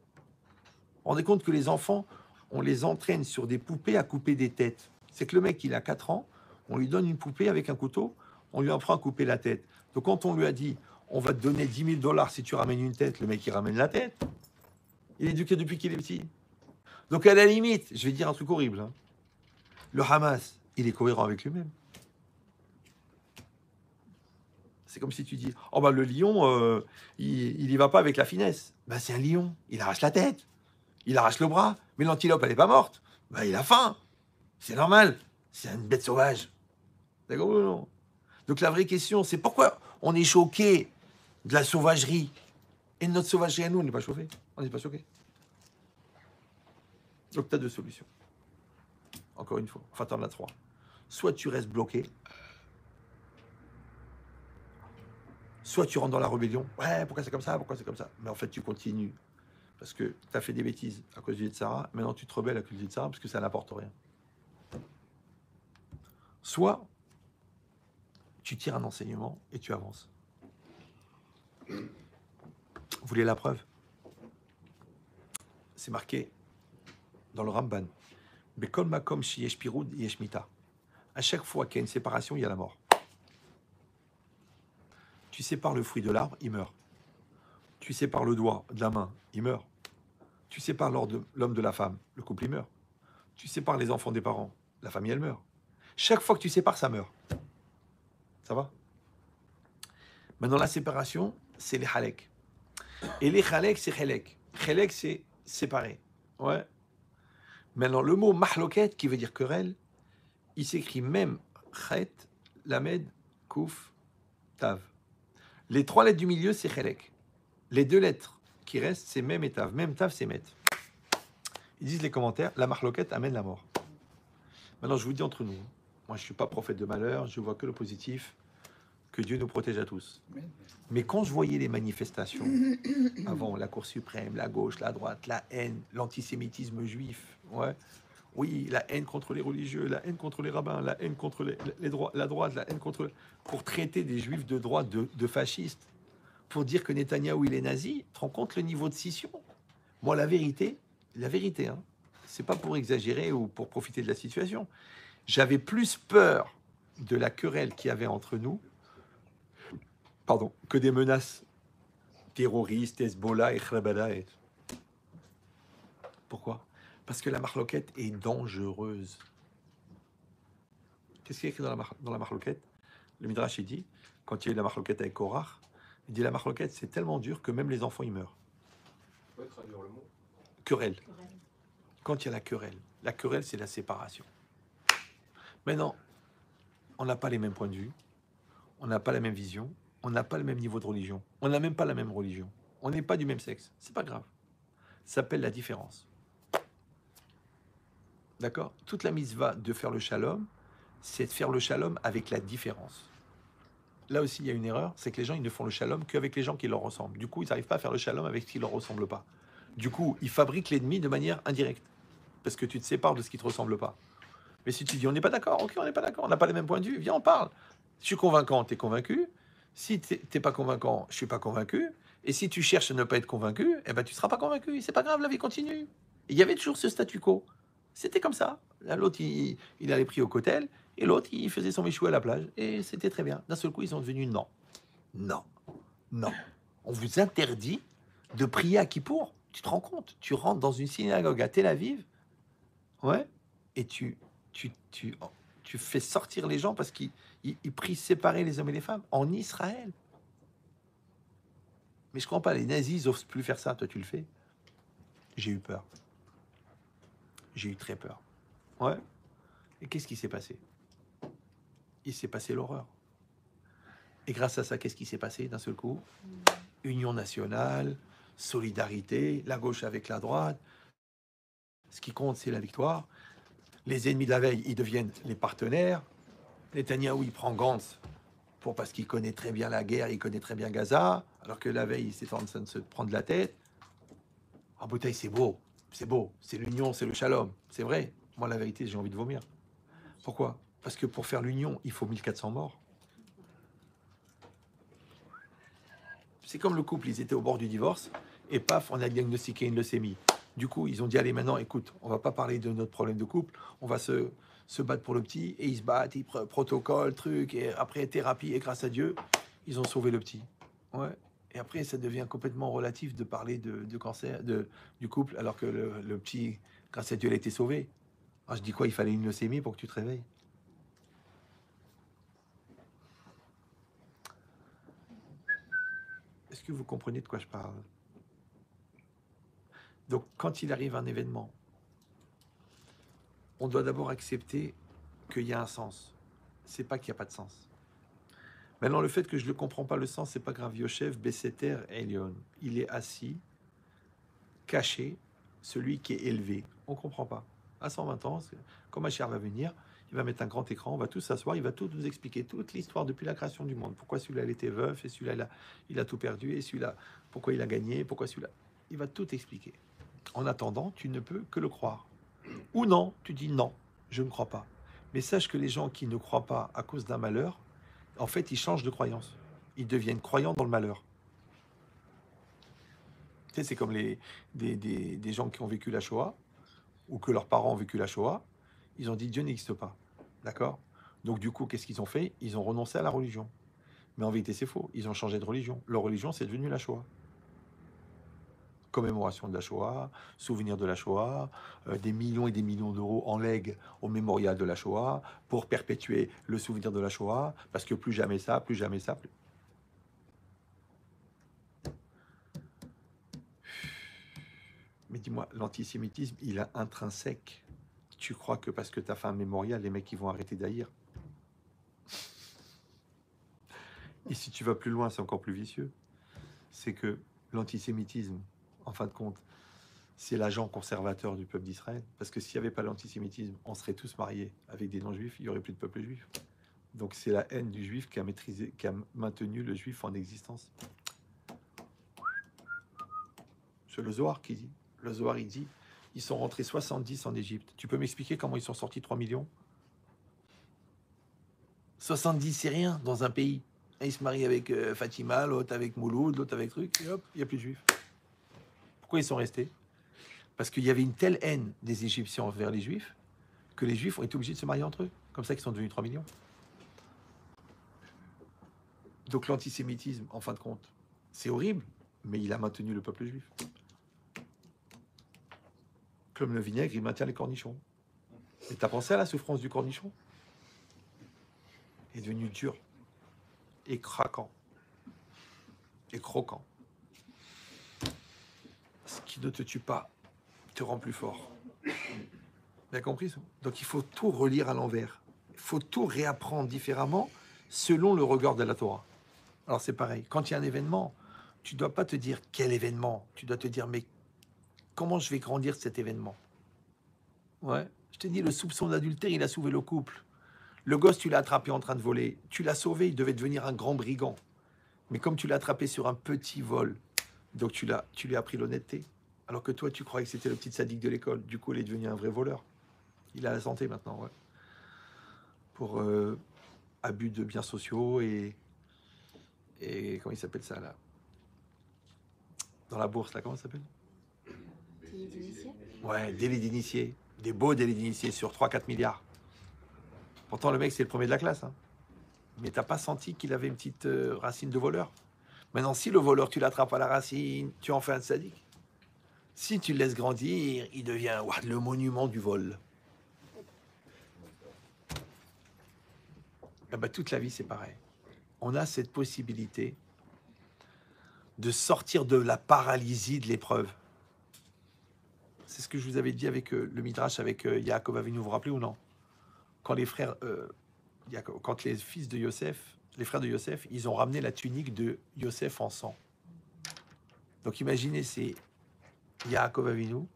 vous rendez compte que les enfants, on les entraîne sur des poupées à couper des têtes. C'est que le mec, il a 4 ans, on lui donne une poupée avec un couteau, on lui apprend à couper la tête. Donc quand on lui a dit, on va te donner 10 000 $ si tu ramènes une tête, le mec, il ramène la tête. Il est éduqué depuis qu'il est petit. Donc à la limite, je vais dire un truc horrible, hein. Le Hamas, il est cohérent avec lui-même. C'est comme si tu dis, oh bah le lion, il y va pas avec la finesse. Bah c'est un lion, il arrache la tête, il arrache le bras, mais l'antilope, elle est pas morte. Bah il a faim, c'est normal, c'est une bête sauvage. D'accord ou non? Donc la vraie question, c'est pourquoi on est choqué de la sauvagerie et de notre sauvagerie à nous, on n'est pas chauffé, on n'est pas choqué. Donc tu as 2 solutions. Encore une fois, enfin t'en as 3. Soit tu restes bloqué, soit tu rentres dans la rébellion. Ouais, pourquoi c'est comme ça? Pourquoi c'est comme ça? Mais en fait, tu continues. Parce que tu as fait des bêtises à cause du Yetzirah. Maintenant, tu te rebelles à cause du Yetzirah parce que ça n'apporte rien. Soit tu tires un enseignement et tu avances. Vous voulez la preuve? C'est marqué dans le Ramban. Bekol makom sheyesh pirud yesh mita. À chaque fois qu'il y a une séparation, il y a la mort. Tu sépares le fruit de l'arbre, il meurt. Tu sépares le doigt de la main, il meurt. Tu sépares l'homme de la femme, le couple, il meurt. Tu sépares les enfants des parents, la famille, elle meurt. Chaque fois que tu sépares, ça meurt. Ça va? Maintenant, la séparation, c'est les halek. Et les halek, c'est chelek. Chelek, c'est séparé. Ouais. Maintenant, le mot mahloket, qui veut dire querelle, il s'écrit même chet, lamed, kouf, tav. Les 3 lettres du milieu, c'est chelek. Les 2 lettres qui restent, c'est même et tav. Même tav, c'est met. Ils disent les commentaires, la mahloket amène la mort. Maintenant, je vous dis entre nous, moi, je ne suis pas prophète de malheur, je vois que le positif, que Dieu nous protège à tous. Mais quand je voyais les manifestations, avant la Cour suprême, la gauche, la droite, la haine, l'antisémitisme juif, ouais, oui, la haine contre les religieux, la haine contre les rabbins, la haine contre les droits, la droite, la haine contre... Pour traiter des juifs de droite de fascistes, pour dire que Netanyahou, il est nazi, tu te rends compte le niveau de scission? Moi, la vérité, hein, c'est pas pour exagérer ou pour profiter de la situation. J'avais plus peur de la querelle qu'il y avait entre nous, que des menaces terroristes, Hezbollah et Khabada. Pourquoi? Parce que la marloquette est dangereuse. Qu'est-ce qu'il y a écrit dans la marloquette? Le Midrash, il dit, quand il y a eu la marloquette avec Korach, il dit la marloquette, c'est tellement dur que même les enfants, ils meurent. Tu peux traduire le mot? Querelle. Quand il y a la querelle, c'est la séparation. Maintenant, on n'a pas les mêmes points de vue, on n'a pas la même vision, on n'a pas le même niveau de religion, on n'a même pas la même religion, on n'est pas du même sexe. C'est pas grave. Ça s'appelle la différence. D'accord? Toute la mitzvah de faire le shalom, c'est de faire le shalom avec la différence. Là aussi, il y a une erreur, c'est que les gens, ils ne font le shalom qu'avec les gens qui leur ressemblent. Du coup, ils n'arrivent pas à faire le shalom avec ce qui ne leur ressemble pas. Du coup, ils fabriquent l'ennemi de manière indirecte, parce que tu te sépares de ce qui ne te ressemble pas. Mais si tu dis, on n'est pas d'accord, ok, on n'est pas d'accord, on n'a pas les mêmes points de vue, viens, on parle. Si je suis convaincant, tu es convaincu. Si tu n'es pas convaincant, je ne suis pas convaincu. Et si tu cherches à ne pas être convaincu, eh ben, tu ne seras pas convaincu. C'est pas grave, la vie continue. Et il y avait toujours ce statu quo. C'était comme ça. L'autre, il allait pris au cotel, et l'autre, il faisait son méchou à la plage. Et c'était très bien. D'un seul coup, ils sont devenus non. Non. Non. On vous interdit de prier à Kippour. Tu te rends compte? Tu rentres dans une synagogue à Tel Aviv, ouais, et tu fais sortir les gens parce qu'ils prient séparer les hommes et les femmes en Israël. Mais je comprends pas, les nazis n'osent plus faire ça. Toi, tu le fais. J'ai eu peur. J'ai eu très peur. Ouais. Et qu'est-ce qui s'est passé? Il s'est passé l'horreur. Et grâce à ça, qu'est-ce qui s'est passé d'un seul coup? Union nationale, solidarité, la gauche avec la droite. Ce qui compte, c'est la victoire. Les ennemis de la veille, ils deviennent les partenaires. Netanyahou, il prend Gantz parce qu'il connaît très bien la guerre, il connaît très bien Gaza, alors que la veille, il s'est en train de se prendre la tête. En bouteille, c'est beau, c'est l'union, c'est le shalom, c'est vrai. Moi, la vérité, j'ai envie de vomir. Pourquoi? Parce que pour faire l'union, il faut 1400 morts. C'est comme le couple, ils étaient au bord du divorce, et paf, on a diagnostiqué une leucémie. Du coup, ils ont dit, allez, maintenant, écoute, on va pas parler de notre problème de couple, on va se battre pour le petit, et ils se battent, ils protocole, truc, et après thérapie, et grâce à Dieu, ils ont sauvé le petit. Ouais. Et après, ça devient complètement relatif de parler de cancer, du couple, alors que le petit, grâce à Dieu, il a été sauvé. Alors, je dis quoi? Il fallait une leucémie pour que tu te réveilles. Est-ce que vous comprenez de quoi je parle? Donc, quand il arrive un événement, on doit d'abord accepter qu'il y a un sens. C'est pas qu'il n'y a pas de sens. Maintenant, le fait que je ne comprends pas le sens, c'est pas grave. Yoshev, Besseter, Elion. Il est assis, caché, celui qui est élevé. On ne comprend pas. À 120 ans, quand Machar va venir, il va mettre un grand écran, on va tous s'asseoir, il va tout nous expliquer, toute l'histoire depuis la création du monde. Pourquoi celui-là, il était veuf, et celui-là, il a tout perdu, et celui-là, pourquoi il a gagné, pourquoi celui-là. Il va tout expliquer. En attendant, tu ne peux que le croire. Ou non, tu dis non, je ne crois pas. Mais sache que les gens qui ne croient pas à cause d'un malheur, en fait, ils changent de croyance. Ils deviennent croyants dans le malheur. Tu sais, c'est comme des gens qui ont vécu la Shoah, ou que leurs parents ont vécu la Shoah, ils ont dit Dieu n'existe pas. D'accord? Donc du coup, qu'est-ce qu'ils ont fait? Ils ont renoncé à la religion. Mais en vérité, c'est faux. Ils ont changé de religion. Leur religion, c'est devenu la Shoah. Commémoration de la Shoah, souvenir de la Shoah, des millions et des millions d'euros en legs au mémorial de la Shoah, pour perpétuer le souvenir de la Shoah, parce que plus jamais ça, plus jamais ça. Mais dis-moi, l'antisémitisme, il est intrinsèque. Tu crois que parce que tu as fait un mémorial, les mecs, ils vont arrêter d'haïr? Et si tu vas plus loin, c'est encore plus vicieux. C'est que l'antisémitisme, en fin de compte, c'est l'agent conservateur du peuple d'Israël. Parce que s'il n'y avait pas l'antisémitisme, on serait tous mariés avec des non-juifs, il n'y aurait plus de peuple juif. Donc c'est la haine du juif qui a maîtrisé, qui a maintenu le juif en existence. C'est le Zohar qui dit. Le Zohar, il dit, ils sont rentrés 70 en Égypte. Tu peux m'expliquer comment ils sont sortis 3 millions? 70, c'est rien dans un pays. Et ils se marient avec Fatima, l'autre avec Mouloud, l'autre avec truc, et hop, il n'y a plus de juifs. Pourquoi ils sont restés? Parce qu'il y avait une telle haine des Égyptiens envers les juifs que les juifs ont été obligés de se marier entre eux. Comme ça qu'ils sont devenus 3 millions. Donc l'antisémitisme, en fin de compte, c'est horrible, mais il a maintenu le peuple juif. Comme le vinaigre, il maintient les cornichons. Et t'as pensé à la souffrance du cornichon? Il est devenu dur, et craquant, et croquant. Ce qui ne te tue pas te rend plus fort. Vous avez compris ça? Donc il faut tout relire à l'envers. Il faut tout réapprendre différemment selon le regard de la Torah. Alors c'est pareil, quand il y a un événement, tu ne dois pas te dire quel événement, tu dois te dire mais comment je vais grandir cet événement? Ouais, je te dis, le soupçon d'adultère, il a sauvé le couple. Le gosse, tu l'as attrapé en train de voler, tu l'as sauvé, il devait devenir un grand brigand. Mais comme tu l'as attrapé sur un petit vol, donc tu lui as appris l'honnêteté. Alors que toi, tu croyais que c'était le petit sadique de l'école. Du coup, il est devenu un vrai voleur. Il a la santé maintenant, ouais. Pour abus de biens sociaux et comment il s'appelle ça, là? Dans la bourse, là, comment ça s'appelle? Délit d'initié. Ouais, délit d'initié. Des beaux délits d'initié sur 3-4 milliards. Pourtant, le mec, c'est le premier de la classe. Hein. Mais t'as pas senti qu'il avait une petite racine de voleur? Maintenant, si le voleur, tu l'attrapes à la racine, tu en fais un sadique. Si tu le laisses grandir, il devient le monument du vol. Eh ben, toute la vie, c'est pareil. On a cette possibilité de sortir de la paralysie de l'épreuve. C'est ce que je vous avais dit avec le Midrash, avec Yaakov Avinu, vous vous rappelez ou non? Quand les frères, quand les fils de Yosef, les frères de Yosef, ils ont ramené la tunique de Yosef en sang. Donc imaginez, c'est Yaakov Avinu,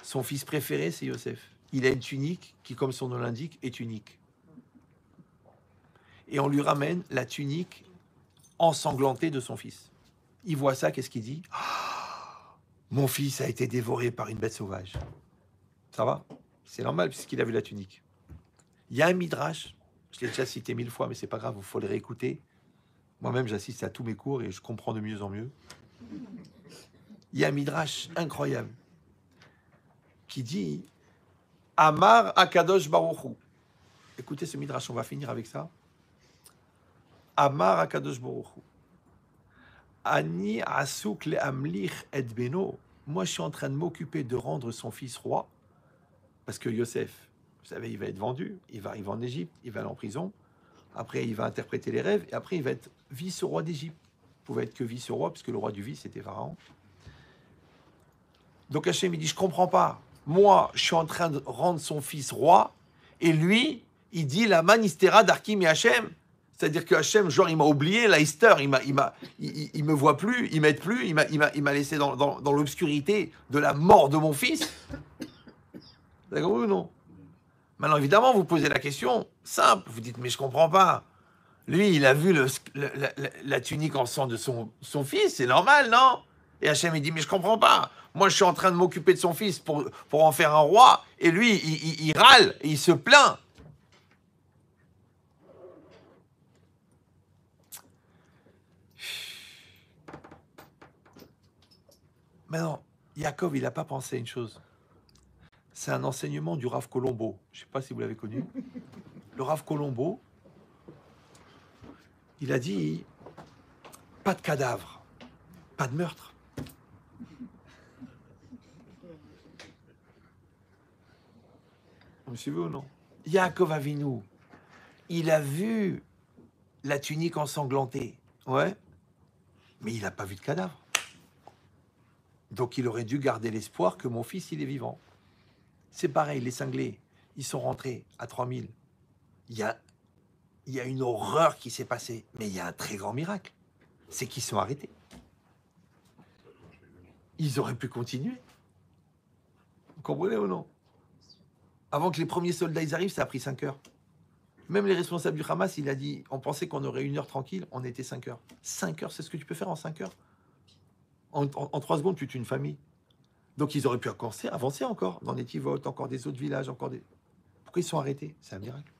son fils préféré, c'est Yosef. Il a une tunique qui, comme son nom l'indique, est unique. Et on lui ramène la tunique ensanglantée de son fils. Il voit ça, qu'est-ce qu'il dit? Mon fils a été dévoré par une bête sauvage. Ça va? C'est normal puisqu'il a vu la tunique. Il y a un midrash, je l'ai déjà cité 1000 fois, mais c'est pas grave, il faut le réécouter. Moi-même, j'assiste à tous mes cours et je comprends de mieux en mieux. Il y a un midrash incroyable qui dit Amar Akadosh Baruch Hu. Écoutez ce midrash, on va finir avec ça. Amar Akadosh Baruch Hu. Ani asuk le amlich et beno. Moi, je suis en train de m'occuper de rendre son fils roi, parce que Yosef, vous savez, il va être vendu, il va arriver en Égypte, il va aller en prison, après il va interpréter les rêves, et après il va être vice-roi d'Égypte. Il pouvait être que vice-roi, parce que le roi du vice, c'était Pharaon. Donc Hachem, il dit, je comprends pas. Moi, je suis en train de rendre son fils roi, et lui, il dit, la manistera d'Arkim et Hachem. C'est-à-dire que Hachem, genre, il m'a oublié, la Esther, il me voit plus, il m'aide plus, il m'a laissé dans l'obscurité de la mort de mon fils. D'accord ou non? Maintenant, évidemment, vous posez la question simple. Vous dites, mais je comprends pas. Lui, il a vu la tunique en sang de son fils, c'est normal, non? Et Hachem, il dit, mais je comprends pas. Moi, je suis en train de m'occuper de son fils pour en faire un roi, et lui, il râle, et il se plaint. Maintenant, Yaakov, il n'a pas pensé à une chose. C'est un enseignement du Rav Colombo. Je ne sais pas si vous l'avez connu. Le Rav Colombo, il a dit, pas de cadavre, pas de meurtre. Vous me suivez ou non? Yaakov Avinu, il a vu la tunique ensanglantée, ouais, mais il n'a pas vu de cadavre. Donc il aurait dû garder l'espoir que mon fils, il est vivant. C'est pareil, les cinglés, ils sont rentrés à 3000. Il y a, il y a une horreur qui s'est passée, mais il y a un très grand miracle. C'est qu'ils sont arrêtés. Ils auraient pu continuer. Vous comprenez ou non? Avant que les premiers soldats ils arrivent, ça a pris 5 heures. Même les responsables du Hamas, il a dit, on pensait qu'on aurait 1 heure tranquille, on était 5 heures. 5 heures, c'est ce que tu peux faire en 5 heures. En 3 secondes, tu tues une famille. Donc ils auraient pu avancer encore, dans Netivolt, encore des autres villages, encore des... Pourquoi ils sont arrêtés? C'est un miracle.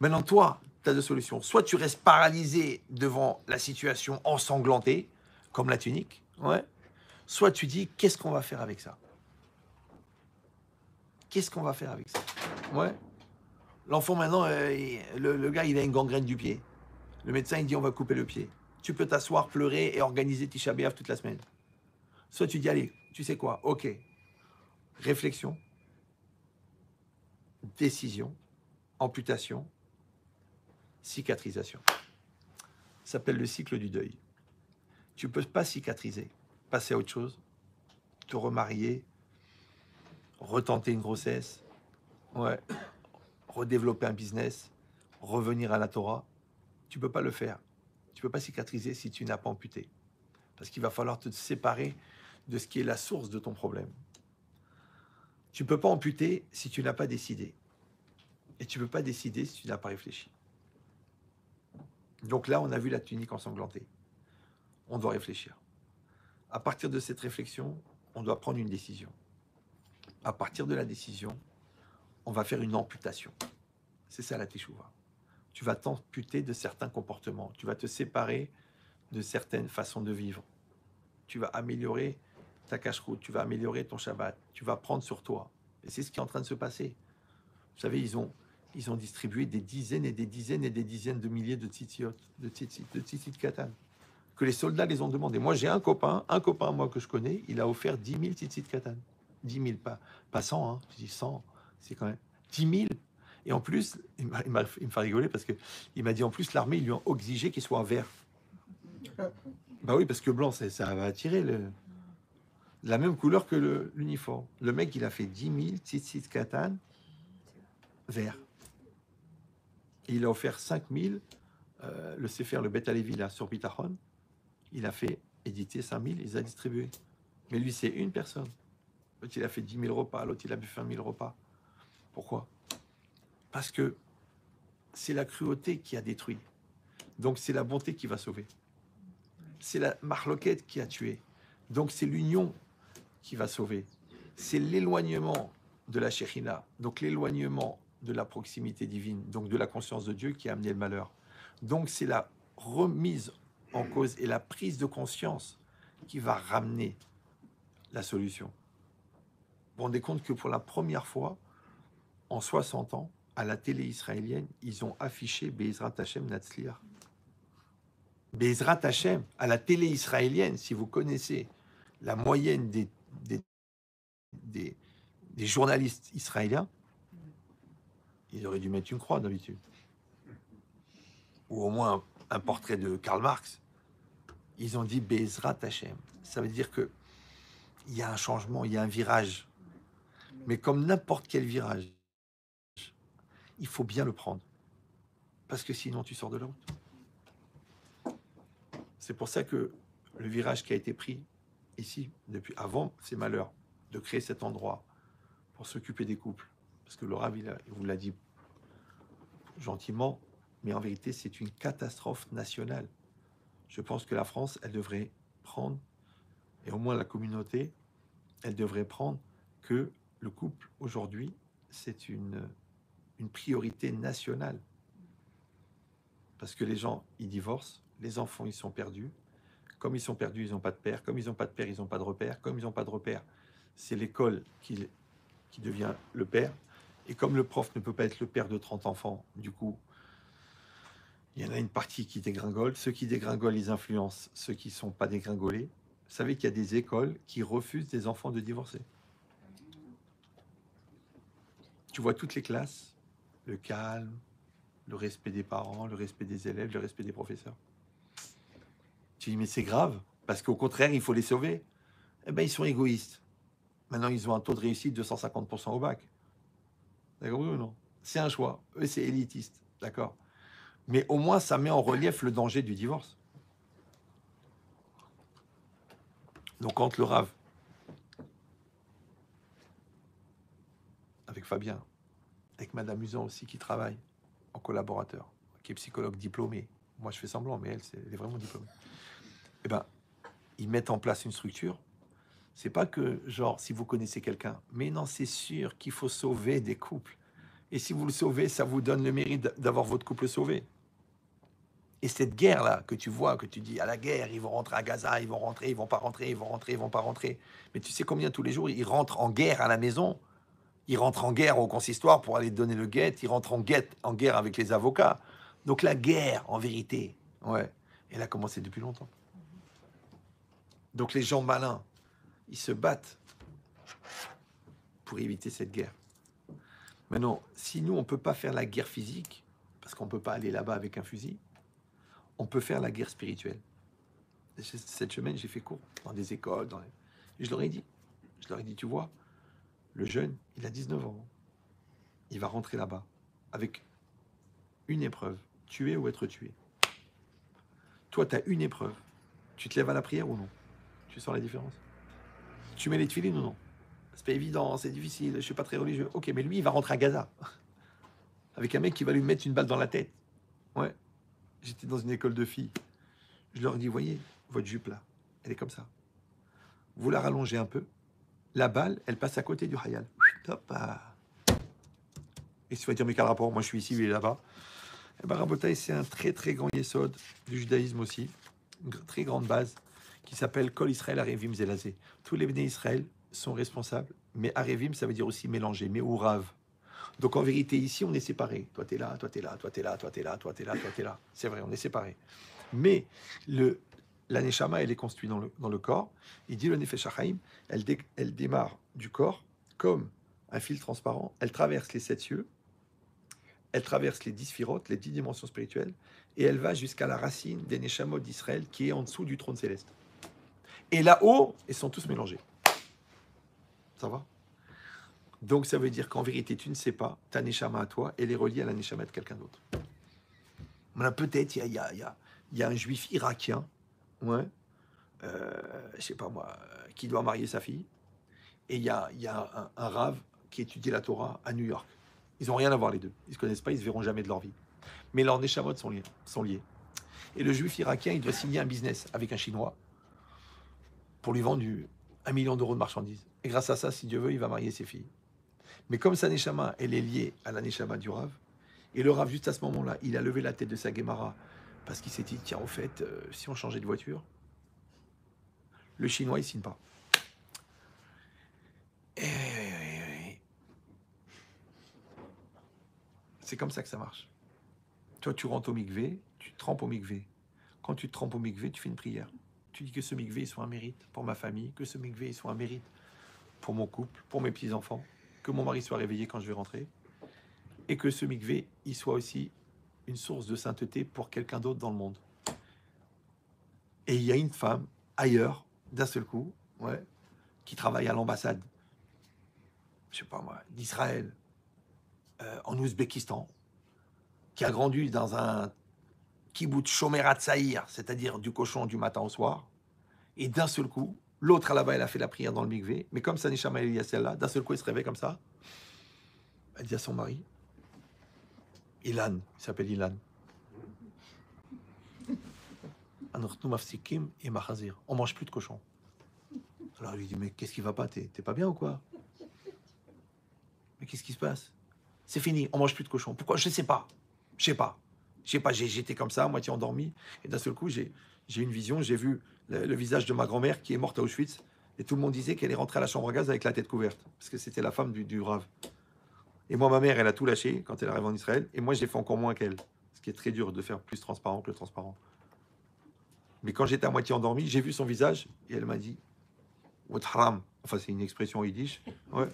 Maintenant, toi, tu as deux solutions. Soit tu restes paralysé devant la situation ensanglantée, comme la tunique, ouais. Soit tu dis, qu'est-ce qu'on va faire avec ça? Qu'est-ce qu'on va faire avec ça? Ouais. L'enfant, maintenant, le gars, il a une gangrène du pied. Le médecin, il dit, on va couper le pied. Tu peux t'asseoir, pleurer et organiser Tisha B'Av toute la semaine. Soit tu dis, allez, tu sais quoi? Ok. Réflexion, décision, amputation, cicatrisation. Ça s'appelle le cycle du deuil. Tu ne peux pas cicatriser, passer à autre chose, te remarier, retenter une grossesse, ouais, redévelopper un business, revenir à la Torah. Tu ne peux pas le faire. Tu ne peux pas cicatriser si tu n'as pas amputé. Parce qu'il va falloir te séparer de ce qui est la source de ton problème. Tu ne peux pas amputer si tu n'as pas décidé. Et tu ne peux pas décider si tu n'as pas réfléchi. Donc là, on a vu la tunique ensanglantée. On doit réfléchir. À partir de cette réflexion, on doit prendre une décision. À partir de la décision, on va faire une amputation. C'est ça la teshuva. Tu vas t'amputer de certains comportements. Tu vas te séparer de certaines façons de vivre. Tu vas améliorer ta cache-route. Tu vas améliorer ton Shabbat. Tu vas prendre sur toi. Et c'est ce qui est en train de se passer. Vous savez, ils ont distribué des dizaines et des dizaines et des dizaines de milliers de tzitziot, de tzitzit katan, que les soldats les ont demandé. Moi, j'ai un copain moi que je connais, il a offert 10 000 tzitzit katan. 10 000, pas 100, hein. Je dis 100, c'est quand même 10 000. Et en plus, il me fait rigoler parce qu'il m'a dit en plus, l'armée, ils lui ont exigé qu'il soit en vert. Bah oui, parce que blanc, ça va attirer la même couleur que l'uniforme. Le mec, il a fait 10 000 tzitzit katan vert. Et il a offert 5 000, le Sefer, le Bet Alevi, là, sur Bitachon. Il a fait éditer 5 000, il les a distribués. Mais lui, c'est une personne. L'autre, il a fait 10 000 repas, l'autre, il a fait 20 000 repas. Pourquoi? Parce que c'est la cruauté qui a détruit. Donc, c'est la bonté qui va sauver. C'est la marloquette qui a tué. Donc, c'est l'union qui va sauver. C'est l'éloignement de la Shekhinah. Donc, l'éloignement de la proximité divine, donc de la conscience de Dieu qui a amené le malheur. Donc, c'est la remise en cause et la prise de conscience qui va ramener la solution. Vous vous rendez compte que pour la première fois, en 60 ans, à la télé israélienne, ils ont affiché Be'ezrat Hashem Natzliach. Be'ezrat Hashem, à la télé israélienne, si vous connaissez la moyenne des journalistes israéliens, ils auraient dû mettre une croix d'habitude. Ou au moins un portrait de Karl Marx. Ils ont dit Be'ezrat Hashem. Ça veut dire que il y a un changement, il y a un virage. Mais comme n'importe quel virage, il faut bien le prendre. Parce que sinon, tu sors de la route. C'est pour ça que le virage qui a été pris ici, depuis avant ces malheurs, de créer cet endroit pour s'occuper des couples. Parce que le Rav, il vous l'a dit gentiment, mais en vérité, c'est une catastrophe nationale. Je pense que la France, elle devrait prendre, et au moins la communauté, elle devrait prendre que le couple, aujourd'hui, c'est une priorité nationale. Parce que les gens, ils divorcent, les enfants, ils sont perdus. Comme ils sont perdus, ils n'ont pas de père. Comme ils n'ont pas de père, ils n'ont pas de repère. Comme ils n'ont pas de repère, c'est l'école qui devient le père. Et comme le prof ne peut pas être le père de 30 enfants, du coup, il y en a une partie qui dégringole. Ceux qui dégringolent, ils influencent ceux qui ne sont pas dégringolés. Vous savez qu'il y a des écoles qui refusent des enfants de divorcer. Tu vois toutes les classes, le calme, le respect des parents, le respect des élèves, le respect des professeurs. Tu dis, mais c'est grave, parce qu'au contraire, il faut les sauver. eh ben, ils sont égoïstes. Maintenant, ils ont un taux de réussite de 150% au bac. D'accord, oui ou non? C'est un choix. Eux, c'est élitiste. D'accord? Mais au moins, ça met en relief le danger du divorce. Donc, quand le Rav, avec Fabien, avec Madame Musan aussi, qui travaille en collaborateur, qui est psychologue diplômée, moi je fais semblant, mais elle est vraiment diplômée, eh ben, ils mettent en place une structure. C'est pas que, genre, si vous connaissez quelqu'un, mais non, c'est sûr qu'il faut sauver des couples. Et si vous le sauvez, ça vous donne le mérite d'avoir votre couple sauvé. Et cette guerre-là que tu vois, que tu dis, à la guerre, ils vont rentrer à Gaza, ils vont rentrer, ils vont pas rentrer, ils vont rentrer, ils vont pas rentrer. Mais tu sais combien tous les jours, ils rentrent en guerre à la maison, ils rentrent en guerre au consistoire pour aller donner le guet, ils rentrent en guerre avec les avocats. Donc la guerre, en vérité, ouais, elle a commencé depuis longtemps. Donc les gens malins, ils se battent pour éviter cette guerre. Maintenant, si nous, on ne peut pas faire la guerre physique, parce qu'on ne peut pas aller là-bas avec un fusil, on peut faire la guerre spirituelle. Cette semaine, j'ai fait cours dans des écoles. Et je leur ai dit, tu vois, le jeune, il a 19 ans. Il va rentrer là-bas avec une épreuve, tuer ou être tué. Toi, tu as une épreuve. Tu te lèves à la prière ou non? Tu sens la différence? Tu mets les tefilines ou non? C'est pas évident, c'est difficile, je suis pas très religieux. Ok, mais lui, il va rentrer à Gaza. Avec un mec qui va lui mettre une balle dans la tête. Ouais. J'étais dans une école de filles. Je leur dis, voyez, votre jupe là, elle est comme ça. Vous la rallongez un peu. La balle, elle passe à côté du hayal. Hop, ah. Et tu vas dire, mais quel rapport? Moi, je suis ici, lui, il est là-bas. Eh ben, Rabotai, c'est un très, très grand yesod du judaïsme aussi. Une très grande base qui s'appelle Kol Israël Arevim Zelazé. Tous les béné Israël sont responsables, mais Arevim, ça veut dire aussi mélanger, mais Ourav. Donc en vérité, ici, on est séparés. Toi, t'es là, toi, t'es là, toi, t'es là, toi, t'es là, toi, t'es là, toi, t'es là. C'est vrai, on est séparés. Mais la Neshama, elle est construite dans le corps. Il dit le Nefesh HaChaim, elle démarre du corps comme un fil transparent. Elle traverse les 7 cieux, elle traverse les 10 sphirotes, les 10 dimensions spirituelles, et elle va jusqu'à la racine des Neshamot d'Israël qui est en dessous du trône céleste. Et là-haut, ils sont tous mélangés. Ça va? Donc ça veut dire qu'en vérité, tu ne sais pas, ta Neshama à toi, elle est reliée à la Neshama de quelqu'un d'autre. Peut-être, il y a un juif irakien, ouais, je sais pas moi, qui doit marier sa fille, et il y a un rave qui étudie la Torah à New York. Ils n'ont rien à voir les deux. Ils ne se connaissent pas, ils ne se verront jamais de leur vie. Mais leurs Neshamot sont liés. Et le juif irakien, il doit signer un business avec un Chinois pour lui vendre 1 million d'euros de marchandises. Et grâce à ça, si Dieu veut, il va marier ses filles. Mais comme sa Neshama, elle est liée à la Neshama du Rav, et le Rav, juste à ce moment-là, il a levé la tête de sa Gemara parce qu'il s'est dit, tiens, en fait, si on changeait de voiture, le Chinois, il signe pas. C'est comme ça que ça marche. Toi, tu rentres au mikvé, tu te trempes au mikvé. Quand tu te trempes au mikvé, tu fais une prière. Tu dis que ce mikvé soit un mérite pour ma famille, que ce mikvé soit un mérite pour mon couple, pour mes petits-enfants, que mon mari soit réveillé quand je vais rentrer, et que ce mikvé, il soit aussi une source de sainteté pour quelqu'un d'autre dans le monde. Et il y a une femme, ailleurs, d'un seul coup, ouais, qui travaille à l'ambassade, je sais pas moi, d'Israël, en Ouzbékistan, qui a grandi dans un kibbutz Shomerat Saïr, c'est-à-dire du cochon du matin au soir, et d'un seul coup, l'autre là-bas, elle a fait la prière dans le mikvé, mais comme sa Neshama est celle-là, d'un seul coup, elle se réveille comme ça, elle dit à son mari, Ilan, il s'appelle Ilan, on mange plus de cochon. Alors il lui dit, mais qu'est-ce qui va pas? T'es pas bien ou quoi? Mais qu'est-ce qui se passe? C'est fini, on mange plus de cochon. Pourquoi? Je sais pas. J'étais comme ça, à moitié endormi, et d'un seul coup, j'ai une vision, j'ai vu le visage de ma grand-mère qui est morte à Auschwitz, et tout le monde disait qu'elle est rentrée à la chambre à gaz avec la tête couverte, parce que c'était la femme du Rav. Et moi, ma mère, elle a tout lâché quand elle arrive en Israël, et moi, j'ai fait encore moins qu'elle, ce qui est très dur de faire plus transparent que le transparent. Mais quand j'étais à moitié endormi, j'ai vu son visage, et elle m'a dit, Wat haram, enfin c'est une expression yiddish, ouais.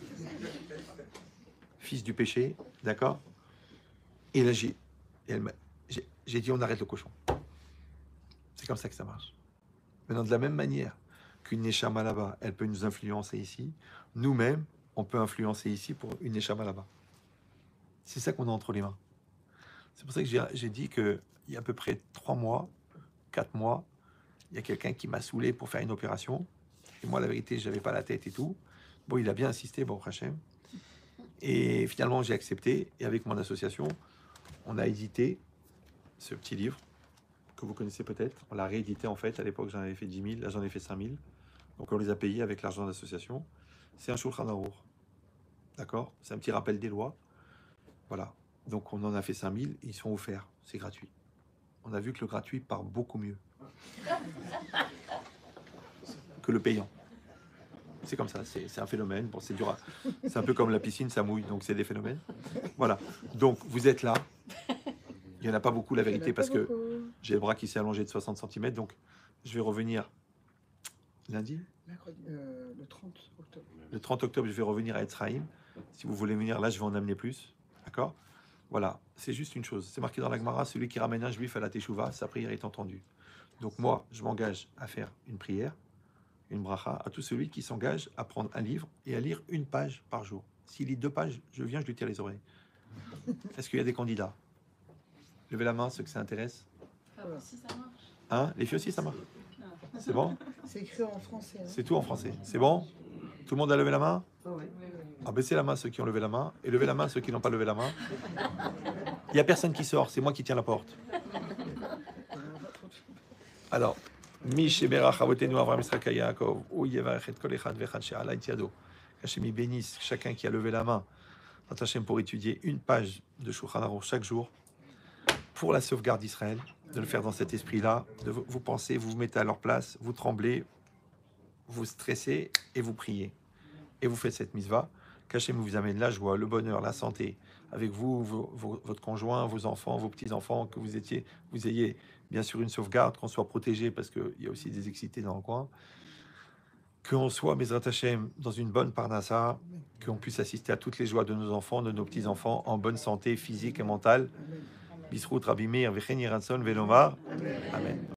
Fils du péché, d'accord? Et là, j'ai dit, on arrête le cochon. C'est comme ça que ça marche. Maintenant, de la même manière qu'une Neshama là-bas, elle peut nous influencer ici, nous-mêmes, on peut influencer ici pour une Neshama là-bas. C'est ça qu'on a entre les mains. C'est pour ça que j'ai dit qu'il y a à peu près 3 mois, 4 mois, il y a quelqu'un qui m'a saoulé pour faire une opération. Et moi, la vérité, je n'avais pas la tête et tout. Bon, il a bien insisté, bon, Hachem. Et finalement, j'ai accepté. Et avec mon association, on a édité ce petit livre que vous connaissez peut-être. On l'a réédité en fait. À l'époque, j'en avais fait 10 000. Là, j'en ai fait 5 000. Donc, on les a payés avec l'argent de l'association. C'est un Shulchan Aruch. D'accord? C'est un petit rappel des lois. Voilà. Donc, on en a fait 5 000. Ils sont offerts. C'est gratuit. On a vu que le gratuit part beaucoup mieux que le payant. C'est comme ça, c'est un phénomène. Bon, c'est dur. C'est un peu comme la piscine, ça mouille, donc c'est des phénomènes. Voilà. Donc, vous êtes là. Il n'y en a pas beaucoup, la vérité, parce que j'ai le bras qui s'est allongé de 60 cm. Donc, je vais revenir lundi. Le 30 octobre. Le 30 octobre, je vais revenir à Etzraïm. Si vous voulez venir, là, je vais en amener plus. D'accord? Voilà. C'est juste une chose. C'est marqué dans la Gemara, celui qui ramène un juif à la Teshuvah, sa prière est entendue. Donc, moi, je m'engage à faire une prière, une bracha, à tout celui qui s'engage à prendre un livre et à lire une page par jour. S'il lit 2 pages, je viens, je lui tire les oreilles. Est-ce qu'il y a des candidats? Levez la main, ceux que ça intéresse. Ah bah si ça marche. Hein? Les filles aussi, ça marche? C'est bon? C'est écrit en français. Hein. C'est tout en français. C'est bon? Tout le monde a levé la main? Ah ouais. Alors, baissez la main ceux qui ont levé la main et levez la main ceux qui n'ont pas levé la main. Il n'y a personne qui sort, c'est moi qui tiens la porte. Alors, Hachem bénisse chacun qui a levé la main pour étudier une page de Shulchan Aruch chaque jour pour la sauvegarde d'Israël, de le faire dans cet esprit-là, de vous pensez, vous vous mettez à leur place, vous tremblez, vous stressez et vous priez. Et vous faites cette mitzvah, qu'Hachem vous amène la joie, le bonheur, la santé, avec vous, votre conjoint, vos enfants, vos petits-enfants, que vous ayez bien sûr une sauvegarde, qu'on soit protégé, parce qu'il y a aussi des excités dans le coin, qu'on soit, Bezrat Hachem, dans une bonne parnassa, qu'on puisse assister à toutes les joies de nos enfants, de nos petits-enfants, en bonne santé physique et mentale. Bisrout Rabbi Meir, Vechen Yeratzon Velomar. Amen.